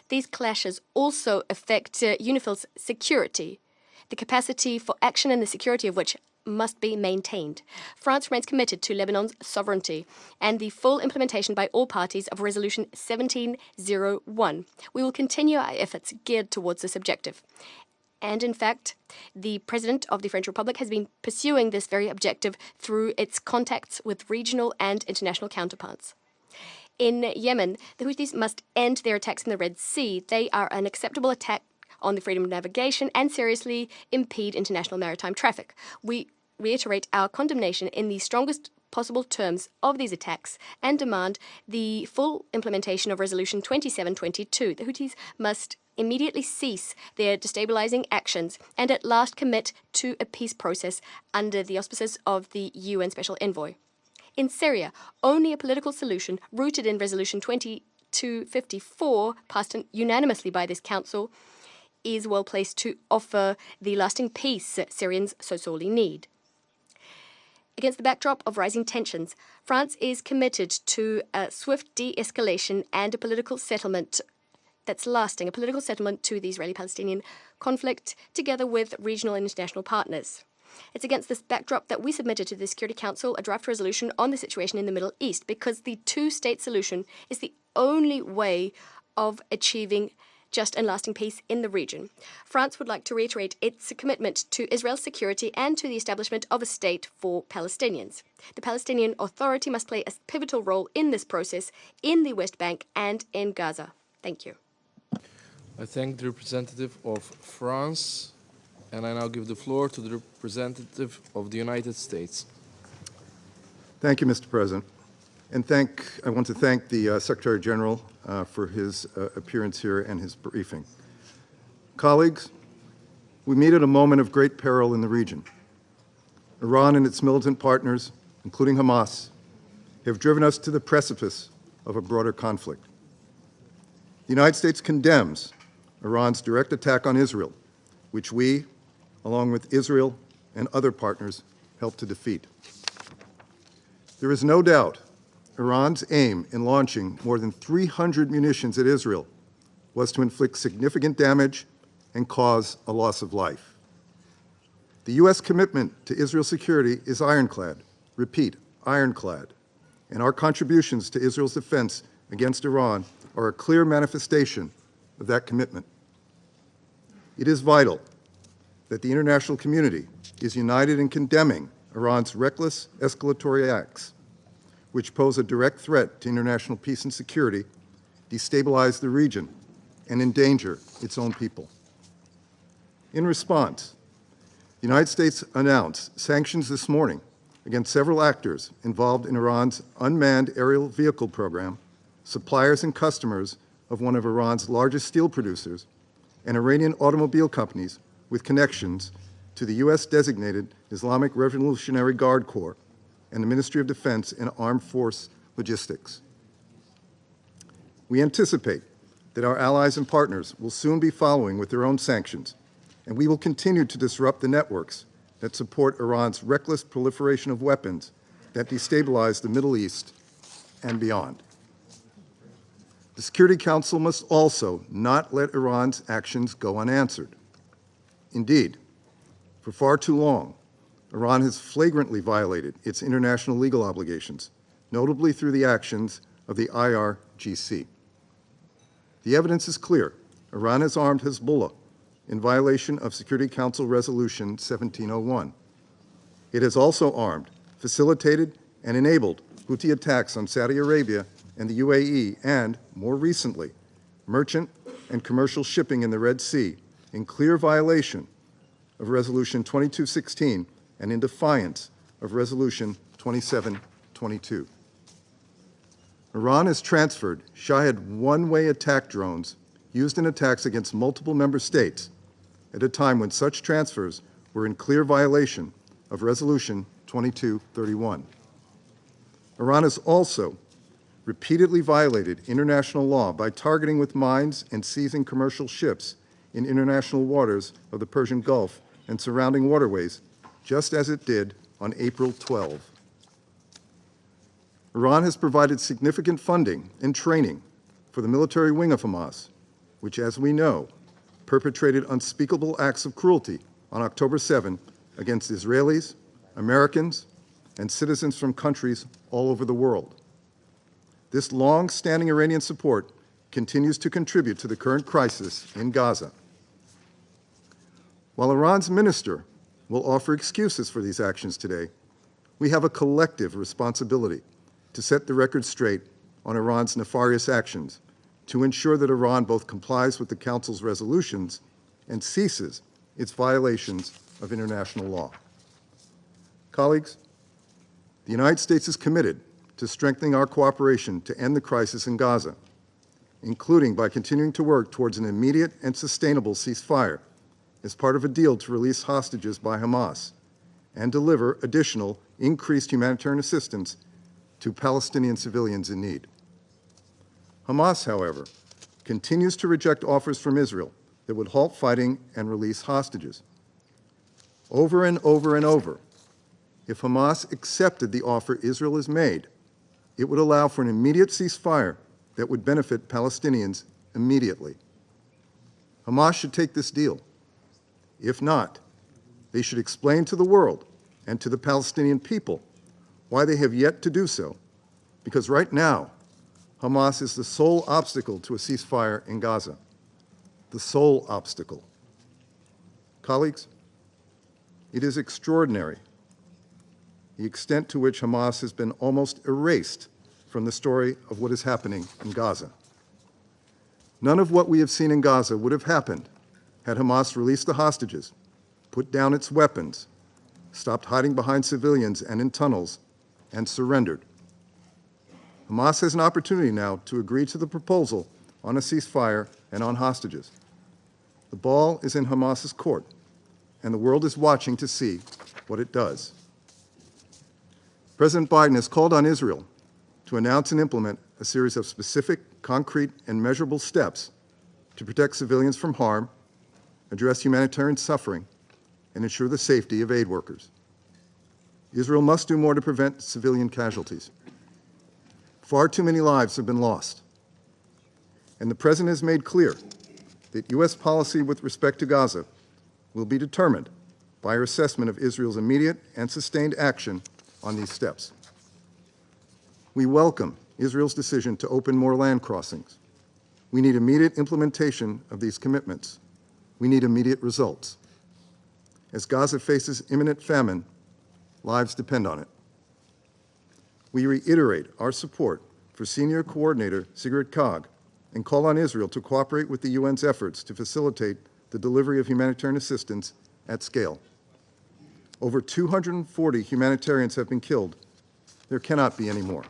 These clashes also affect UNIFIL's security, the capacity for action and the security of which must be maintained. France remains committed to Lebanon's sovereignty and the full implementation by all parties of Resolution 1701. We will continue our efforts geared towards this objective. And in fact, the President of the French Republic has been pursuing this very objective through its contacts with regional and international counterparts. In Yemen, the Houthis must end their attacks in the Red Sea. They are an acceptable attack on the freedom of navigation and seriously impede international maritime traffic. We reiterate our condemnation in the strongest possible terms of these attacks and demand the full implementation of Resolution 2722. The Houthis must immediately cease their destabilizing actions and at last commit to a peace process under the auspices of the UN Special Envoy. In Syria, only a political solution rooted in Resolution 2254, passed unanimously by this Council, is well placed to offer the lasting peace Syrians so sorely need. Against the backdrop of rising tensions, France is committed to a swift de-escalation and a political settlement that's lasting, a political settlement to the Israeli-Palestinian conflict, together with regional and international partners. It's against this backdrop that we submitted to the Security Council a draft resolution on the situation in the Middle East, because the two-state solution is the only way of achieving just and lasting peace in the region. France would like to reiterate its commitment to Israel's security and to the establishment of a state for Palestinians. The Palestinian Authority must play a pivotal role in this process in the West Bank and in Gaza. Thank you. I thank the representative of France, and I now give the floor to the representative of the United States. Thank you, Mr. President. And I want to thank the Secretary General for his appearance here and his briefing. Colleagues, we meet at a moment of great peril in the region. Iran and its militant partners, including Hamas, have driven us to the precipice of a broader conflict. The United States condemns Iran's direct attack on Israel, which we, along with Israel and other partners, helped to defeat. There is no doubt Iran's aim in launching more than 300 munitions at Israel was to inflict significant damage and cause a loss of life. The U.S. commitment to Israel's security is ironclad, repeat, ironclad, and our contributions to Israel's defense against Iran are a clear manifestation of that commitment. It is vital that the international community is united in condemning Iran's reckless escalatory acts, which pose a direct threat to international peace and security, destabilize the region, and endanger its own people. In response, the United States announced sanctions this morning against several actors involved in Iran's unmanned aerial vehicle program, suppliers and customers of one of Iran's largest steel producers, and Iranian automobile companies with connections to the U.S.-designated Islamic Revolutionary Guard Corps and the Ministry of Defense and Armed Force Logistics. We anticipate that our allies and partners will soon be following with their own sanctions, and we will continue to disrupt the networks that support Iran's reckless proliferation of weapons that destabilize the Middle East and beyond. The Security Council must also not let Iran's actions go unanswered. Indeed, for far too long, Iran has flagrantly violated its international legal obligations, notably through the actions of the IRGC. The evidence is clear. Iran has armed Hezbollah in violation of Security Council Resolution 1701. It has also armed, facilitated, and enabled Houthi attacks on Saudi Arabia and the UAE, and, more recently, merchant and commercial shipping in the Red Sea, in clear violation of Resolution 2216 and in defiance of Resolution 2722. Iran has transferred Shahed one-way attack drones used in attacks against multiple member states at a time when such transfers were in clear violation of Resolution 2231. Iran has also repeatedly violated international law by targeting with mines and seizing commercial ships in international waters of the Persian Gulf and surrounding waterways, just as it did on April 12. Iran has provided significant funding and training for the military wing of Hamas, which, as we know, perpetrated unspeakable acts of cruelty on October 7 against Israelis, Americans, and citizens from countries all over the world. This long-standing Iranian support continues to contribute to the current crisis in Gaza. While Iran's minister will offer excuses for these actions today, we have a collective responsibility to set the record straight on Iran's nefarious actions, to ensure that Iran both complies with the Council's resolutions and ceases its violations of international law. Colleagues, the United States is committed to strengthening our cooperation to end the crisis in Gaza, including by continuing to work towards an immediate and sustainable ceasefire as part of a deal to release hostages by Hamas and deliver additional increased humanitarian assistance to Palestinian civilians in need. Hamas, however, continues to reject offers from Israel that would halt fighting and release hostages. Over and over and over, if Hamas accepted the offer Israel has made, it would allow for an immediate ceasefire that would benefit Palestinians immediately. Hamas should take this deal. If not, they should explain to the world and to the Palestinian people why they have yet to do so, because right now, Hamas is the sole obstacle to a ceasefire in Gaza. The sole obstacle. Colleagues, it is extraordinary the extent to which Hamas has been almost erased from the story of what is happening in Gaza. None of what we have seen in Gaza would have happened had Hamas released the hostages, put down its weapons, stopped hiding behind civilians and in tunnels, and surrendered. Hamas has an opportunity now to agree to the proposal on a ceasefire and on hostages. The ball is in Hamas's court, and the world is watching to see what it does. President Biden has called on Israel to announce and implement a series of specific, concrete, and measurable steps to protect civilians from harm, address humanitarian suffering, and ensure the safety of aid workers. Israel must do more to prevent civilian casualties. Far too many lives have been lost. And the President has made clear that U.S. policy with respect to Gaza will be determined by our assessment of Israel's immediate and sustained action on these steps. We welcome Israel's decision to open more land crossings. We need immediate implementation of these commitments. We need immediate results. As Gaza faces imminent famine, lives depend on it. We reiterate our support for Senior Coordinator Sigrid Kaag and call on Israel to cooperate with the UN's efforts to facilitate the delivery of humanitarian assistance at scale. Over 240 humanitarians have been killed. There cannot be any more.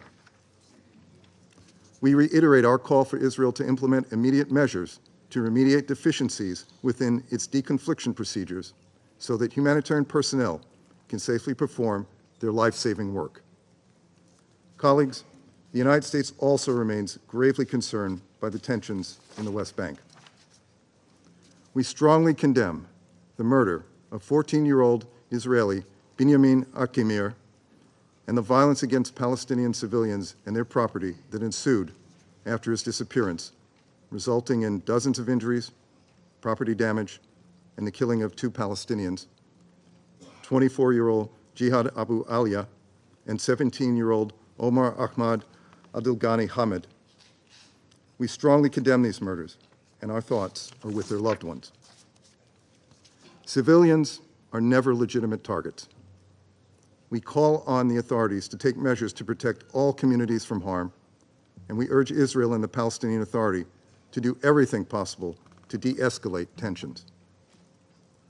We reiterate our call for Israel to implement immediate measures to remediate deficiencies within its deconfliction procedures so that humanitarian personnel can safely perform their life-saving work. Colleagues, the United States also remains gravely concerned by the tensions in the West Bank. We strongly condemn the murder of 14-year-old Israeli Binyamin Akimir and the violence against Palestinian civilians and their property that ensued after his disappearance, resulting in dozens of injuries, property damage, and the killing of 2 Palestinians, 24-year-old Jihad Abu Alia and 17-year-old Omar Ahmad Abdulghani Hamid. We strongly condemn these murders, and our thoughts are with their loved ones. Civilians are never legitimate targets. We call on the authorities to take measures to protect all communities from harm, and we urge Israel and the Palestinian Authority to do everything possible to de-escalate tensions.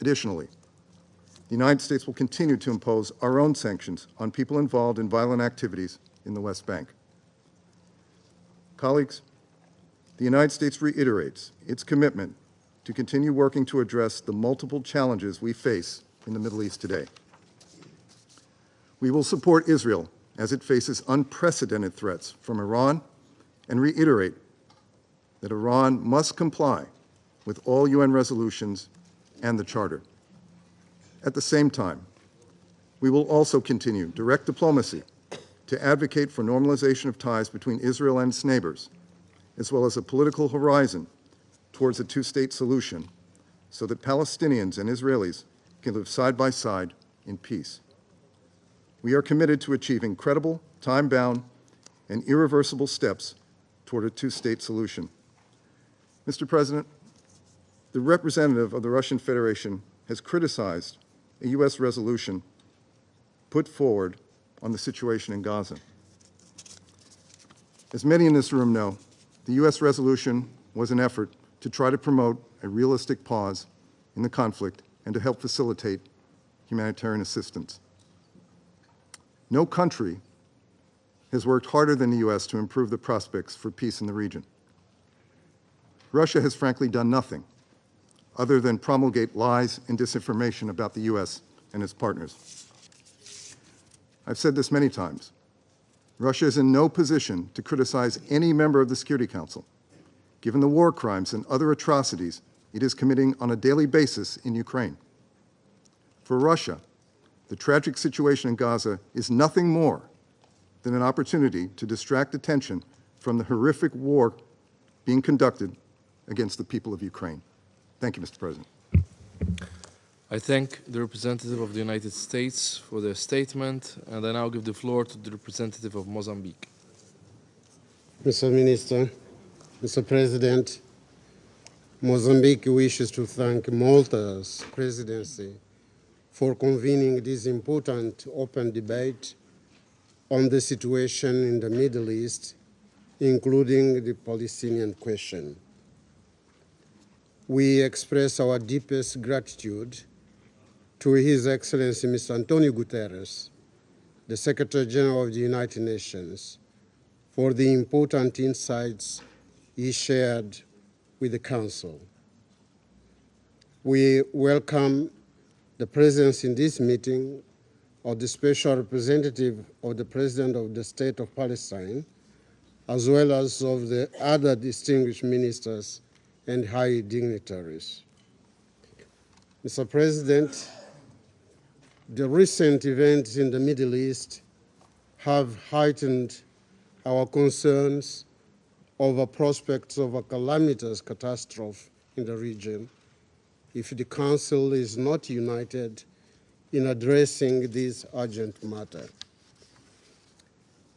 Additionally, the United States will continue to impose our own sanctions on people involved in violent activities in the West Bank. Colleagues, the United States reiterates its commitment to continue working to address the multiple challenges we face in the Middle East today. We will support Israel as it faces unprecedented threats from Iran and reiterate that Iran must comply with all UN resolutions and the Charter. At the same time, we will also continue direct diplomacy to advocate for normalization of ties between Israel and its neighbors, as well as a political horizon towards a two-state solution so that Palestinians and Israelis can live side by side in peace. We are committed to achieving credible, time-bound, and irreversible steps toward a two-state solution. Mr. President, the representative of the Russian Federation has criticized a U.S. resolution put forward on the situation in Gaza. As many in this room know, the U.S. resolution was an effort to try to promote a realistic pause in the conflict and to help facilitate humanitarian assistance. No country has worked harder than the U.S. to improve the prospects for peace in the region. Russia has frankly done nothing other than promulgate lies and disinformation about the U.S. and its partners. I've said this many times. Russia is in no position to criticize any member of the Security Council, given the war crimes and other atrocities it is committing on a daily basis in Ukraine. For Russia, the tragic situation in Gaza is nothing more than an opportunity to distract attention from the horrific war being conducted against the people of Ukraine. Thank you, Mr. President. I thank the representative of the United States for their statement, and I now give the floor to the representative of Mozambique. Mr. Minister, Mr. President, Mozambique wishes to thank Malta's presidency for convening this important open debate on the situation in the Middle East, including the Palestinian question. We express our deepest gratitude to His Excellency Mr. Antonio Guterres, the Secretary General of the United Nations, for the important insights he shared with the Council. We welcome the presence in this meeting of the Special Representative of the President of the State of Palestine, as well as of the other distinguished ministers and high dignitaries. Mr. President, the recent events in the Middle East have heightened our concerns over prospects of a calamitous catastrophe in the region if the Council is not united in addressing this urgent matter.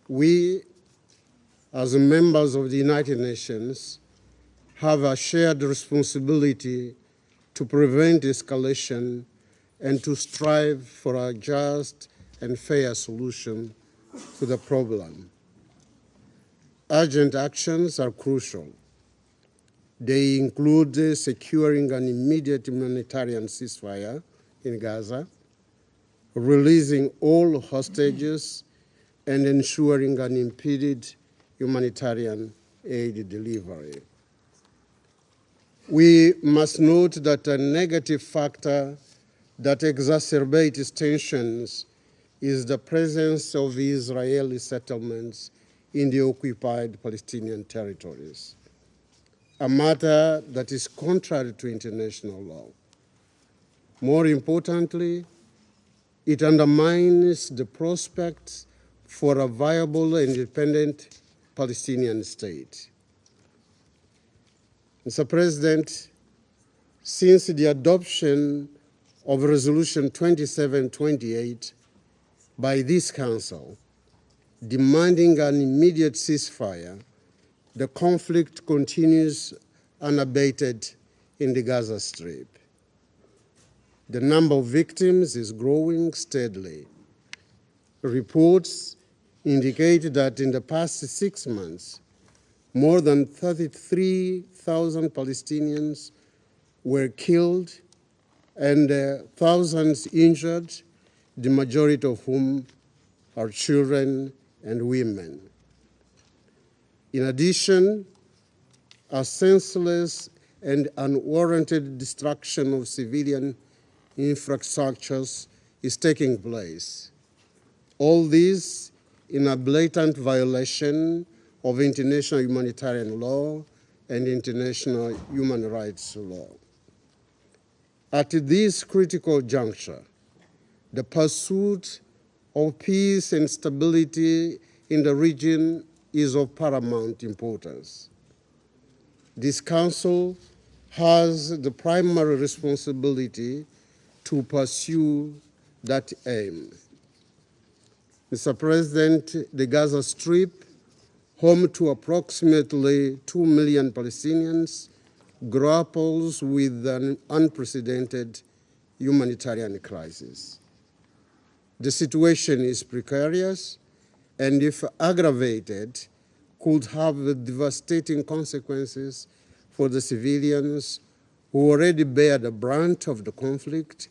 We, as members of the United Nations, have a shared responsibility to prevent escalation and to strive for a just and fair solution to the problem. Urgent actions are crucial. They include securing an immediate humanitarian ceasefire in Gaza, releasing all hostages, and ensuring unimpeded humanitarian aid delivery. We must note that a negative factor that exacerbates tensions is the presence of Israeli settlements in the occupied Palestinian territories, a matter that is contrary to international law. More importantly, it undermines the prospects for a viable and independent Palestinian state. Mr. President, since the adoption of Resolution 2728 by this Council, demanding an immediate ceasefire, the conflict continues unabated in the Gaza Strip. The number of victims is growing steadily. Reports indicate that in the past 6 months, more than 33,000 Palestinians were killed and thousands injured, the majority of whom are children and women. In addition, a senseless and unwarranted destruction of civilian infrastructures is taking place. All this in a blatant violation of international humanitarian law and international human rights law. At this critical juncture, the pursuit of peace and stability in the region is of paramount importance. This Council has the primary responsibility to pursue that aim. Mr. President, the Gaza Strip, home to approximately 2 million Palestinians, grapples with an unprecedented humanitarian crisis. The situation is precarious, and if aggravated, could have devastating consequences for the civilians who already bear the brunt of the conflict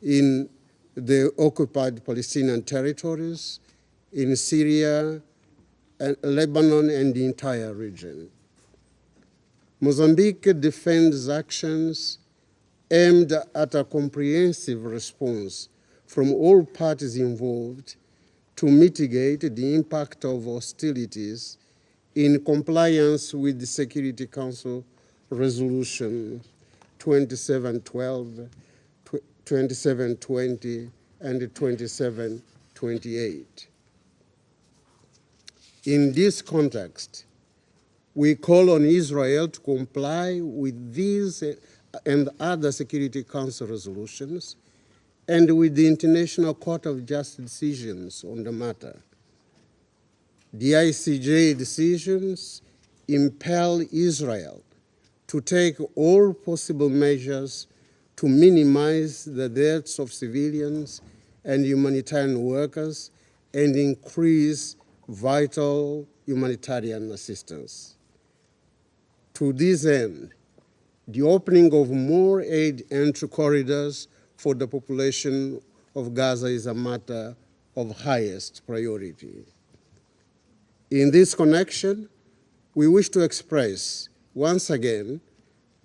in the occupied Palestinian territories, in Syria, and Lebanon, and the entire region. Mozambique defends actions aimed at a comprehensive response from all parties involved to mitigate the impact of hostilities in compliance with the Security Council Resolution 2712, 2720, and 2728. In this context, we call on Israel to comply with these and other Security Council resolutions and with the International Court of Justice decisions on the matter. The ICJ decisions impel Israel to take all possible measures to minimize the deaths of civilians and humanitarian workers and increase vital humanitarian assistance. To this end, the opening of more aid entry corridors for the population of Gaza is a matter of highest priority. In this connection, we wish to express once again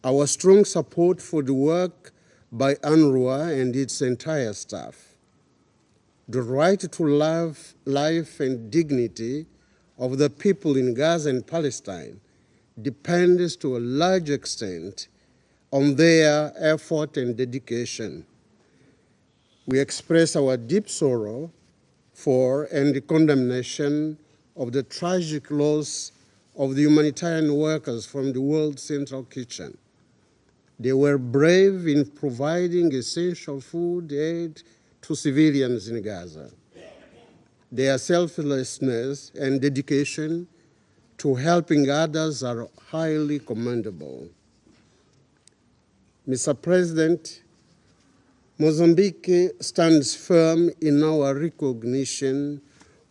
our strong support for the work by UNRWA and its entire staff. The right to life and dignity of the people in Gaza and Palestine depends to a large extent on their effort and dedication. We express our deep sorrow for and the condemnation of the tragic loss of the humanitarian workers from the World Central Kitchen. They were brave in providing essential food aid to civilians in Gaza. Their selflessness and dedication to helping others are highly commendable. Mr. President, Mozambique stands firm in our recognition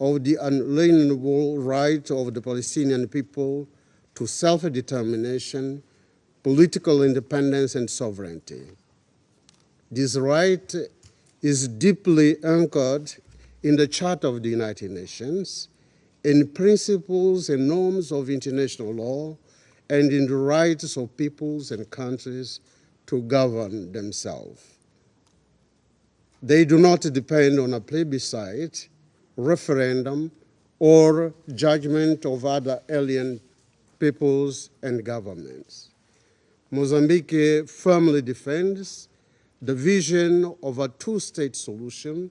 of the unalienable right of the Palestinian people to self-determination, political independence, and sovereignty. This right is deeply anchored in the Charter of the United Nations, in principles and norms of international law, and in the rights of peoples and countries to govern themselves. They do not depend on a plebiscite, referendum, or judgment of other alien peoples and governments. Mozambique firmly defends the vision of a two-state solution,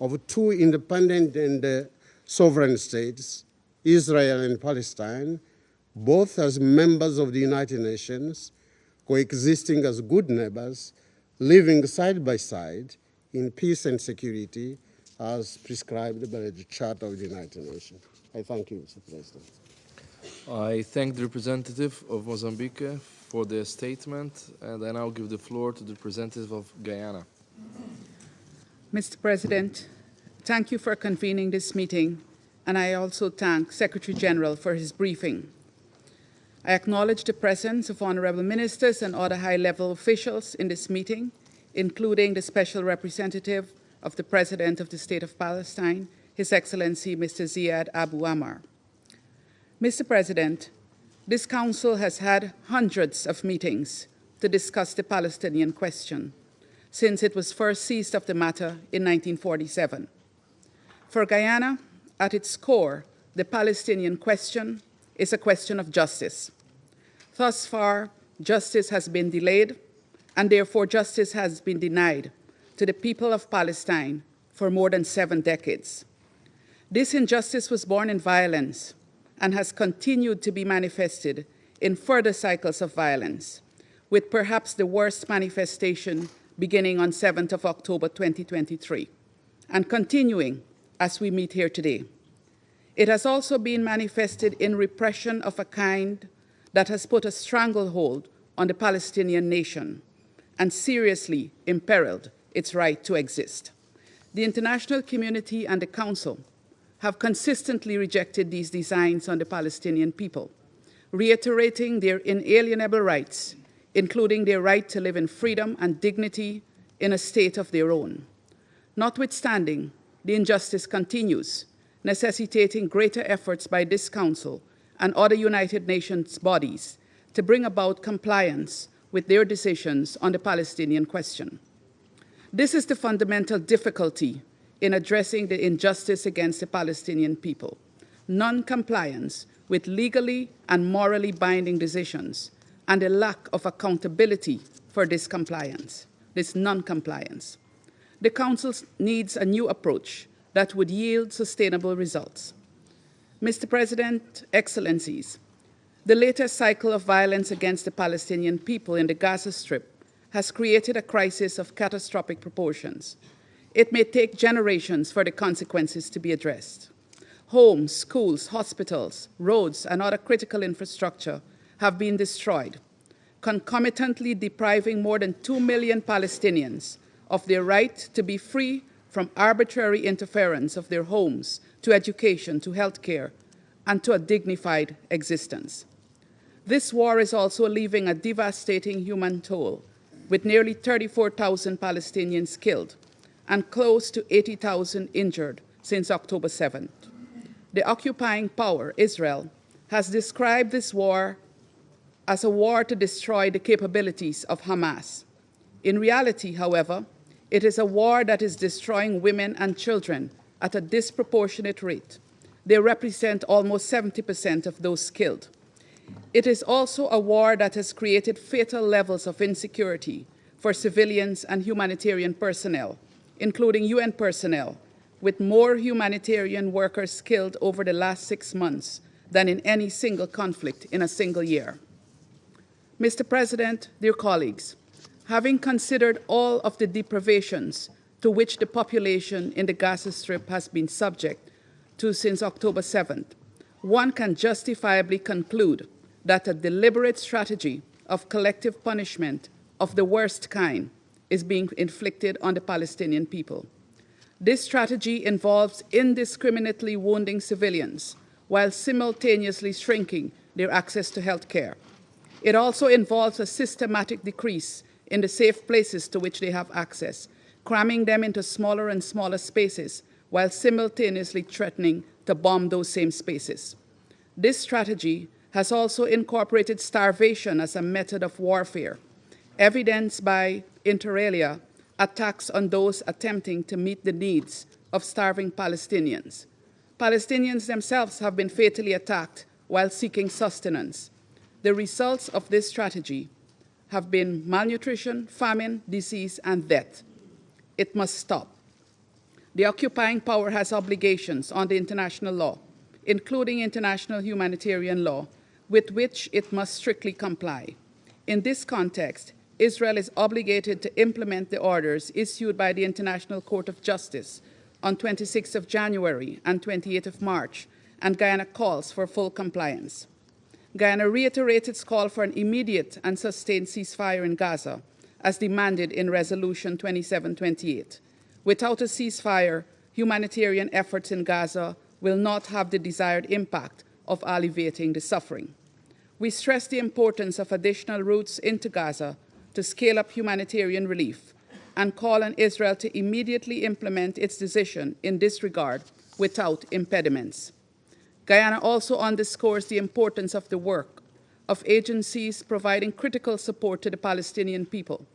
of two independent and sovereign states, Israel and Palestine, both as members of the United Nations, coexisting as good neighbors, living side by side in peace and security as prescribed by the Charter of the United Nations. I thank you, Mr. President. I thank the representative of Mozambique for their statement, and I now give the floor to the representative of Guyana. Mr. President, thank you for convening this meeting, and I also thank Secretary General for his briefing. I acknowledge the presence of honorable ministers and other high-level officials in this meeting, including the Special Representative of the President of the State of Palestine, His Excellency Mr. Ziad Abu Ammar. Mr. President, this Council has had hundreds of meetings to discuss the Palestinian question since it was first seized of the matter in 1947. For Guyana, at its core, the Palestinian question is a question of justice. Thus far, justice has been delayed, and therefore justice has been denied to the people of Palestine for more than 7 decades. This injustice was born in violence and has continued to be manifested in further cycles of violence, with perhaps the worst manifestation beginning on 7th of October 2023 and continuing as we meet here today. It has also been manifested in repression of a kind that has put a stranglehold on the Palestinian nation and seriously imperiled its right to exist. The international community and the Council have consistently rejected these designs on the Palestinian people, reiterating their inalienable rights, including their right to live in freedom and dignity in a state of their own. Notwithstanding, the injustice continues, necessitating greater efforts by this Council and other United Nations bodies to bring about compliance with their decisions on the Palestinian question. This is the fundamental difficulty in addressing the injustice against the Palestinian people: non-compliance with legally and morally binding decisions, and a lack of accountability for this non-compliance. The Council needs a new approach that would yield sustainable results. Mr. President, Excellencies, the latest cycle of violence against the Palestinian people in the Gaza Strip has created a crisis of catastrophic proportions. It may take generations for the consequences to be addressed. Homes, schools, hospitals, roads, and other critical infrastructure have been destroyed, concomitantly depriving more than 2 million Palestinians of their right to be free from arbitrary interference of their homes, to education, to health care, and to a dignified existence. This war is also leaving a devastating human toll, with nearly 34,000 Palestinians killed and close to 80,000 injured since October 7th. The occupying power, Israel, has described this war as a war to destroy the capabilities of Hamas. In reality, however, it is a war that is destroying women and children at a disproportionate rate. They represent almost 70% of those killed. It is also a war that has created fatal levels of insecurity for civilians and humanitarian personnel, including UN personnel, with more humanitarian workers killed over the last 6 months than in any single conflict in a single year. Mr. President, dear colleagues, having considered all of the deprivations to which the population in the Gaza Strip has been subject to since October 7th, one can justifiably conclude that a deliberate strategy of collective punishment of the worst kind is being inflicted on the Palestinian people. This strategy involves indiscriminately wounding civilians while simultaneously shrinking their access to health care. It also involves a systematic decrease in the safe places to which they have access, cramming them into smaller and smaller spaces while simultaneously threatening to bomb those same spaces. This strategy has also incorporated starvation as a method of warfare, evidenced by, inter alia, attacks on those attempting to meet the needs of starving Palestinians. Palestinians themselves have been fatally attacked while seeking sustenance. The results of this strategy have been malnutrition, famine, disease, and death. It must stop. The occupying power has obligations under international law, including international humanitarian law, with which it must strictly comply. In this context, Israel is obligated to implement the orders issued by the International Court of Justice on 26th of January and 28th of March, and Guyana calls for full compliance. Guyana reiterates its call for an immediate and sustained ceasefire in Gaza, as demanded in Resolution 2728. Without a ceasefire, humanitarian efforts in Gaza will not have the desired impact of alleviating the suffering. We stress the importance of additional routes into Gaza to scale up humanitarian relief and call on Israel to immediately implement its decision in this regard without impediments. Guyana also underscores the importance of the work of agencies providing critical support to the Palestinian people.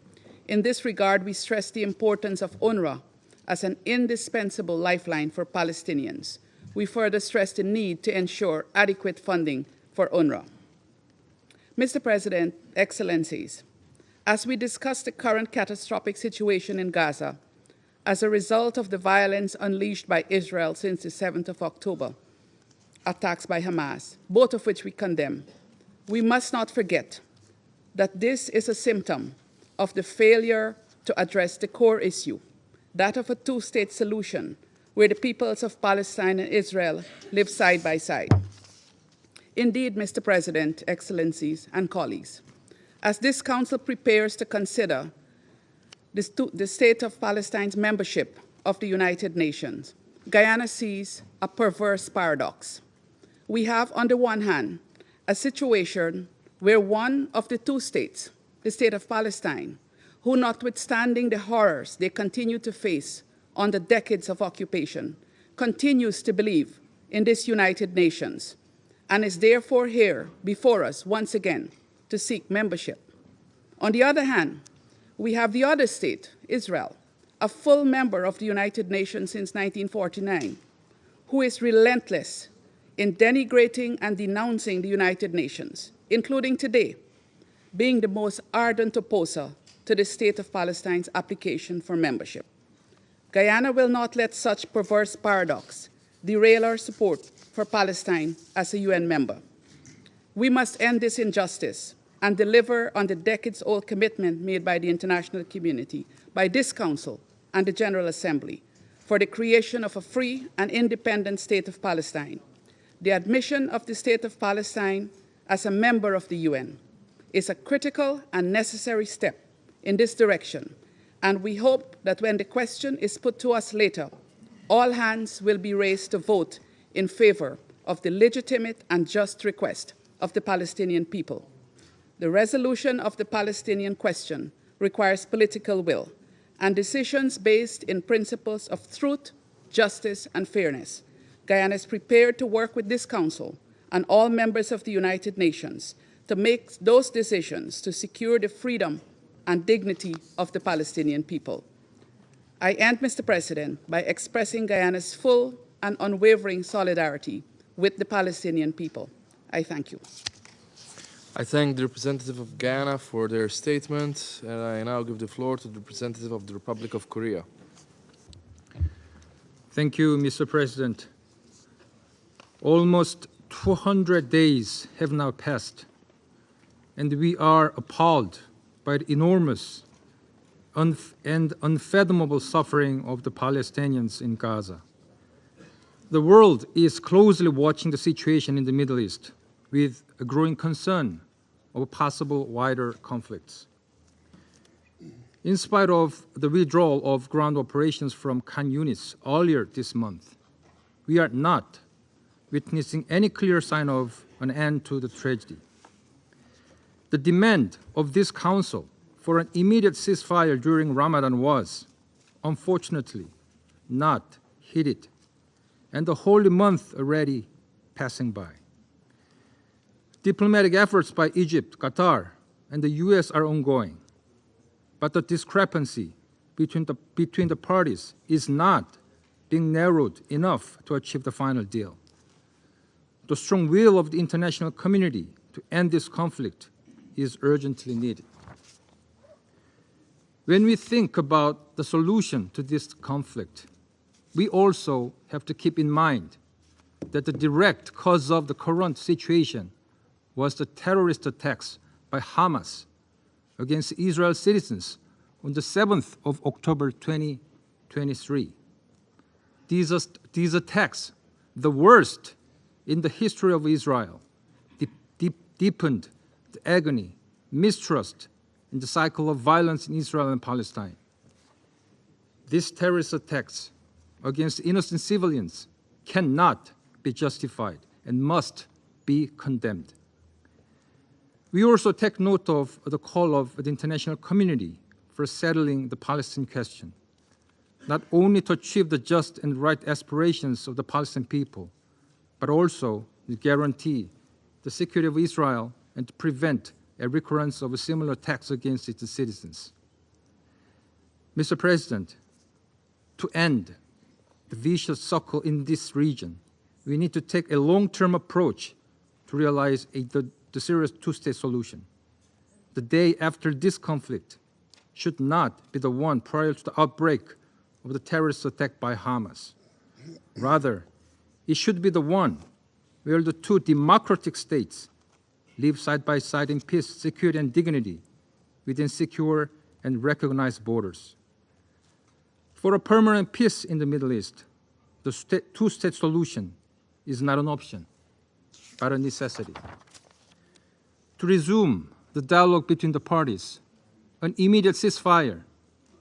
In this regard, we stress the importance of UNRWA as an indispensable lifeline for Palestinians. We further stress the need to ensure adequate funding for UNRWA. Mr. President, Excellencies, as we discuss the current catastrophic situation in Gaza as a result of the violence unleashed by Israel since the 7th of October, attacks by Hamas, both of which we condemn, we must not forget that this is a symptom of the failure to address the core issue, that of a two-state solution where the peoples of Palestine and Israel live side by side. Indeed, Mr. President, Excellencies, and colleagues, as this Council prepares to consider the state of Palestine's membership of the United Nations, Guyana sees a perverse paradox. We have, on the one hand, a situation where one of the two states, the state of Palestine, who, notwithstanding the horrors they continue to face under decades of occupation, continues to believe in this United Nations and is therefore here before us once again to seek membership. On the other hand, we have the other state, Israel, a full member of the United Nations since 1949, who is relentless in denigrating and denouncing the United Nations, including today, being the most ardent opposer to the state of Palestine's application for membership. Guyana will not let such perverse paradox derail our support for Palestine as a UN member. We must end this injustice and deliver on the decades-old commitment made by the international community, by this Council and the General Assembly, for the creation of a free and independent state of Palestine. The admission of the state of Palestine as a member of the UN is a critical and necessary step in this direction, and we hope that when the question is put to us later, all hands will be raised to vote in favor of the legitimate and just request of the Palestinian people. The resolution of the Palestinian question requires political will and decisions based in principles of truth, justice, and fairness. Guyana is prepared to work with this Council and all members of the United Nations to make those decisions to secure the freedom and dignity of the Palestinian people. I end, Mr. President, by expressing Guyana's full and unwavering solidarity with the Palestinian people. I thank you. I thank the representative of Guyana for their statement, and I now give the floor to the representative of the Republic of Korea. Thank you, Mr. President. Almost 200 days have now passed, and we are appalled by the enormous and unfathomable suffering of the Palestinians in Gaza. The world is closely watching the situation in the Middle East with a growing concern of possible wider conflicts. In spite of the withdrawal of ground operations from Khan Yunis earlier this month, we are not witnessing any clear sign of an end to the tragedy. The demand of this Council for an immediate ceasefire during Ramadan was, unfortunately, not heeded, and the holy month already passing by. Diplomatic efforts by Egypt, Qatar, and the US are ongoing, but the discrepancy between the parties is not being narrowed enough to achieve the final deal. The strong will of the international community to end this conflict is urgently needed. When we think about the solution to this conflict, we also have to keep in mind that the direct cause of the current situation was the terrorist attacks by Hamas against Israel citizens on the 7th of October 2023. These attacks, the worst in the history of Israel, deepened the agony, mistrust, and the cycle of violence in Israel and Palestine. These terrorist attacks against innocent civilians cannot be justified and must be condemned. We also take note of the call of the international community for settling the Palestinian question, not only to achieve the just and right aspirations of the Palestinian people, but also to guarantee the security of Israel and to prevent a recurrence of similar attacks against its citizens. Mr. President, to end the vicious cycle in this region, we need to take a long-term approach to realize the serious two-state solution. The day after this conflict should not be the one prior to the outbreak of the terrorist attack by Hamas. Rather, it should be the one where the two democratic states live side by side in peace, security, and dignity within secure and recognized borders. For a permanent peace in the Middle East, the two-state solution is not an option, but a necessity. To resume the dialogue between the parties, an immediate ceasefire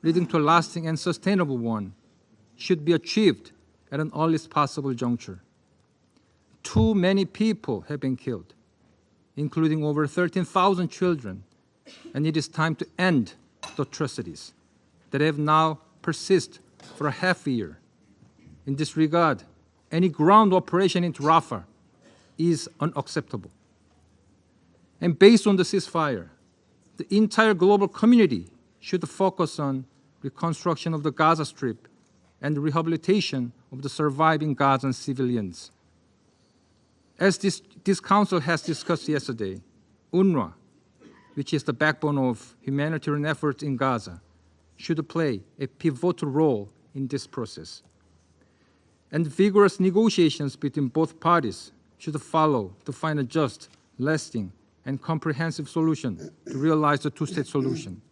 leading to a lasting and sustainable one should be achieved at an earliest possible juncture. Too many people have been killed, including over 13,000 children, and it is time to end the atrocities that have now persisted for a half year. In this regard, any ground operation into Rafah is unacceptable. And based on the ceasefire, the entire global community should focus on reconstruction of the Gaza Strip and the rehabilitation of the surviving Gazan civilians. As this Council has discussed yesterday, UNRWA, which is the backbone of humanitarian efforts in Gaza, should play a pivotal role in this process. And vigorous negotiations between both parties should follow to find a just, lasting, and comprehensive solution to realize the two-state solution.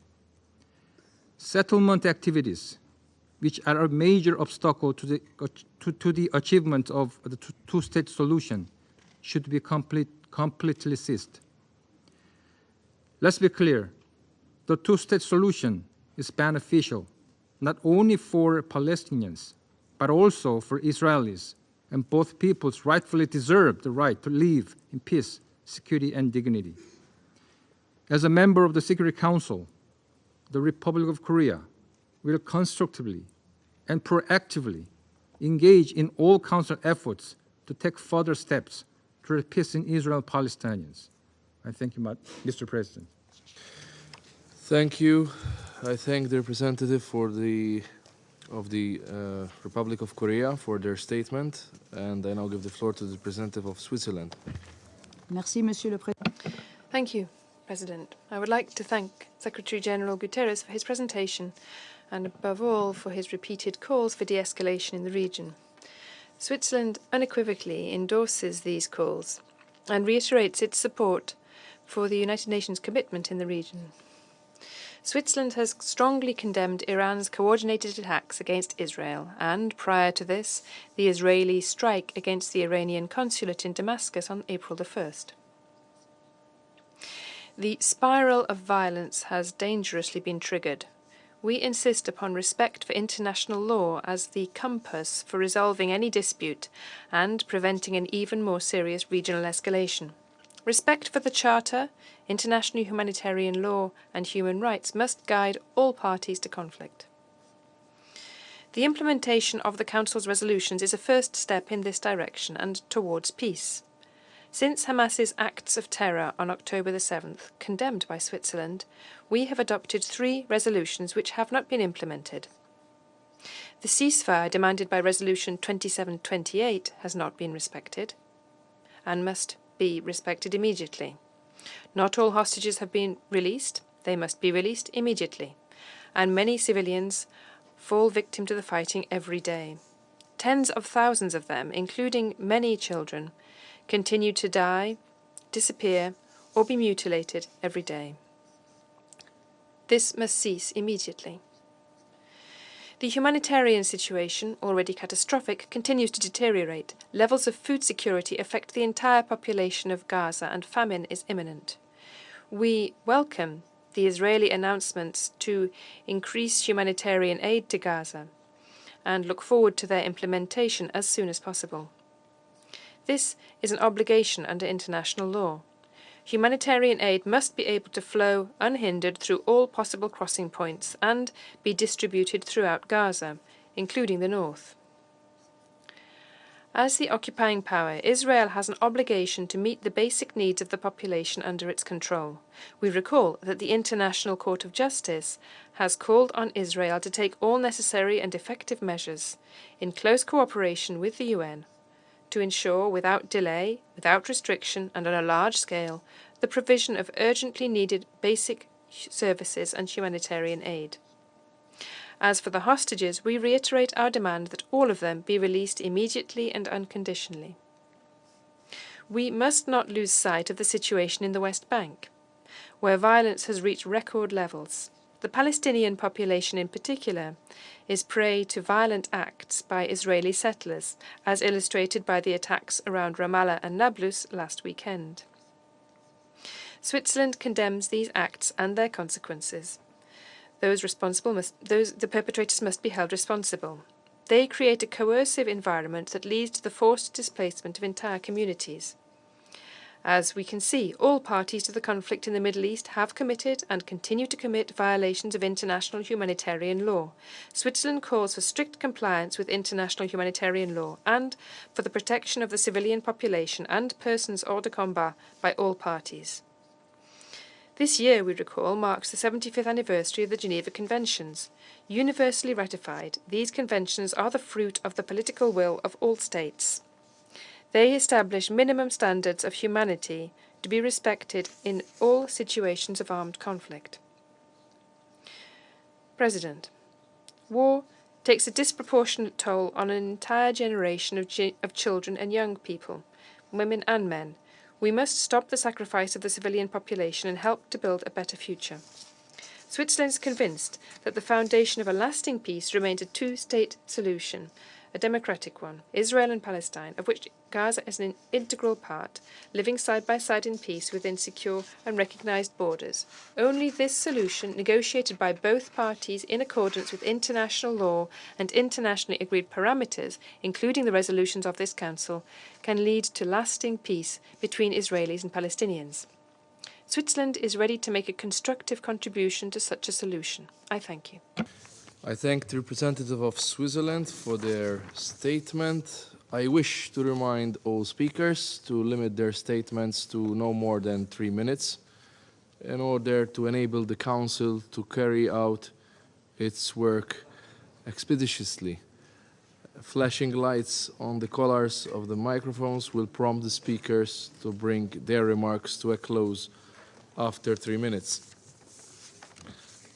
Settlement activities, which are a major obstacle to the achievement of the two-state solution, should be completely ceased. Let's be clear, the two-state solution is beneficial not only for Palestinians, but also for Israelis, and both peoples rightfully deserve the right to live in peace, security, and dignity. As a member of the Security Council, the Republic of Korea will constructively and proactively engage in all Council efforts to take further steps toward peace in Israel-Palestinians. I thank you, Mr. President. Thank you. I thank the representative of the Republic of Korea for their statement, and I now give the floor to the representative of Switzerland. Merci, Monsieur le Président. Thank you, President. I would like to thank Secretary General Guterres for his presentation and above all for his repeated calls for de-escalation in the region. Switzerland unequivocally endorses these calls and reiterates its support for the United Nations commitment in the region. Switzerland has strongly condemned Iran's coordinated attacks against Israel and, prior to this, the Israeli strike against the Iranian consulate in Damascus on April the 1st. The spiral of violence has dangerously been triggered. We insist upon respect for international law as the compass for resolving any dispute and preventing an even more serious regional escalation. Respect for the Charter, international humanitarian law, and human rights must guide all parties to conflict. The implementation of the Council's resolutions is a first step in this direction and towards peace. Since Hamas's acts of terror on October the 7th, condemned by Switzerland, we have adopted 3 resolutions which have not been implemented. The ceasefire demanded by Resolution 2728 has not been respected and must be respected immediately. Not all hostages have been released. They must be released immediately. And many civilians fall victim to the fighting every day. Tens of thousands of them, including many children, continue to die, disappear, or be mutilated every day. This must cease immediately. The humanitarian situation, already catastrophic, continues to deteriorate. Levels of food security affect the entire population of Gaza, and famine is imminent. We welcome the Israeli announcements to increase humanitarian aid to Gaza and look forward to their implementation as soon as possible. This is an obligation under international law. Humanitarian aid must be able to flow unhindered through all possible crossing points and be distributed throughout Gaza, including the north. As the occupying power, Israel has an obligation to meet the basic needs of the population under its control. We recall that the International Court of Justice has called on Israel to take all necessary and effective measures, in close cooperation with the UN, to ensure without delay, without restriction, and on a large scale, the provision of urgently needed basic services and humanitarian aid. As for the hostages, we reiterate our demand that all of them be released immediately and unconditionally. We must not lose sight of the situation in the West Bank, where violence has reached record levels. The Palestinian population in particular is prey to violent acts by Israeli settlers, as illustrated by the attacks around Ramallah and Nablus last weekend. Switzerland condemns these acts and their consequences. The perpetrators must be held responsible. They create a coercive environment that leads to the forced displacement of entire communities. As we can see, all parties to the conflict in the Middle East have committed and continue to commit violations of international humanitarian law. Switzerland calls for strict compliance with international humanitarian law and for the protection of the civilian population and persons hors de combat by all parties. This year, we recall, marks the 75th anniversary of the Geneva Conventions. Universally ratified, these conventions are the fruit of the political will of all states. They establish minimum standards of humanity to be respected in all situations of armed conflict. President, war takes a disproportionate toll on an entire generation of children and young people, women and men. We must stop the sacrifice of the civilian population and help to build a better future. Switzerland is convinced that the foundation of a lasting peace remains a two-state solution, a democratic one, Israel and Palestine, of which Gaza is an integral part, living side by side in peace within secure and recognized borders. Only this solution, negotiated by both parties in accordance with international law and internationally agreed parameters, including the resolutions of this Council, can lead to lasting peace between Israelis and Palestinians. Switzerland is ready to make a constructive contribution to such a solution. I thank you. I thank the representative of Switzerland for their statement. I wish to remind all speakers to limit their statements to no more than 3 minutes in order to enable the Council to carry out its work expeditiously. Flashing lights on the collars of the microphones will prompt the speakers to bring their remarks to a close after 3 minutes.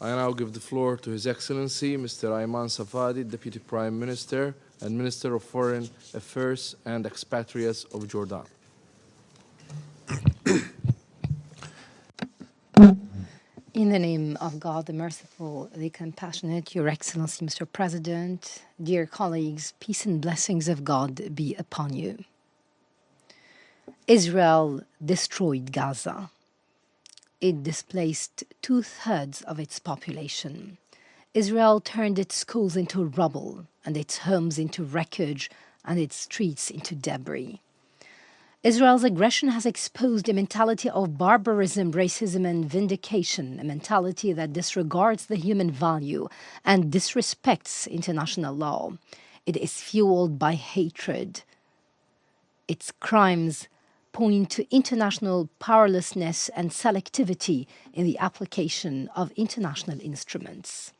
I now give the floor to His Excellency Mr. Ayman Safadi, Deputy Prime Minister and Minister of Foreign Affairs and Expatriates of Jordan. In the name of God, the merciful, the compassionate, Your Excellency, Mr. President, dear colleagues, peace and blessings of God be upon you. Israel destroyed Gaza. It displaced 2/3 of its population. Israel turned its schools into rubble and its homes into wreckage and its streets into debris. Israel's aggression has exposed a mentality of barbarism, racism, and vindication, a mentality that disregards the human value and disrespects international law. It is fueled by hatred. Its crimes point to international powerlessness and selectivity in the application of international instruments.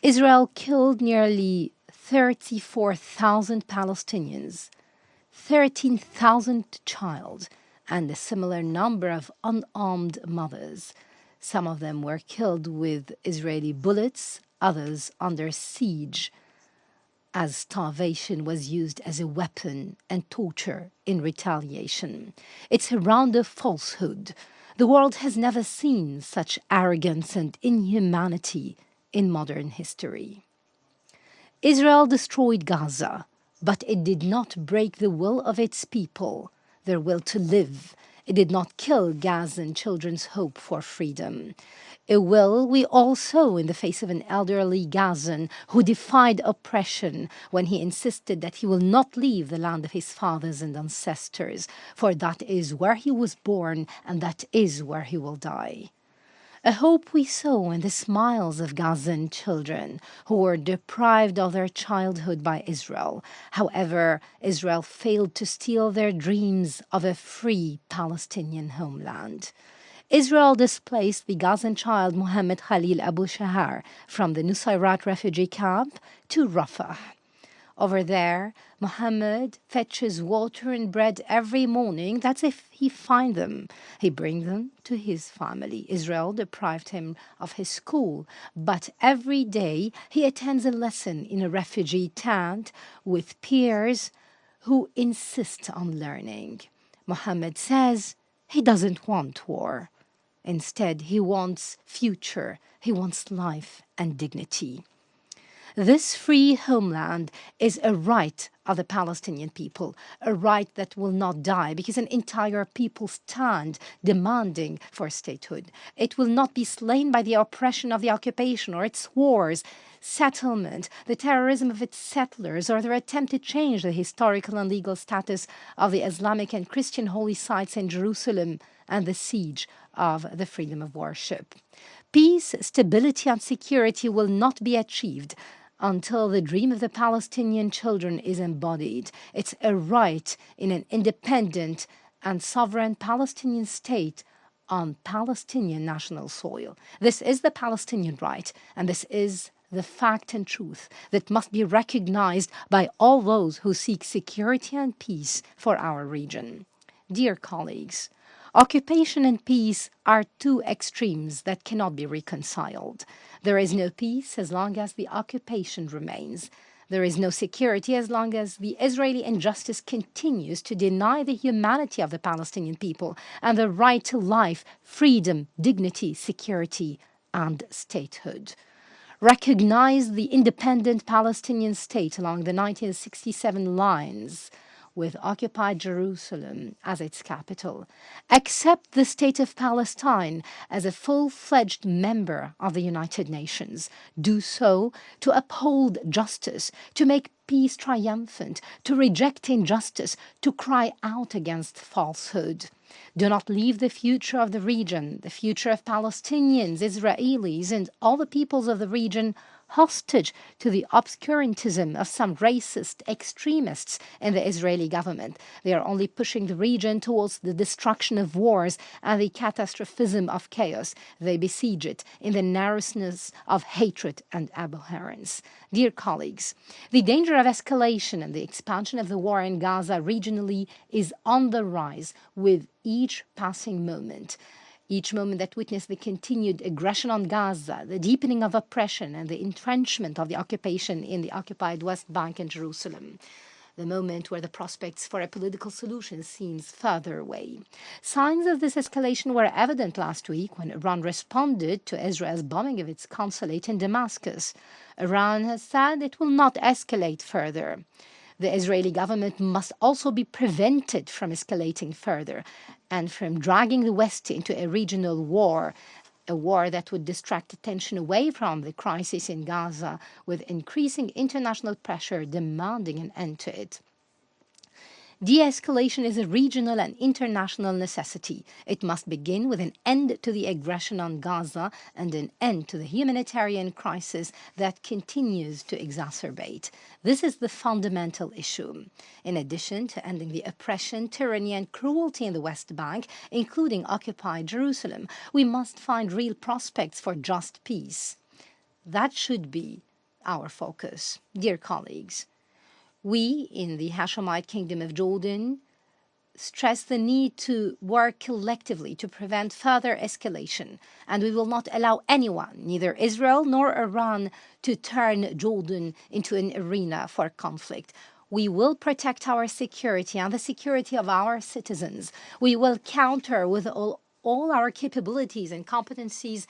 Israel killed nearly 34,000 Palestinians, 13,000 children, and a similar number of unarmed mothers. Some of them were killed with Israeli bullets, others under siege, as starvation was used as a weapon and torture in retaliation. It's a round of falsehood. The world has never seen such arrogance and inhumanity in modern history. Israel destroyed Gaza, but it did not break the will of its people, their will to live, It did not kill Gazan children's hope for freedom. A will we all saw in the face of an elderly Gazan who defied oppression when he insisted that he will not leave the land of his fathers and ancestors, for that is where he was born and that is where he will die. A hope we saw in the smiles of Gazan children who were deprived of their childhood by Israel. However, Israel failed to steal their dreams of a free Palestinian homeland. Israel displaced the Gazan child Mohammed Khalil Abu Shahar from the Nusayrat refugee camp to Rafah. Over there, Mohammed fetches water and bread every morning. That's if he finds them. He brings them to his family. Israel deprived him of his school, but every day he attends a lesson in a refugee tent with peers who insist on learning. Mohammed says he doesn't want war. Instead, he wants future. He wants life and dignity. This free homeland is a right of the Palestinian people, a right that will not die because an entire people stand demanding for statehood. It will not be slain by the oppression of the occupation or its wars, settlement, the terrorism of its settlers, or their attempt to change the historical and legal status of the Islamic and Christian holy sites in Jerusalem and the siege of the freedom of worship. Peace, stability, and security will not be achieved until the dream of the Palestinian children is embodied. It's a right in an independent and sovereign Palestinian state on Palestinian national soil. This is the Palestinian right, and this is the fact and truth that must be recognized by all those who seek security and peace for our region. Dear colleagues, occupation and peace are two extremes that cannot be reconciled. There is no peace as long as the occupation remains. There is no security as long as the Israeli injustice continues to deny the humanity of the Palestinian people and the right to life, freedom, dignity, security, and statehood. Recognize the independent Palestinian state along the 1967 lines, with occupied Jerusalem as its capital. Accept the State of Palestine as a full-fledged member of the United Nations. Do so to uphold justice, to make peace triumphant, to reject injustice, to cry out against falsehood. Do not leave the future of the region, the future of Palestinians, Israelis, and all the peoples of the region hostage to the obscurantism of some racist extremists in the Israeli government. They are only pushing the region towards the destruction of wars and the catastrophism of chaos. They besiege it in the narrowness of hatred and abhorrence. Dear colleagues, the danger of escalation and the expansion of the war in Gaza regionally is on the rise with each passing moment. Each moment that witnessed the continued aggression on Gaza, the deepening of oppression, and the entrenchment of the occupation in the occupied West Bank and Jerusalem. The moment where the prospects for a political solution seems further away. Signs of this escalation were evident last week when Iran responded to Israel's bombing of its consulate in Damascus. Iran has said it will not escalate further. The Israeli government must also be prevented from escalating further and from dragging the West into a regional war, a war that would distract attention away from the crisis in Gaza, with increasing international pressure demanding an end to it. De-escalation is a regional and international necessity. It must begin with an end to the aggression on Gaza and an end to the humanitarian crisis that continues to exacerbate. This is the fundamental issue. In addition to ending the oppression, tyranny, and cruelty in the West Bank, including occupied Jerusalem, we must find real prospects for just peace. That should be our focus. Dear colleagues, we in the Hashemite Kingdom of Jordan stress the need to work collectively to prevent further escalation, and we will not allow anyone, neither Israel nor Iran, to turn Jordan into an arena for conflict. We will protect our security and the security of our citizens. We will counter with all our capabilities and competencies,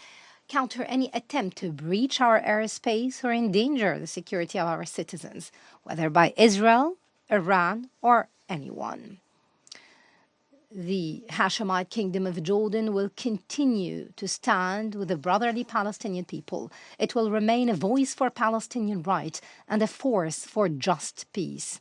counter any attempt to breach our airspace or endanger the security of our citizens, whether by Israel, Iran, or anyone. the Hashemite Kingdom of Jordan will continue to stand with the brotherly Palestinian people. It will remain a voice for Palestinian rights and a force for just peace.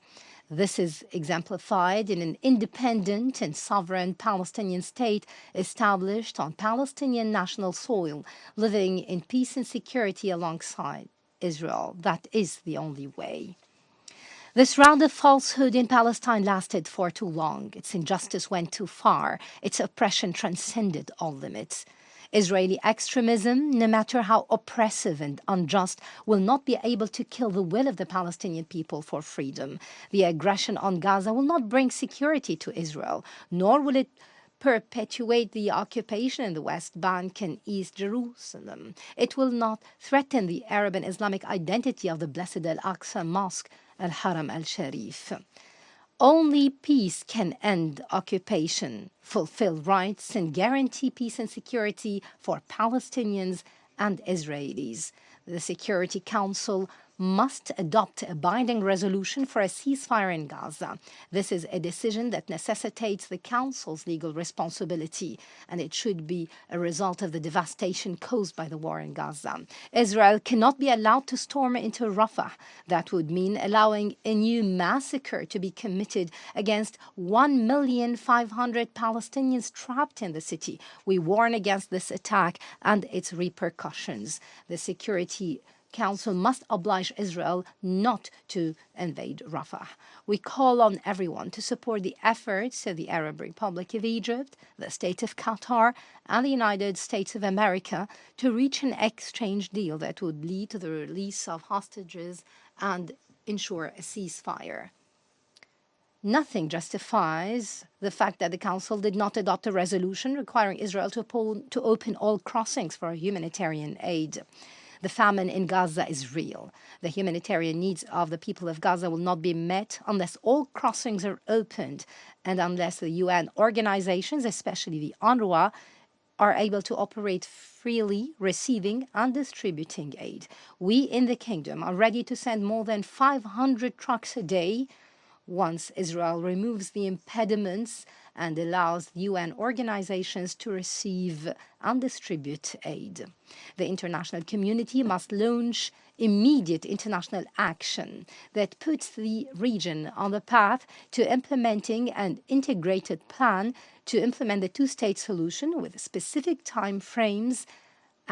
This is exemplified in an independent and sovereign Palestinian state established on Palestinian national soil, living in peace and security alongside Israel. That is the only way. This round of falsehood in Palestine lasted for too long. Its injustice went too far. Its oppression transcended all limits. Israeli extremism, no matter how oppressive and unjust, will not be able to kill the will of the Palestinian people for freedom. The aggression on Gaza will not bring security to Israel, nor will it perpetuate the occupation in the West Bank and East Jerusalem. It will not threaten the Arab and Islamic identity of the blessed Al-Aqsa Mosque, Al-Haram al-Sharif. Only peace can end occupation, fulfill rights, and guarantee peace and security for Palestinians and Israelis. The Security Council must adopt a binding resolution for a ceasefire in Gaza. This is a decision that necessitates the Council's legal responsibility, and it should be a result of the devastation caused by the war in Gaza. Israel cannot be allowed to storm into Rafah. That would mean allowing a new massacre to be committed against 1,500,000 Palestinians trapped in the city. We warn against this attack and its repercussions. The Security Council must oblige Israel not to invade Rafah. We call on everyone to support the efforts of the Arab Republic of Egypt, the State of Qatar, and the United States of America to reach an exchange deal that would lead to the release of hostages and ensure a ceasefire. Nothing justifies the fact that the Council did not adopt a resolution requiring Israel to open all crossings for humanitarian aid. The famine in Gaza is real. The humanitarian needs of the people of Gaza will not be met unless all crossings are opened and unless the UN organizations, especially the UNRWA, are able to operate freely, receiving and distributing aid. We in the kingdom are ready to send more than 500 trucks a day once Israel removes the impediments and allows UN organizations to receive and distribute aid. The international community must launch immediate international action that puts the region on the path to implementing an integrated plan to implement the two-state solution with specific time frames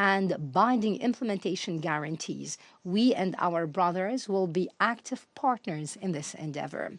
and binding implementation guarantees. We and our brothers will be active partners in this endeavor.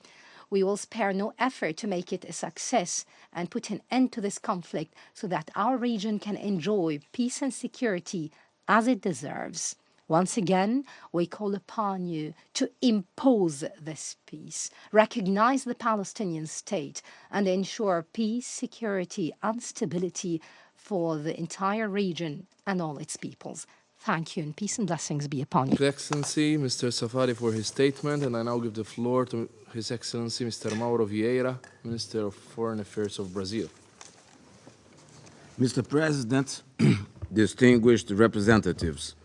We will spare no effort to make it a success and put an end to this conflict so that our region can enjoy peace and security as it deserves. Once again, we call upon you to impose this peace, recognize the Palestinian state, and ensure peace, security, and stability for the entire region and all its peoples. Thank you, and peace and blessings be upon you. His Excellency, Mr. Safari, for his statement, and I now give the floor to His Excellency, Mr. Mauro Vieira, Minister of Foreign Affairs of Brazil. Mr. President, distinguished representatives,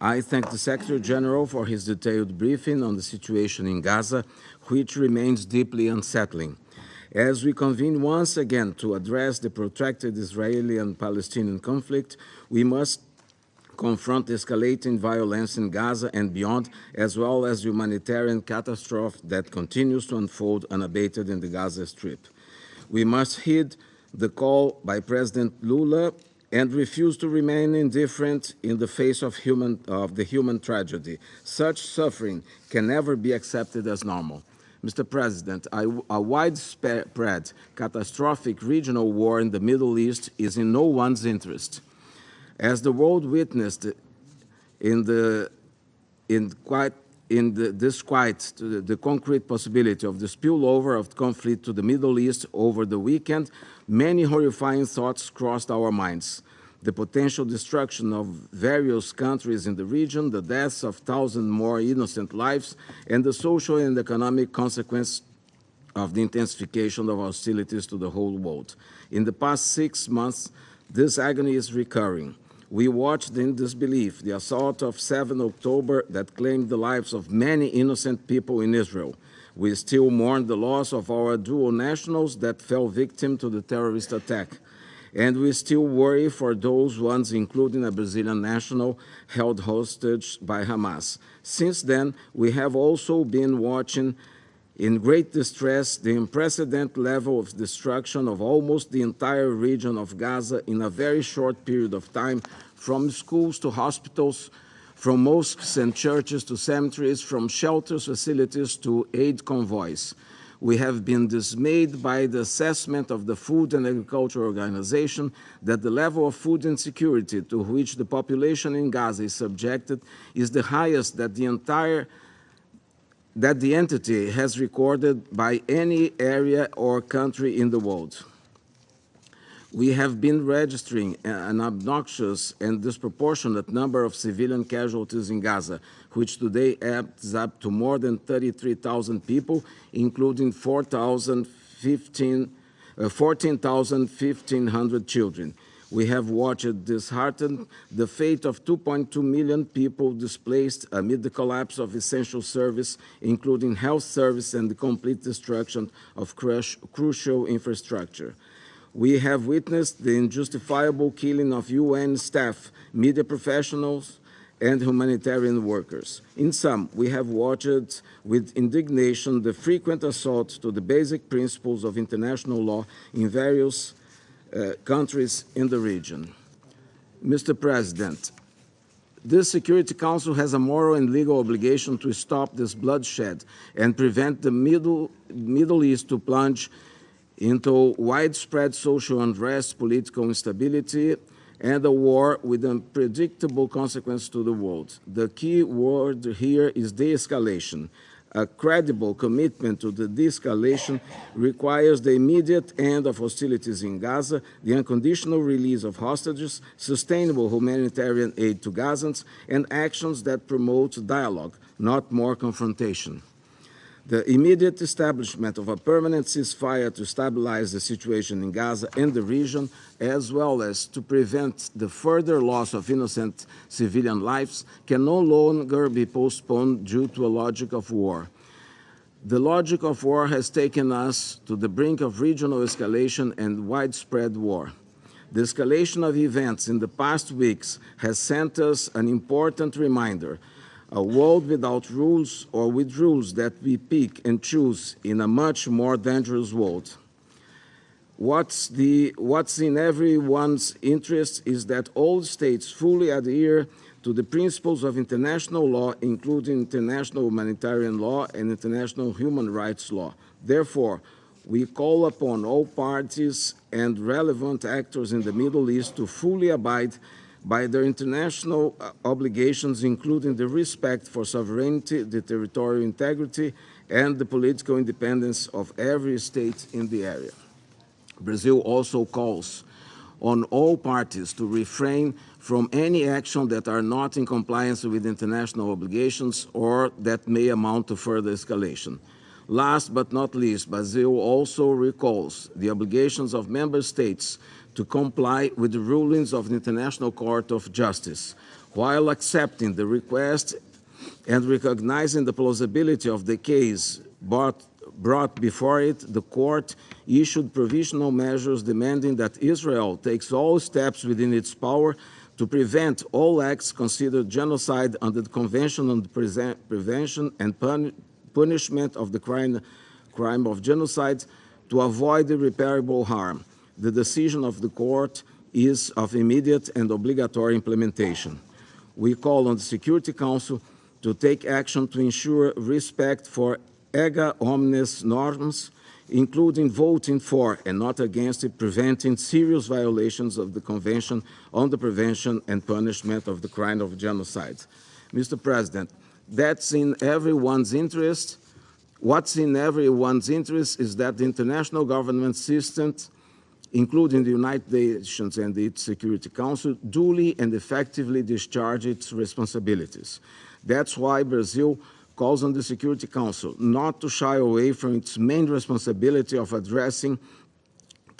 I thank the Secretary General for his detailed briefing on the situation in Gaza, which remains deeply unsettling. As we convene once again to address the protracted Israeli and Palestinian conflict, we must confront escalating violence in Gaza and beyond, as well as the humanitarian catastrophe that continues to unfold unabated in the Gaza Strip. We must heed the call by President Lula and refuse to remain indifferent in the face of the human tragedy. Such suffering can never be accepted as normal. Mr. President, a widespread, catastrophic regional war in the Middle East is in no one's interest. As the world witnessed the concrete possibility of the spillover of conflict to the Middle East over the weekend, many horrifying thoughts crossed our minds. The potential destruction of various countries in the region, the deaths of thousands more innocent lives, and the social and economic consequence of the intensification of hostilities to the whole world. In the past 6 months, this agony is recurring. We watched in disbelief the assault of 7 October that claimed the lives of many innocent people in Israel. We still mourn the loss of our dual nationals that fell victim to the terrorist attack. And we still worry for those ones, including a Brazilian national held hostage by Hamas. Since then, we have also been watching in great distress the unprecedented level of destruction of almost the entire region of Gaza in a very short period of time, from schools to hospitals, from mosques and churches to cemeteries, from shelters, facilities to aid convoys. We have been dismayed by the assessment of the Food and Agriculture Organization that the level of food insecurity to which the population in Gaza is subjected is the highest that the entity has recorded by any area or country in the world. We have been registering an obnoxious and disproportionate number of civilian casualties in Gaza, which today adds up to more than 33,000 people, including 14,100 children. We have watched disheartened the fate of 2.2 million people displaced amid the collapse of essential service, including health service and the complete destruction of crucial infrastructure. We have witnessed the injustifiable killing of UN staff, media professionals, and humanitarian workers. In sum, we have watched with indignation the frequent assault to the basic principles of international law in various countries in the region. Mr. President, this Security Council has a moral and legal obligation to stop this bloodshed and prevent the Middle East to plunge into widespread social unrest, political instability, and a war with unpredictable consequences to the world. The key word here is de-escalation. A credible commitment to the de-escalation requires the immediate end of hostilities in Gaza, the unconditional release of hostages, sustainable humanitarian aid to Gazans, and actions that promote dialogue, not more confrontation. The immediate establishment of a permanent ceasefire to stabilize the situation in Gaza and the region, as well as to prevent the further loss of innocent civilian lives, can no longer be postponed due to a logic of war. The logic of war has taken us to the brink of regional escalation and widespread war. The escalation of events in the past weeks has sent us an important reminder: a world without rules, or with rules that we pick and choose, in a much more dangerous world. What's in everyone's interest is that all states fully adhere to the principles of international law, including international humanitarian law and international human rights law. Therefore, we call upon all parties and relevant actors in the Middle East to fully abide by their international obligations, including the respect for sovereignty, the territorial integrity, and the political independence of every state in the area. Brazil also calls on all parties to refrain from any action that are not in compliance with international obligations or that may amount to further escalation. Last but not least, Brazil also recalls the obligations of member states to comply with the rulings of the International Court of Justice, while accepting the request and recognizing the plausibility of the case brought before it. The court issued provisional measures demanding that Israel takes all steps within its power to prevent all acts considered genocide under the Convention on the Prevention and Punishment of the Crime of Genocide to avoid irreparable harm. The decision of the court is of immediate and obligatory implementation. We call on the Security Council to take action to ensure respect for ega omnes norms, including voting for and not against it, preventing serious violations of the Convention on the Prevention and Punishment of the Crime of Genocide. Mr. President, that's in everyone's interest. What's in everyone's interest is that the international government system, including the United Nations and its Security Council, duly and effectively discharge its responsibilities. That's why Brazil calls on the Security Council not to shy away from its main responsibility of addressing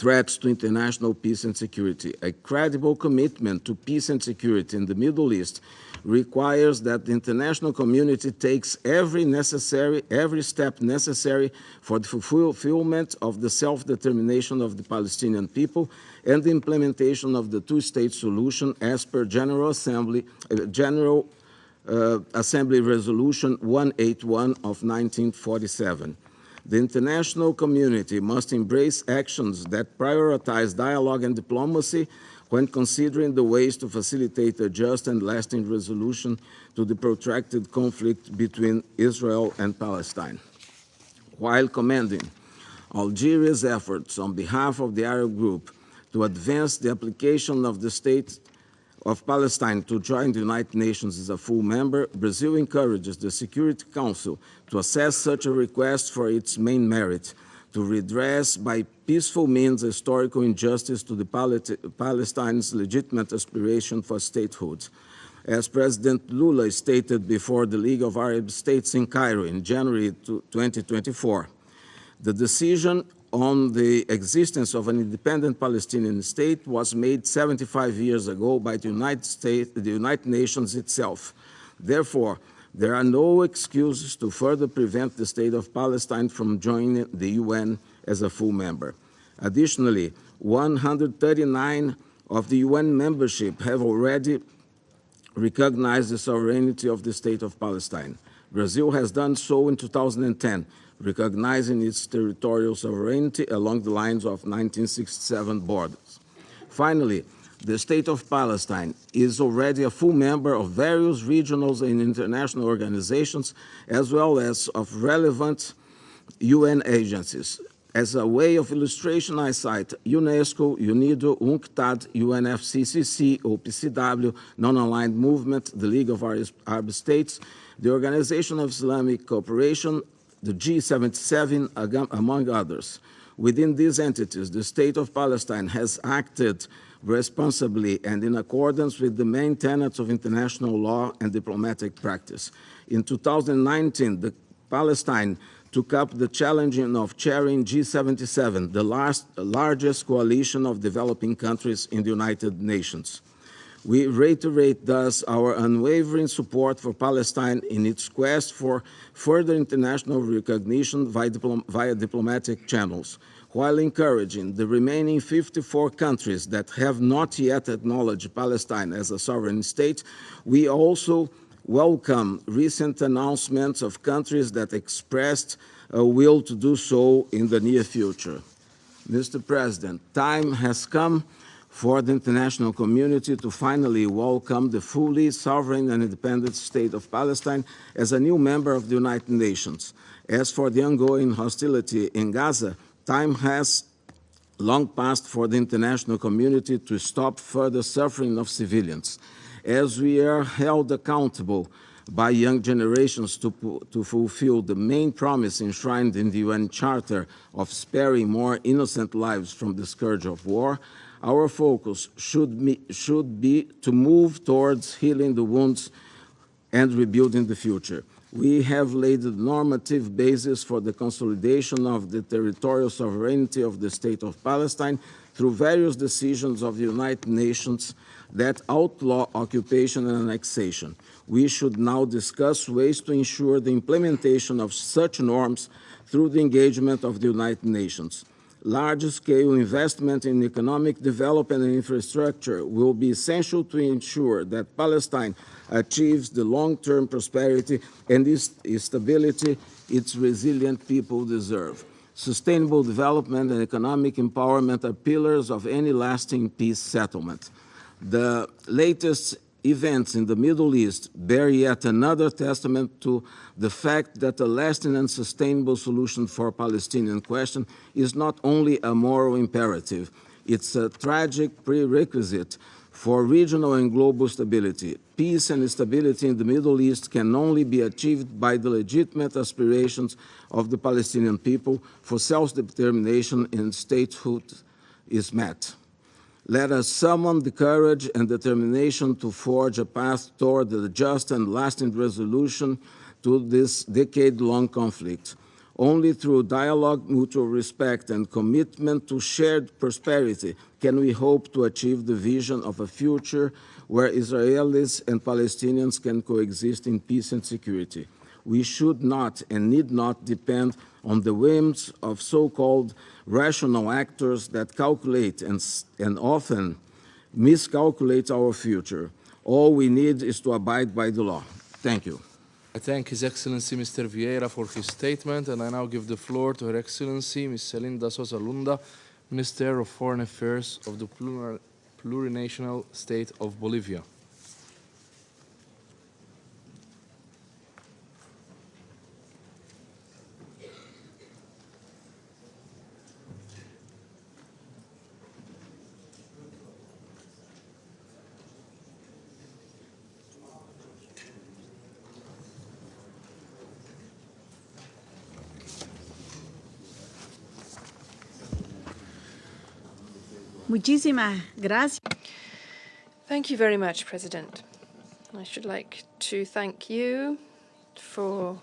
threats to international peace and security. A credible commitment to peace and security in the Middle East requires that the international community takes every step necessary for the fulfillment of the self-determination of the Palestinian people and the implementation of the two-state solution as per General Assembly Resolution 181 of 1947. The international community must embrace actions that prioritize dialogue and diplomacy when considering the ways to facilitate a just and lasting resolution to the protracted conflict between Israel and Palestine. While commending Algeria's efforts on behalf of the Arab group to advance the application of the State of Palestine to join the United Nations as a full member, Brazil encourages the Security Council to assess such a request for its main merit, to redress by peaceful means historical injustice to the Palestine's legitimate aspiration for statehood. As President Lula stated before the League of Arab States in Cairo in January 2024, the decision on the existence of an independent Palestinian state was made 75 years ago by the United Nations itself. Therefore, there are no excuses to further prevent the state of Palestine from joining the UN as a full member. Additionally, 139 of the UN membership have already recognized the sovereignty of the state of Palestine. Brazil has done so in 2010, recognizing its territorial sovereignty along the lines of 1967 borders. Finally, the State of Palestine is already a full member of various regional and international organizations, as well as of relevant UN agencies. As a way of illustration, I cite UNESCO, UNIDO, UNCTAD, UNFCCC, OPCW, Non-Aligned Movement, the League of Arab States, the Organization of Islamic Cooperation, the G77, among others. Within these entities, the State of Palestine has acted responsibly and in accordance with the main tenets of international law and diplomatic practice. In 2019, Palestine took up the challenge of chairing G77, the largest coalition of developing countries in the United Nations. We reiterate thus our unwavering support for Palestine in its quest for further international recognition via diplomatic channels, while encouraging the remaining 54 countries that have not yet acknowledged Palestine as a sovereign state. We also welcome recent announcements of countries that expressed a will to do so in the near future. Mr. President, time has come for the international community to finally welcome the fully sovereign and independent state of Palestine as a new member of the United Nations. As for the ongoing hostility in Gaza, time has long passed for the international community to stop further suffering of civilians. As we are held accountable by young generations to fulfill the main promise enshrined in the UN Charter of sparing more innocent lives from the scourge of war, our focus should be to move towards healing the wounds and rebuilding the future. We have laid the normative basis for the consolidation of the territorial sovereignty of the State of Palestine through various decisions of the United Nations that outlaw occupation and annexation. We should now discuss ways to ensure the implementation of such norms through the engagement of the United Nations. Large-scale investment in economic development and infrastructure will be essential to ensure that Palestine achieves the long-term prosperity and stability its resilient people deserve. Sustainable development and economic empowerment are pillars of any lasting peace settlement. The latest events in the Middle East bear yet another testament to the fact that a lasting and sustainable solution for the Palestinian question is not only a moral imperative, it's a tragic prerequisite for regional and global stability. Peace and stability in the Middle East can only be achieved by the legitimate aspirations of the Palestinian people for self-determination and statehood is met. Let us summon the courage and determination to forge a path toward a just and lasting resolution to this decade-long conflict. Only through dialogue, mutual respect, and commitment to shared prosperity can we hope to achieve the vision of a future where Israelis and Palestinians can coexist in peace and security. We should not and need not depend on the whims of so-called rational actors that calculate and often miscalculate our future. All we need is to abide by the law. Thank you. I thank His Excellency Mr. Vieira for his statement, and I now give the floor to Her Excellency Ms. Celinda Sousa Lunda, Minister of Foreign Affairs of the plurinational state of Bolivia. Muchísimas gracias. Thank you very much, President. I should like to thank you for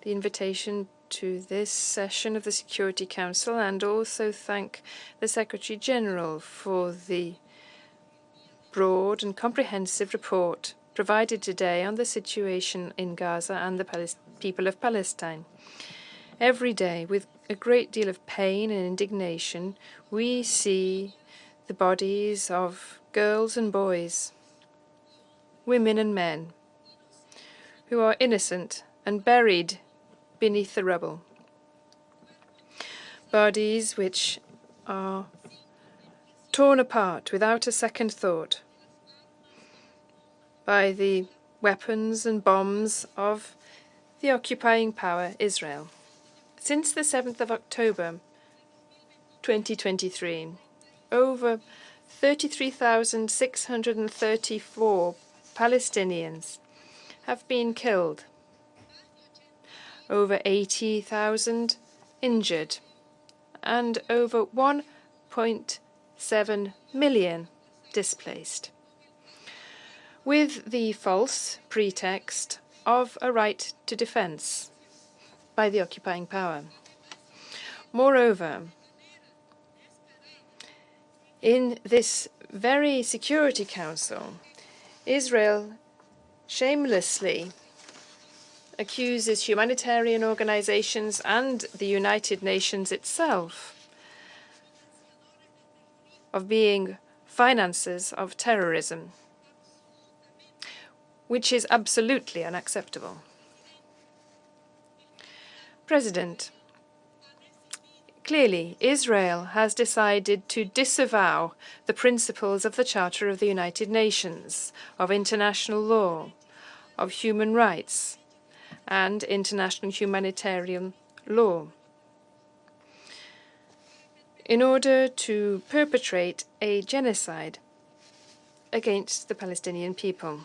the invitation to this session of the Security Council, and also thank the Secretary General for the broad and comprehensive report provided today on the situation in Gaza and the people of Palestine. Every day, with a great deal of pain and indignation, we see the bodies of girls and boys, women and men, who are innocent and buried beneath the rubble. Bodies which are torn apart without a second thought by the weapons and bombs of the occupying power, Israel. Since the 7th of October 2023, over 33,634 Palestinians have been killed, over 80,000 injured, and over 1.7 million displaced, with the false pretext of a right to defense by the occupying power. Moreover, in this very Security Council, Israel shamelessly accuses humanitarian organizations and the United Nations itself of being financiers of terrorism, which is absolutely unacceptable. President, clearly, Israel has decided to disavow the principles of the Charter of the United Nations, of international law, of human rights, and international humanitarian law, in order to perpetrate a genocide against the Palestinian people.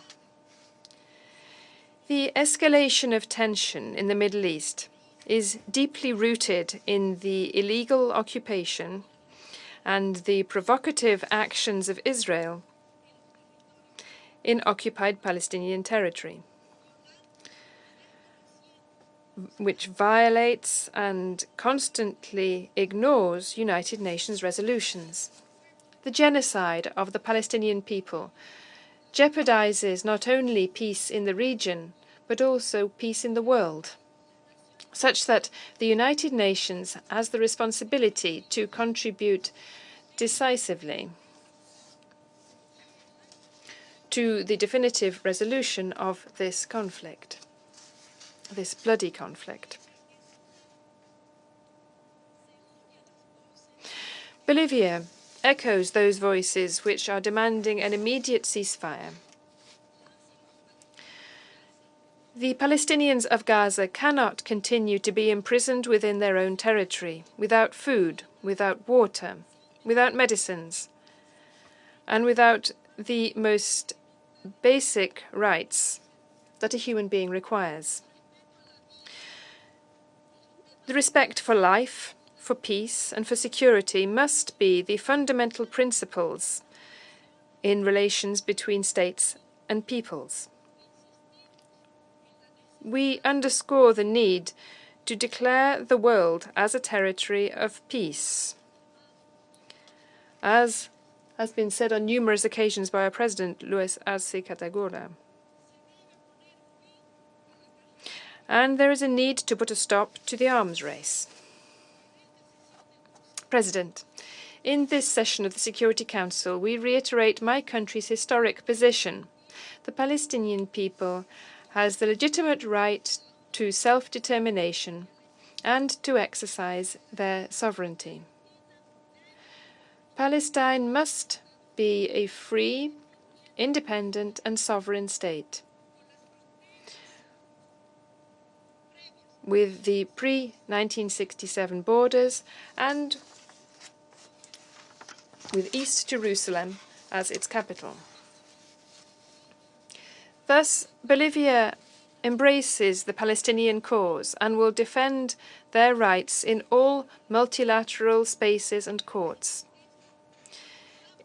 The escalation of tension in the Middle East is deeply rooted in the illegal occupation and the provocative actions of Israel in occupied Palestinian territory, which violates and constantly ignores United Nations resolutions. The genocide of the Palestinian people jeopardizes not only peace in the region, but also peace in the world, such that the United Nations has the responsibility to contribute decisively to the definitive resolution of this conflict, this bloody conflict. Bolivia echoes those voices which are demanding an immediate ceasefire. The Palestinians of Gaza cannot continue to be imprisoned within their own territory, without food, without water, without medicines, and without the most basic rights that a human being requires. The respect for life, for peace, and for security must be the fundamental principles in relations between states and peoples. We underscore the need to declare the world as a territory of peace. As has been said on numerous occasions by our President, Luis Arce Catagora. And there is a need to put a stop to the arms race. President, in this session of the Security Council, we reiterate my country's historic position. The Palestinian people has the legitimate right to self-determination and to exercise their sovereignty. Palestine must be a free, independent and sovereign state, with the pre-1967 borders and with East Jerusalem as its capital. Thus, Bolivia embraces the Palestinian cause and will defend their rights in all multilateral spaces and courts.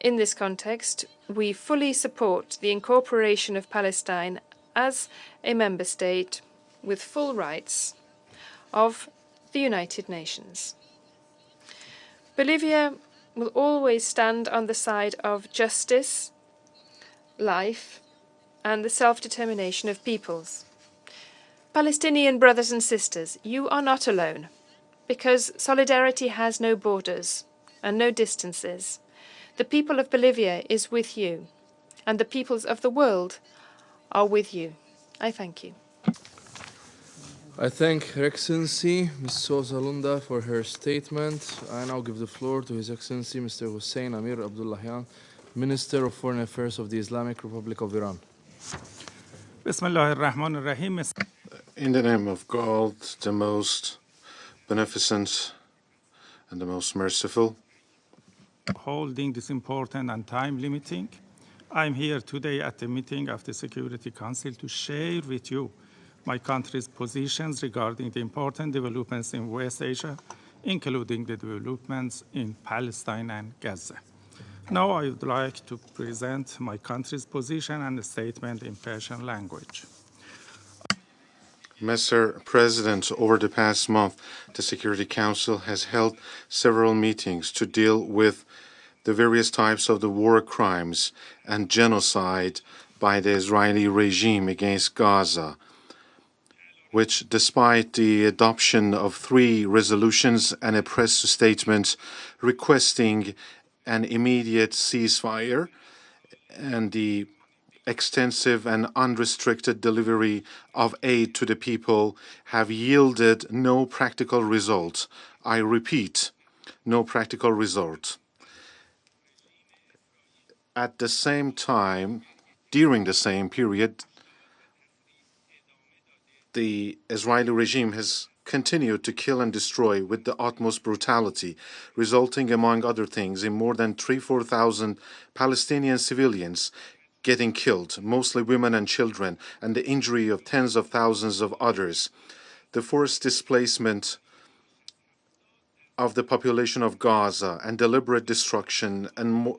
In this context, we fully support the incorporation of Palestine as a member state with full rights of the United Nations. Bolivia will always stand on the side of justice, life, and the self-determination of peoples. Palestinian brothers and sisters, you are not alone, because solidarity has no borders and no distances. The people of Bolivia is with you, and the peoples of the world are with you. I thank you. I thank Her Excellency Ms. Souza Lunda for her statement. I now give the floor to His Excellency Mr. Hussein Amir Abdullahian, Minister of Foreign Affairs of the Islamic Republic of Iran. In the name of God, the most beneficent and the most merciful, holding this important and timely meeting. I'm here today at the meeting of the Security Council to share with you my country's positions regarding the important developments in West Asia, including the developments in Palestine and Gaza. Now I would like to present my country's position and a statement in Persian language. Mr. President, over the past month, the Security Council has held several meetings to deal with the various types of the war crimes and genocide by the Israeli regime against Gaza, which, despite the adoption of 3 resolutions and a press statement requesting an immediate ceasefire and the extensive and unrestricted delivery of aid to the people, have yielded no practical result. I repeat, no practical result. At the same time, during the same period, the Israeli regime has continued to kill and destroy with the utmost brutality, resulting, among other things, in more than 4,000 Palestinian civilians getting killed, mostly women and children, and the injury of tens of thousands of others. The forced displacement of the population of Gaza and deliberate destruction and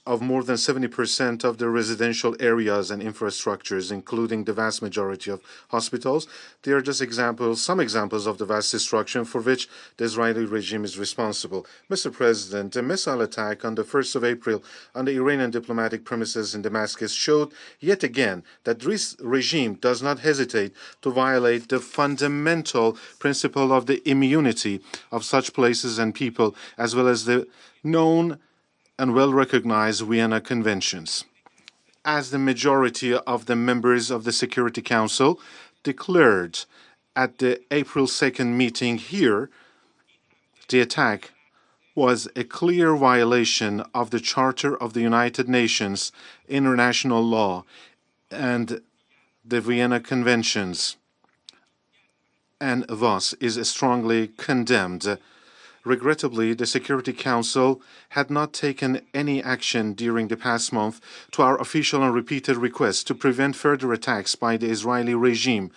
of more than 70% of the residential areas and infrastructures, including the vast majority of hospitals. They are just examples, some examples of the vast destruction for which the Israeli regime is responsible. Mr. President, a missile attack on the 1st of April on the Iranian diplomatic premises in Damascus showed yet again that this regime does not hesitate to violate the fundamental principle of the immunity of such places and people, as well as the known and well-recognized Vienna Conventions. As the majority of the members of the Security Council declared at the April 2nd meeting here, the attack was a clear violation of the Charter of the United Nations, international law, and the Vienna Conventions, and thus is strongly condemned. Regrettably, the Security Council had not taken any action during the past month to our official and repeated requests to prevent further attacks by the Israeli regime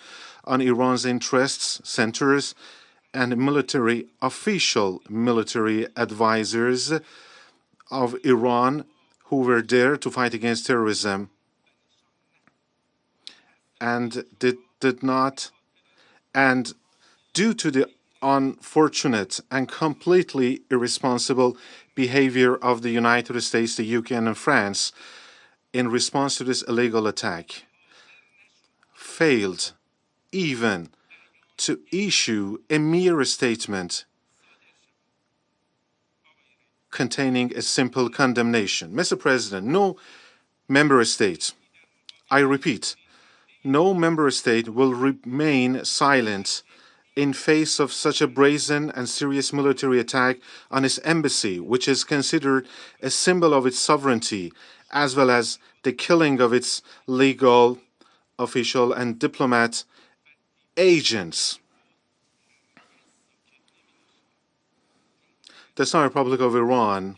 on Iran's interests, centers, and official military advisors of Iran who were there to fight against terrorism and did not And due to the unfortunate and completely irresponsible behavior of the United States, the UK, and France in response to this illegal attack, failed even to issue a mere statement containing a simple condemnation. Mr. President, no member state, I repeat, no member state will remain silent in face of such a brazen and serious military attack on its embassy, which is considered a symbol of its sovereignty, as well as the killing of its legal, official, and diplomat agents. The Islamic Republic of Iran,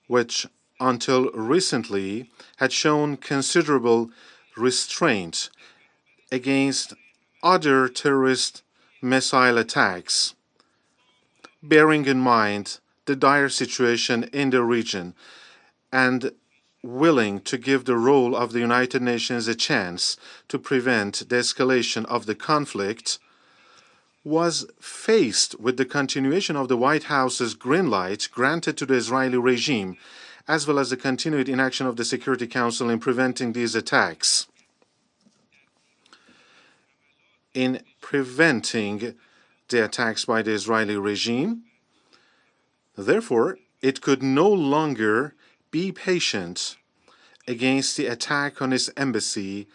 which until recently had shown considerable restraint against other terrorist missile attacks, bearing in mind the dire situation in the region and willing to give the role of the United Nations a chance to prevent the escalation of the conflict, was faced with the continuation of the White House's green light granted to the Israeli regime, as well as the continued inaction of the Security Council in preventing these attacks. In preventing the attacks by the Israeli regime, therefore, it could no longer be patient against the attack on its embassy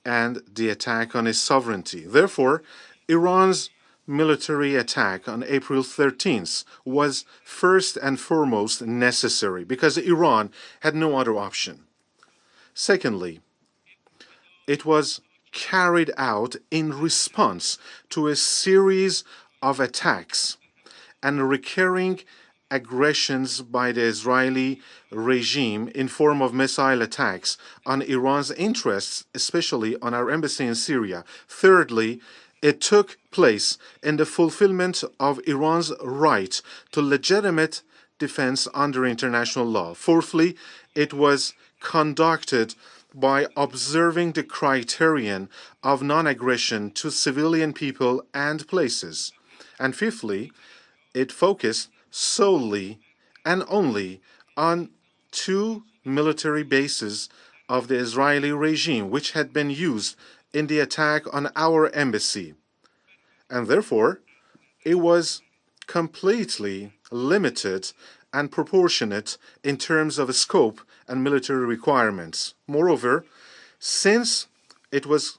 and the attack on its sovereignty. Therefore, Iran's military attack on April 13th was first and foremost necessary because Iran had no other option. Secondly, it was carried out in response to a series of attacks and recurring aggressions by the Israeli regime in form of missile attacks on Iran's interests, especially on our embassy in Syria. Thirdly, it took place in the fulfillment of Iran's right to legitimate defense under international law. Fourthly, it was conducted by observing the criterion of non-aggression to civilian people and places. And fifthly, it focused solely and only on two military bases of the Israeli regime, which had been used in the attack on our embassy. And therefore, it was completely limited and proportionate in terms of scope and military requirements. Moreover, since it was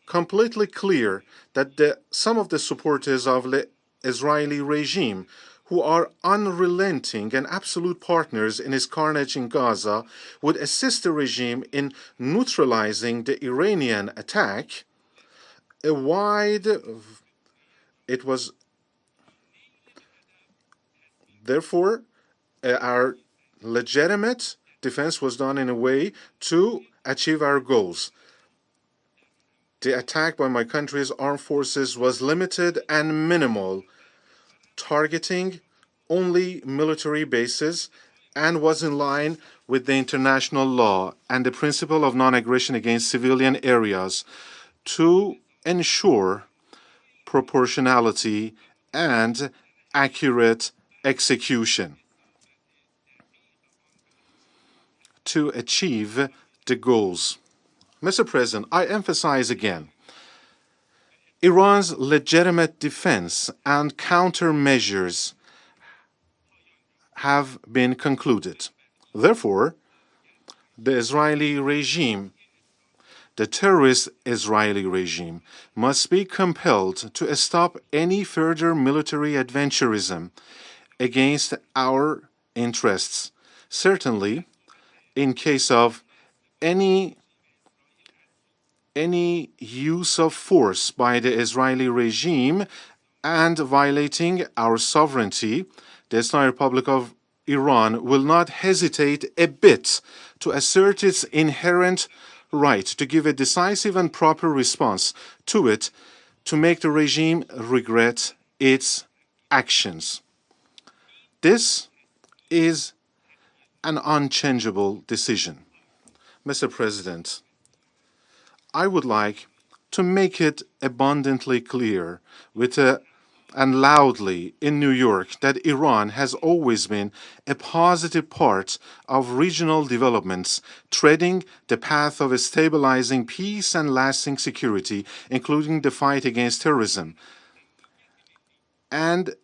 completely clear that some of the supporters of the Israeli regime, who are unrelenting and absolute partners in its carnage in Gaza, would assist the regime in neutralizing the Iranian attack, therefore, our legitimate defense was done in a way to achieve our goals. The attack by my country's armed forces was limited and minimal, targeting only military bases, and was in line with the international law and the principle of non-aggression against civilian areas to ensure proportionality and accurate execution. To achieve the goals. Mr. President, I emphasize again, Iran's legitimate defense and countermeasures have been concluded. Therefore, the Israeli regime, the terrorist Israeli regime, must be compelled to stop any further military adventurism against our interests. Certainly, in case of any use of force by the Israeli regime and violating our sovereignty, the Islamic Republic of Iran will not hesitate a bit to assert its inherent right to give a decisive and proper response to it, to make the regime regret its actions. This is an unchangeable decision. Mr. President, I would like to make it abundantly clear and loudly in New York that Iran has always been a positive part of regional developments, treading the path of stabilizing peace and lasting security, including the fight against terrorism, and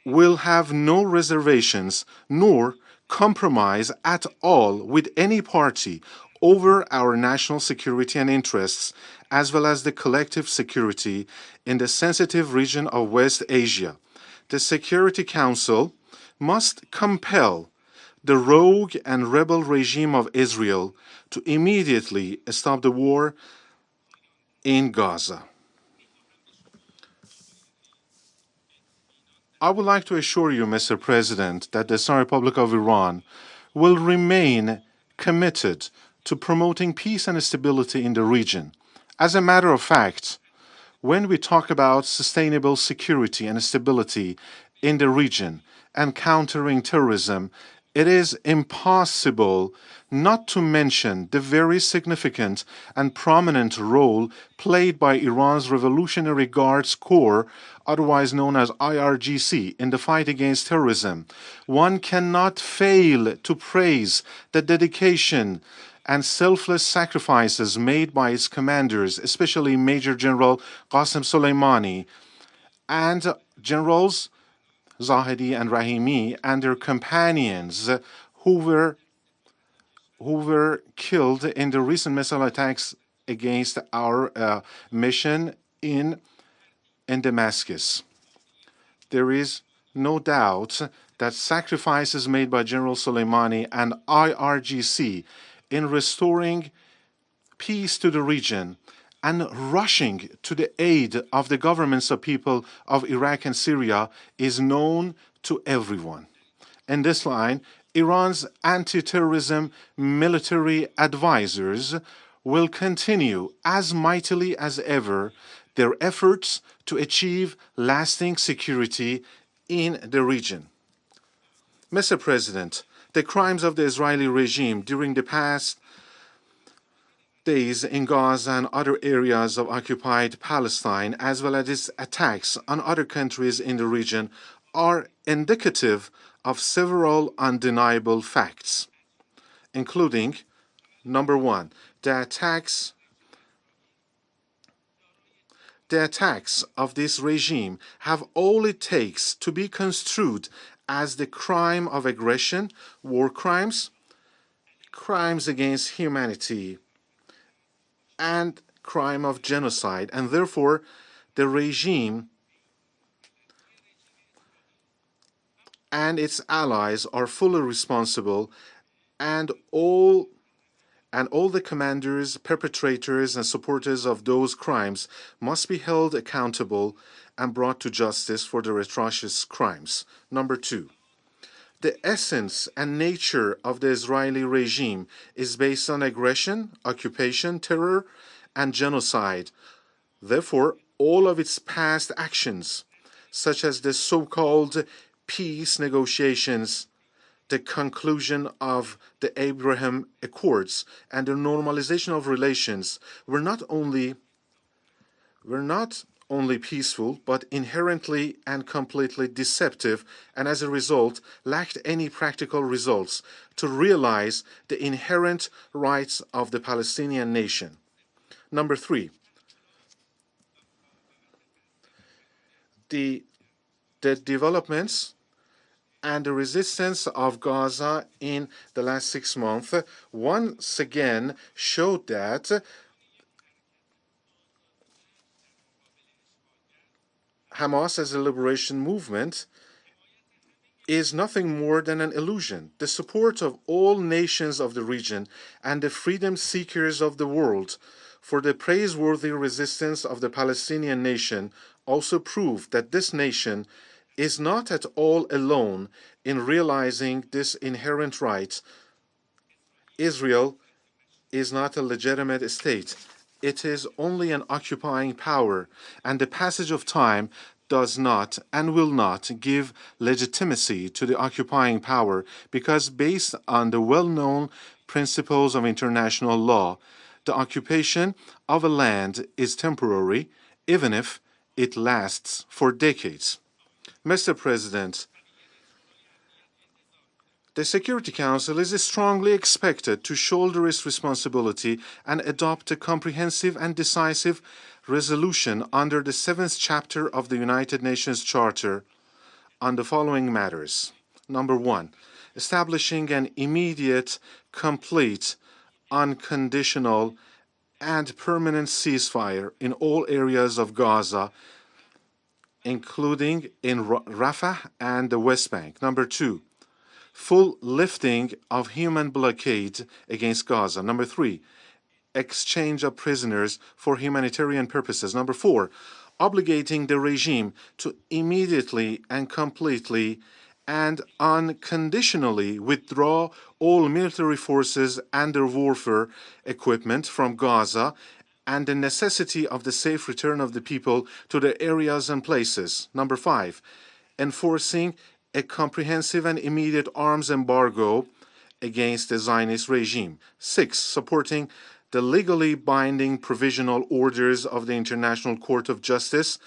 will have no reservations nor compromise at all with any party over our national security and interests, as well as the collective security in the sensitive region of West Asia. The Security Council must compel the rogue and rebel regime of Israel to immediately stop the war in Gaza. I would like to assure you, Mr. President, that the Islamic Republic of Iran will remain committed to promoting peace and stability in the region. As a matter of fact, when we talk about sustainable security and stability in the region and countering terrorism, it is impossible not to mention the very significant and prominent role played by Iran's Revolutionary Guards Corps, otherwise known as IRGC, in the fight against terrorism. One cannot fail to praise the dedication and selfless sacrifices made by its commanders, especially Major General Qasem Soleimani and Generals Zahedi and Rahimi and their companions who were killed in the recent missile attacks against our mission in Damascus. There is no doubt that sacrifices made by General Soleimani and IRGC in restoring peace to the region and rushing to the aid of the governments of people of Iraq and Syria is known to everyone. In this line, Iran's anti-terrorism military advisors will continue as mightily as ever their efforts to achieve lasting security in the region. Mr. President, the crimes of the Israeli regime during the past days in Gaza and other areas of occupied Palestine, as well as its attacks on other countries in the region, are indicative of several undeniable facts, including, number one, the attacks of this regime have all it takes to be construed as the crime of aggression, war crimes, crimes against humanity, and crime of genocide, and therefore the regime and its allies are fully responsible, and all the commanders, perpetrators, and supporters of those crimes must be held accountable and brought to justice for their atrocious crimes. Number two, the essence and nature of the Israeli regime is based on aggression, occupation, terror, and genocide. Therefore, all of its past actions, such as the so-called peace negotiations, the conclusion of the Abraham Accords, and the normalization of relations, were not only peaceful, but inherently and completely deceptive, and as a result, lacked any practical results to realize the inherent rights of the Palestinian nation. Number three, the developments and the resistance of Gaza in the last 6 months once again showed that Hamas as a liberation movement is nothing more than an illusion. The support of all nations of the region and the freedom seekers of the world for the praiseworthy resistance of the Palestinian nation also prove that this nation is not at all alone in realizing this inherent right. Israel is not a legitimate state. It is only an occupying power, and the passage of time does not and will not give legitimacy to the occupying power, because based on the well-known principles of international law, the occupation of a land is temporary, even if it lasts for decades. Mr. President, the Security Council is strongly expected to shoulder its responsibility and adopt a comprehensive and decisive resolution under the 7th chapter of the United Nations Charter on the following matters. Number 1, establishing an immediate, complete, unconditional, and permanent ceasefire in all areas of Gaza, including in Rafah and the West Bank. Number 2, full lifting of human blockade against Gaza. Number 3, exchange of prisoners for humanitarian purposes. Number 4, obligating the regime to immediately and completely and unconditionally withdraw all military forces and their warfare equipment from Gaza, and the necessity of the safe return of the people to their areas and places. Number 5, enforcing a comprehensive and immediate arms embargo against the Zionist regime. 6, supporting the legally binding provisional orders of the International Court of Justice,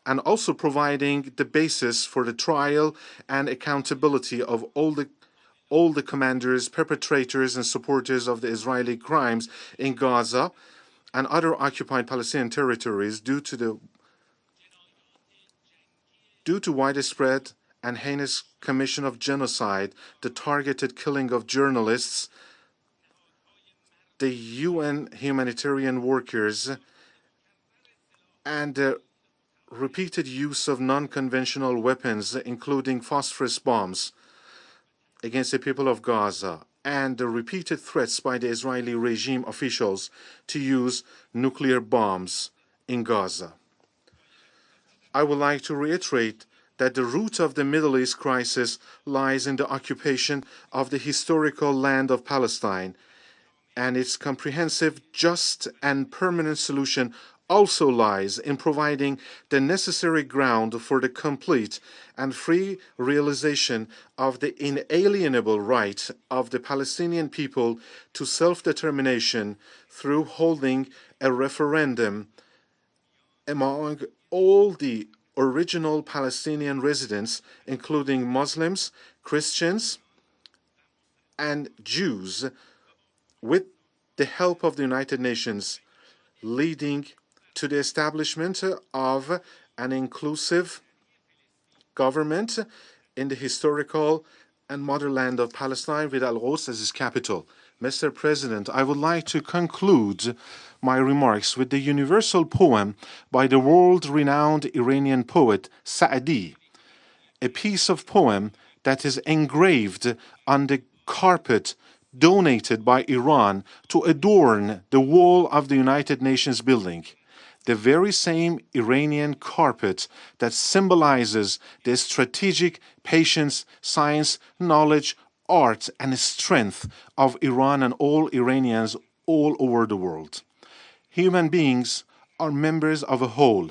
and also providing the basis for the trial and accountability of all the commanders, perpetrators, and supporters of the Israeli crimes in Gaza and other occupied Palestinian territories due to widespread and heinous commission of genocide, the targeted killing of journalists, the UN humanitarian workers, and the repeated use of non-conventional weapons, including phosphorus bombs, against the people of Gaza, and the repeated threats by the Israeli regime officials to use nuclear bombs in Gaza. I would like to reiterate that the root of the Middle East crisis lies in the occupation of the historical land of Palestine, and its comprehensive, just, and permanent solution also lies in providing the necessary ground for the complete and free realization of the inalienable right of the Palestinian people to self-determination through holding a referendum among all the original Palestinian residents, including Muslims, Christians, and Jews, with the help of the United Nations, leading to the establishment of an inclusive government in the historical and motherland of Palestine, with Al-Quds as its capital. Mr. President, I would like to conclude my remarks with the universal poem by the world-renowned Iranian poet Sa'di, a piece of poem that is engraved on the carpet donated by Iran to adorn the wall of the United Nations building, the very same Iranian carpet that symbolizes the strategic patience, science, knowledge, art, and strength of Iran and all Iranians all over the world. Human beings are members of a whole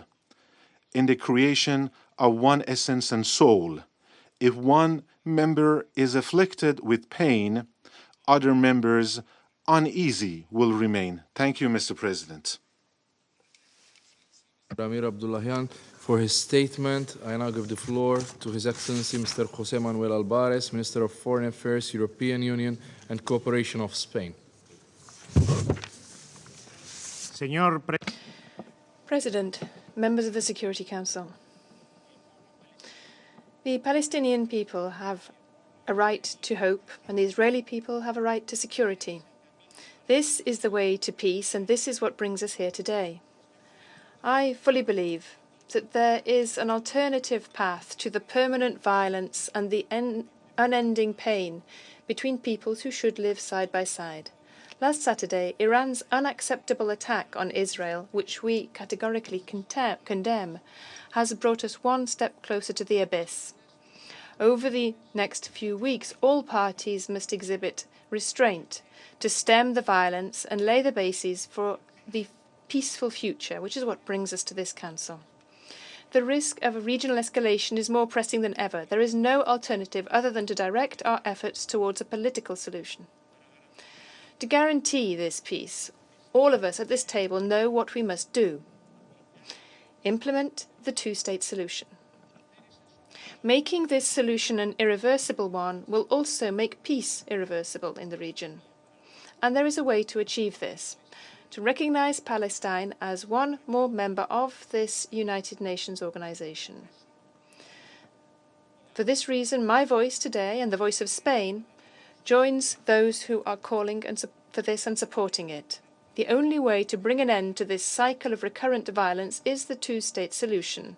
in the creation of one essence and soul. If one member is afflicted with pain, other members uneasy will remain. Thank you, Mr. President. Amir Abdullahian for his statement. I now give the floor to His Excellency Mr. José Manuel Albares, Minister of Foreign Affairs, European Union and Cooperation of Spain. President, members of the Security Council, the Palestinian people have a right to hope, and the Israeli people have a right to security. This is the way to peace, and this is what brings us here today. I fully believe that there is an alternative path to the permanent violence and the unending pain between peoples who should live side by side. Last Saturday, Iran's unacceptable attack on Israel, which we categorically condemn, has brought us one step closer to the abyss. Over the next few weeks, all parties must exhibit restraint to stem the violence and lay the bases for the peaceful future, which is what brings us to this Council. The risk of a regional escalation is more pressing than ever. There is no alternative other than to direct our efforts towards a political solution. To guarantee this peace, all of us at this table know what we must do. Implement the two-state solution. Making this solution an irreversible one will also make peace irreversible in the region. And there is a way to achieve this, to recognize Palestine as one more member of this United Nations organization. For this reason, my voice today and the voice of Spain joins those who are calling for this and supporting it. The only way to bring an end to this cycle of recurrent violence is the two-state solution,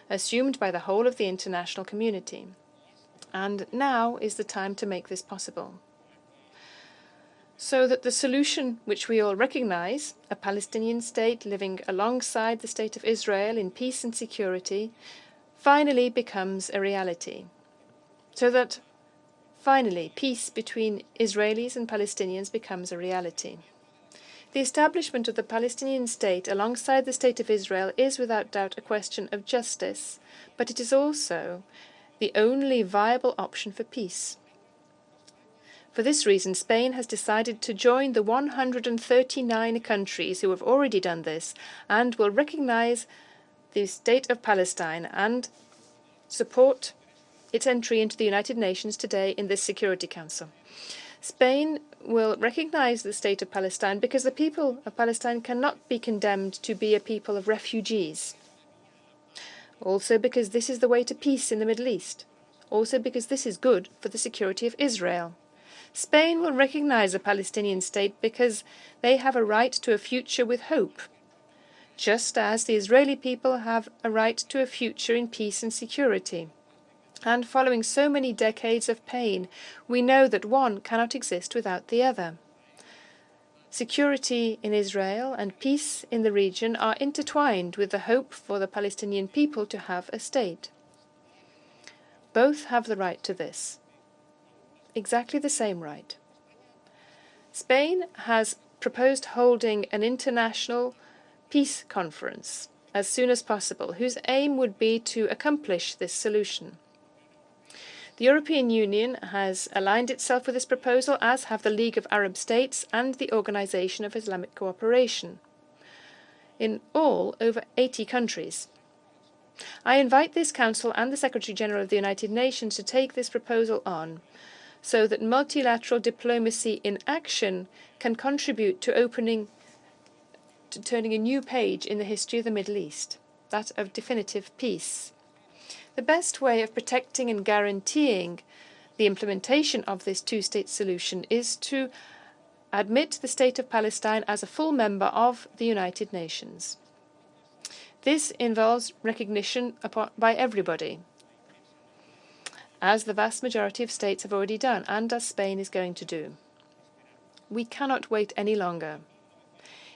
assumed by the whole of the international community. And now is the time to make this possible. So that the solution which we all recognize, a Palestinian state living alongside the state of Israel in peace and security, finally becomes a reality. So that finally peace between Israelis and Palestinians becomes a reality. The establishment of the Palestinian state alongside the state of Israel is without doubt a question of justice, but it is also the only viable option for peace. For this reason, Spain has decided to join the 139 countries who have already done this and will recognize the state of Palestine and support its entry into the United Nations today in this Security Council. Spain will recognize the state of Palestine because the people of Palestine cannot be condemned to be a people of refugees. Also because this is the way to peace in the Middle East. Also because this is good for the security of Israel. Spain will recognize a Palestinian state because they have a right to a future with hope, just as the Israeli people have a right to a future in peace and security. And following so many decades of pain, we know that one cannot exist without the other. Security in Israel and peace in the region are intertwined with the hope for the Palestinian people to have a state. Both have the right to this. Exactly the same right. Spain has proposed holding an international peace conference as soon as possible, whose aim would be to accomplish this solution. The European Union has aligned itself with this proposal, as have the League of Arab States and the Organization of Islamic Cooperation. In all, over 80 countries. I invite this Council and the Secretary-General of the United Nations to take this proposal on, so that multilateral diplomacy in action can contribute to turning a new page in the history of the Middle East, that of definitive peace. The best way of protecting and guaranteeing the implementation of this two-state solution is to admit the State of Palestine as a full member of the United Nations. This involves recognition by everybody, as the vast majority of states have already done, and as Spain is going to do. We cannot wait any longer.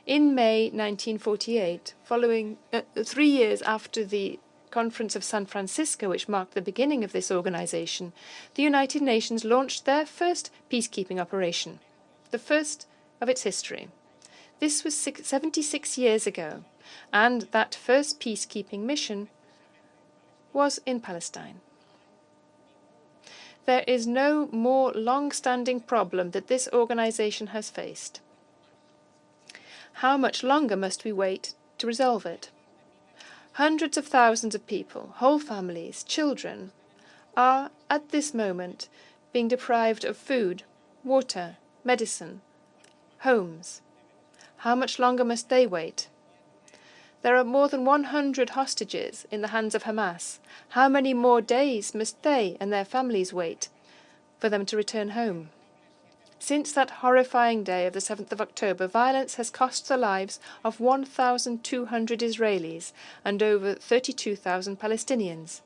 In May 1948, following 3 years after the Conference of San Francisco, which marked the beginning of this organization, the United Nations launched their first peacekeeping operation, the first of its history. This was 76 years ago, and that first peacekeeping mission was in Palestine. There is no more long-standing problem that this organization has faced. How much longer must we wait to resolve it? Hundreds of thousands of people, whole families, children, are at this moment being deprived of food, water, medicine, homes. How much longer must they wait? There are more than 100 hostages in the hands of Hamas. How many more days must they and their families wait for them to return home? Since that horrifying day of the 7th of October, violence has cost the lives of 1,200 Israelis and over 32,000 Palestinians.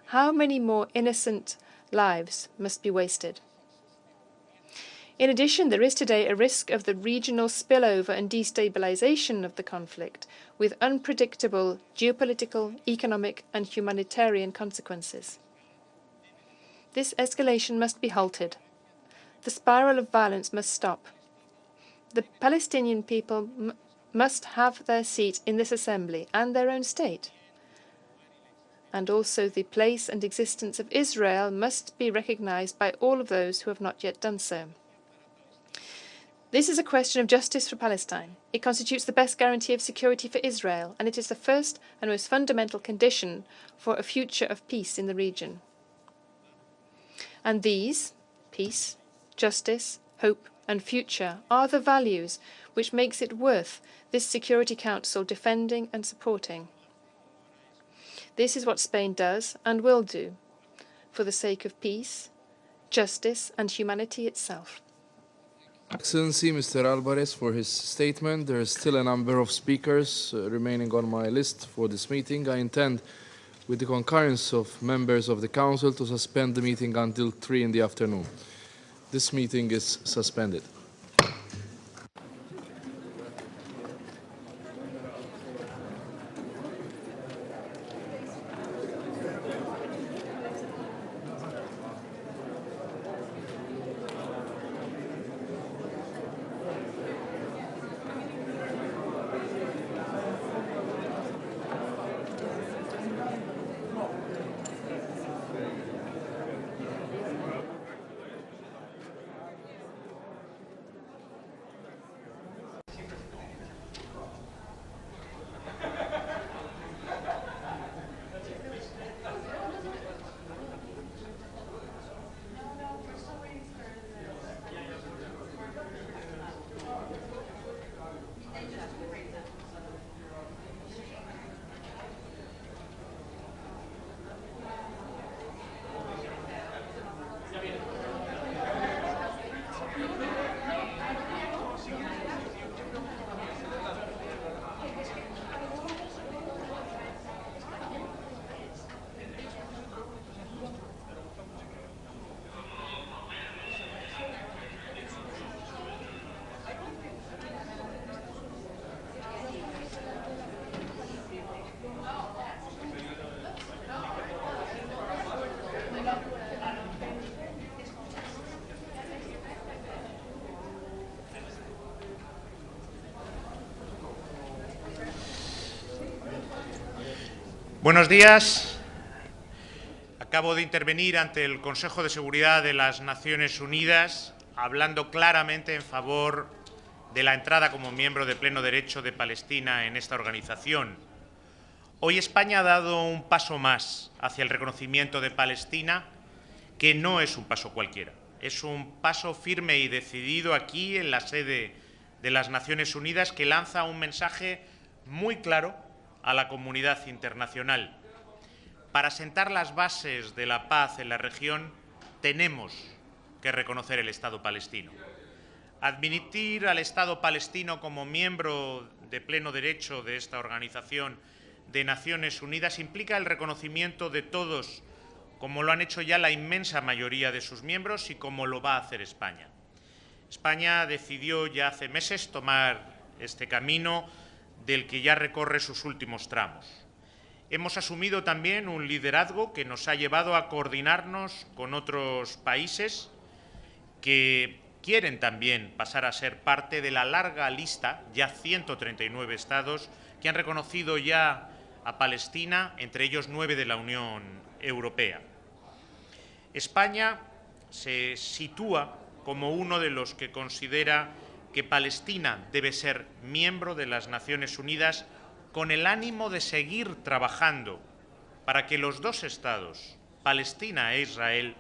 How many more innocent lives must be wasted? In addition, there is today a risk of the regional spillover and destabilization of the conflict, with unpredictable geopolitical, economic, and humanitarian consequences. This escalation must be halted. The spiral of violence must stop. The Palestinian people must have their seat in this assembly and their own state. And also the place and existence of Israel must be recognized by all of those who have not yet done so. This is a question of justice for Palestine. It constitutes the best guarantee of security for Israel, and it is the first and most fundamental condition for a future of peace in the region. And these, peace, justice, hope, and future, are the values which makes it worth this Security Council defending and supporting. This is what Spain does and will do for the sake of peace, justice, and humanity itself. Excellency, Mr. Alvarez, for his statement. There is still a number of speakers remaining on my list for this meeting. I intend, with the concurrence of members of the Council, to suspend the meeting until 3 in the afternoon. This meeting is suspended. Buenos días. Acabo de intervenir ante el Consejo de Seguridad de las Naciones Unidas hablando claramente en favor de la entrada como miembro de pleno derecho de Palestina en esta organización. Hoy España ha dado un paso más hacia el reconocimiento de Palestina, que no es un paso cualquiera. Es un paso firme y decidido aquí en la sede de las Naciones Unidas que lanza un mensaje muy claro a la comunidad internacional. Para sentar las bases de la paz en la región tenemos que reconocer el Estado palestino. Admitir al Estado palestino como miembro de pleno derecho de esta organización de Naciones Unidas implica el reconocimiento de todos, como lo han hecho ya la inmensa mayoría de sus miembros y como lo va a hacer España. España decidió ya hace meses tomar este camino del que ya recorre sus últimos tramos. Hemos asumido también un liderazgo que nos ha llevado a coordinarnos con otros países que quieren también pasar a ser parte de la larga lista, ya 139 estados, que han reconocido ya a Palestina, entre ellos 9 de la Unión Europea. España se sitúa como uno de los que considera que Palestina debe ser miembro de las Naciones Unidas con el ánimo de seguir trabajando para que los dos estados, Palestina e Israel,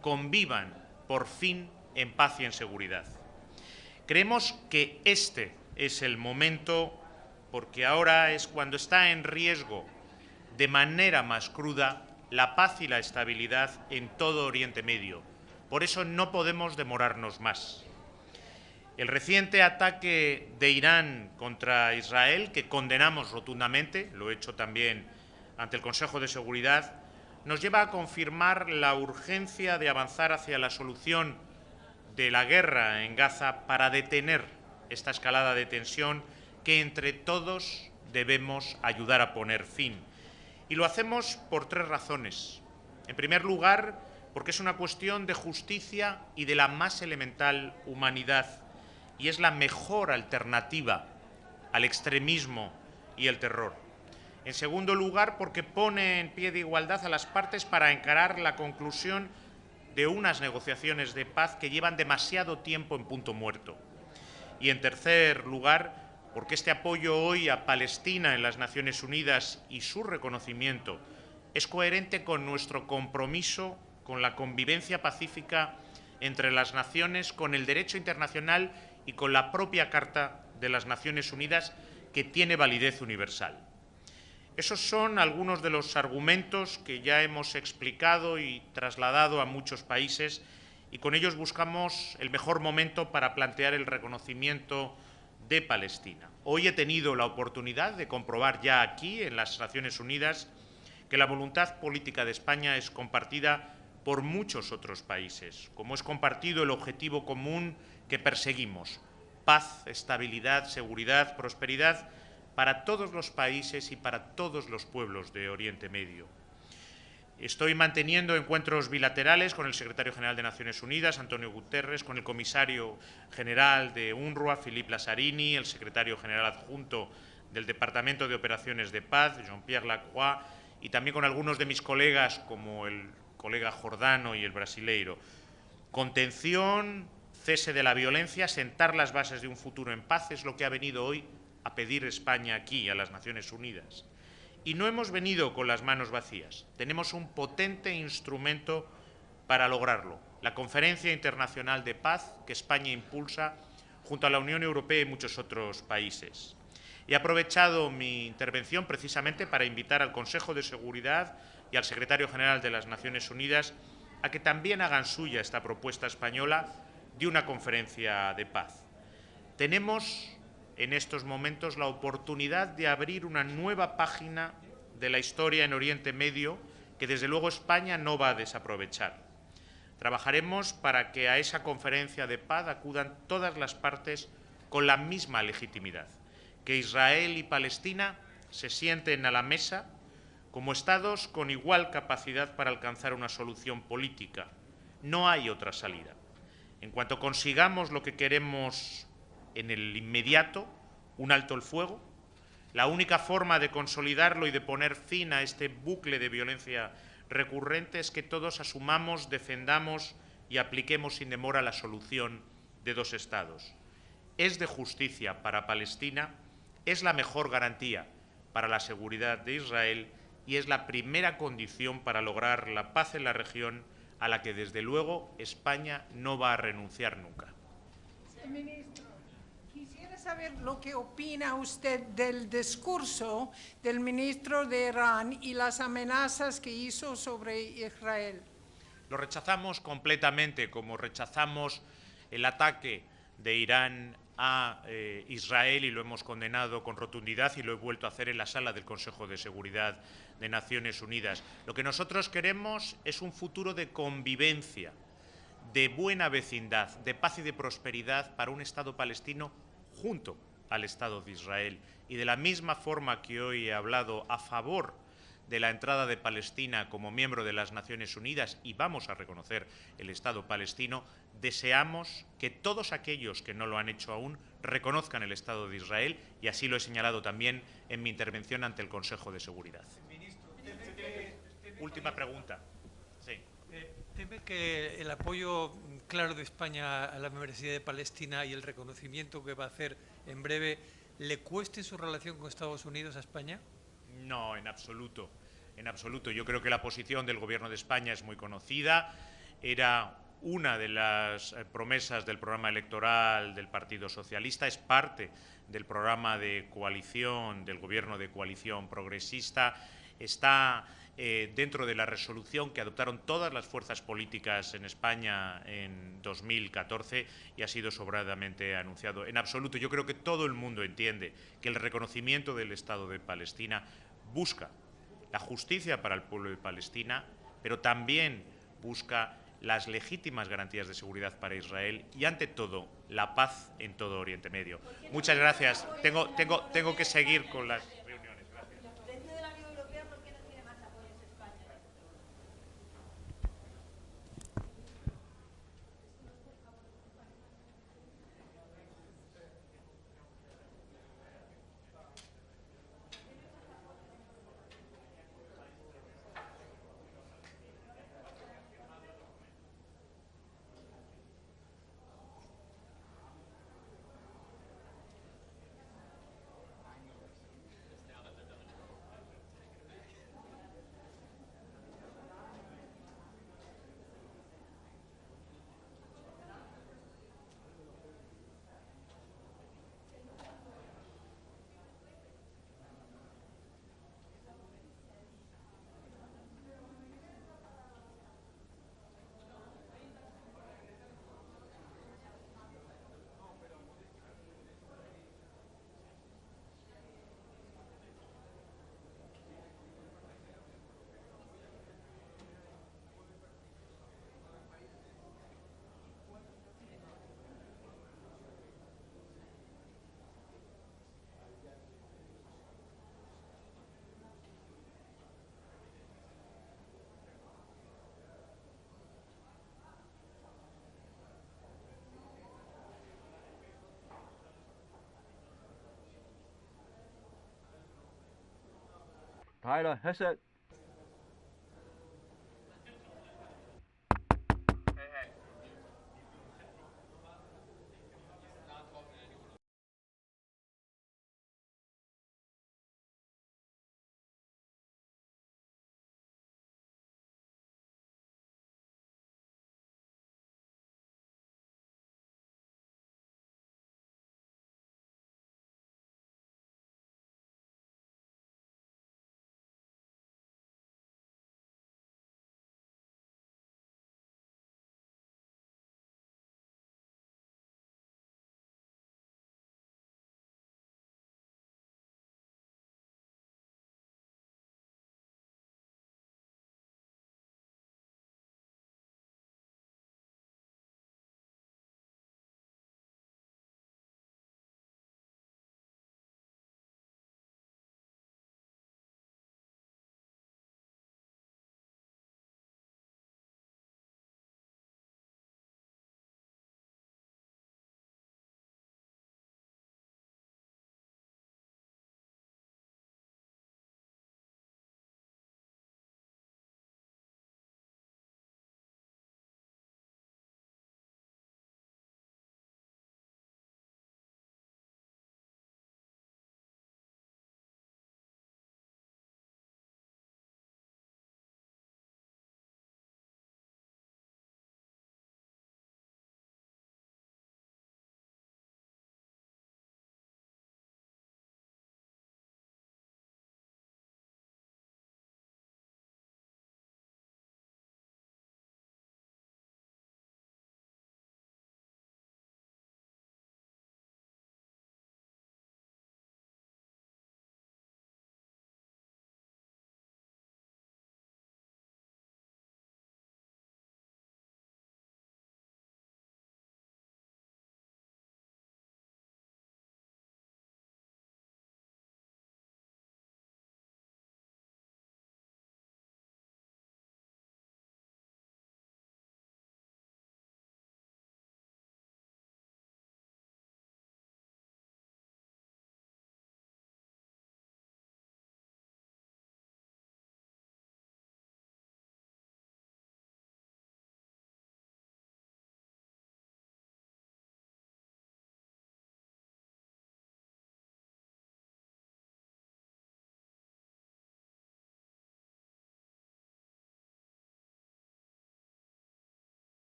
convivan por fin en paz y en seguridad. Creemos que este es el momento, porque ahora es cuando está en riesgo de manera más cruda la paz y la estabilidad en todo Oriente Medio. Por eso no podemos demorarnos más. El reciente ataque de Irán contra Israel, que condenamos rotundamente, lo he hecho también ante el Consejo de Seguridad, nos lleva a confirmar la urgencia de avanzar hacia la solución de la guerra en Gaza para detener esta escalada de tensión que entre todos debemos ayudar a poner fin. Y lo hacemos por 3 razones. En primer lugar, porque es una cuestión de justicia y de la más elemental humanidad, y es la mejor alternativa al extremismo y el terror. En segundo lugar, porque pone en pie de igualdad a las partes para encarar la conclusión de unas negociaciones de paz que llevan demasiado tiempo en punto muerto. Y, en tercer lugar, porque este apoyo hoy a Palestina en las Naciones Unidas y su reconocimiento es coherente con nuestro compromiso con la convivencia pacífica entre las naciones, con el derecho internacional y con la propia Carta de las Naciones Unidas, que tiene validez universal. Esos son algunos de los argumentos que ya hemos explicado y trasladado a muchos países, y con ellos buscamos el mejor momento para plantear el reconocimiento de Palestina. Hoy he tenido la oportunidad de comprobar ya aquí, en las Naciones Unidas, que la voluntad política de España es compartida por muchos otros países, como es compartido el objetivo común que perseguimos: paz, estabilidad, seguridad, prosperidad para todos los países y para todos los pueblos de Oriente Medio. Estoy manteniendo encuentros bilaterales con el secretario general de Naciones Unidas, Antonio Guterres, con el comisario general de UNRWA, Philippe Lazzarini, el secretario general adjunto del Departamento de Operaciones de Paz, Jean-Pierre Lacroix, y también con algunos de mis colegas, como el colega jordano y el brasileiro. Contención, cese de la violencia, sentar las bases de un futuro en paz es lo que ha venido hoy a pedir España aquí, a las Naciones Unidas. Y no hemos venido con las manos vacías. Tenemos un potente instrumento para lograrlo: la Conferencia Internacional de Paz que España impulsa junto a la Unión Europea y muchos otros países. He aprovechado mi intervención precisamente para invitar al Consejo de Seguridad y al Secretario General de las Naciones Unidas a que también hagan suya esta propuesta española de una conferencia de paz. Tenemos en estos momentos la oportunidad de abrir una nueva página de la historia en Oriente Medio que, desde luego, España no va a desaprovechar. Trabajaremos para que a esa conferencia de paz acudan todas las partes con la misma legitimidad, que Israel y Palestina se sienten a la mesa como Estados con igual capacidad para alcanzar una solución política. No hay otra salida. En cuanto consigamos lo que queremos en el inmediato, un alto el fuego, la única forma de consolidarlo y de poner fin a este bucle de violencia recurrente es que todos asumamos, defendamos y apliquemos sin demora la solución de dos Estados. Es de justicia para Palestina, es la mejor garantía para la seguridad de Israel y es la primera condición para lograr la paz en la región, a la que, desde luego, España no va a renunciar nunca. Ministro, quisiera saber lo que opina usted del discurso del ministro de Irán y las amenazas que hizo sobre Israel. Lo rechazamos completamente, como rechazamos el ataque de Irán a Israel, y lo hemos condenado con rotundidad, y lo he vuelto a hacer en la sala del Consejo de Seguridad de Naciones Unidas. Lo que nosotros queremos es un futuro de convivencia, de buena vecindad, de paz y de prosperidad para un Estado palestino junto al Estado de Israel. Y de la misma forma que hoy he hablado a favor de la entrada de Palestina como miembro de las Naciones Unidas y vamos a reconocer el Estado palestino, deseamos que todos aquellos que no lo han hecho aún reconozcan el Estado de Israel, y así lo he señalado también en mi intervención ante el Consejo de Seguridad. Última pregunta. Sí. ¿Teme que el apoyo claro de España a la membresía de Palestina y el reconocimiento que va a hacer en breve le cueste su relación con Estados Unidos a España? No, en absoluto. En absoluto. Yo creo que la posición del Gobierno de España es muy conocida. Era una de las promesas del programa electoral del Partido Socialista, es parte del programa de coalición, del Gobierno de coalición progresista, está dentro de la resolución que adoptaron todas las fuerzas políticas en España en 2014 y ha sido sobradamente anunciado. En absoluto, yo creo que todo el mundo entiende que el reconocimiento del Estado de Palestina busca la justicia para el pueblo de Palestina, pero también busca las legítimas garantías de seguridad para Israel y, ante todo, la paz en todo Oriente Medio. Muchas gracias. Tengo que seguir con las reuniones. Gracias. Tyler Hesed,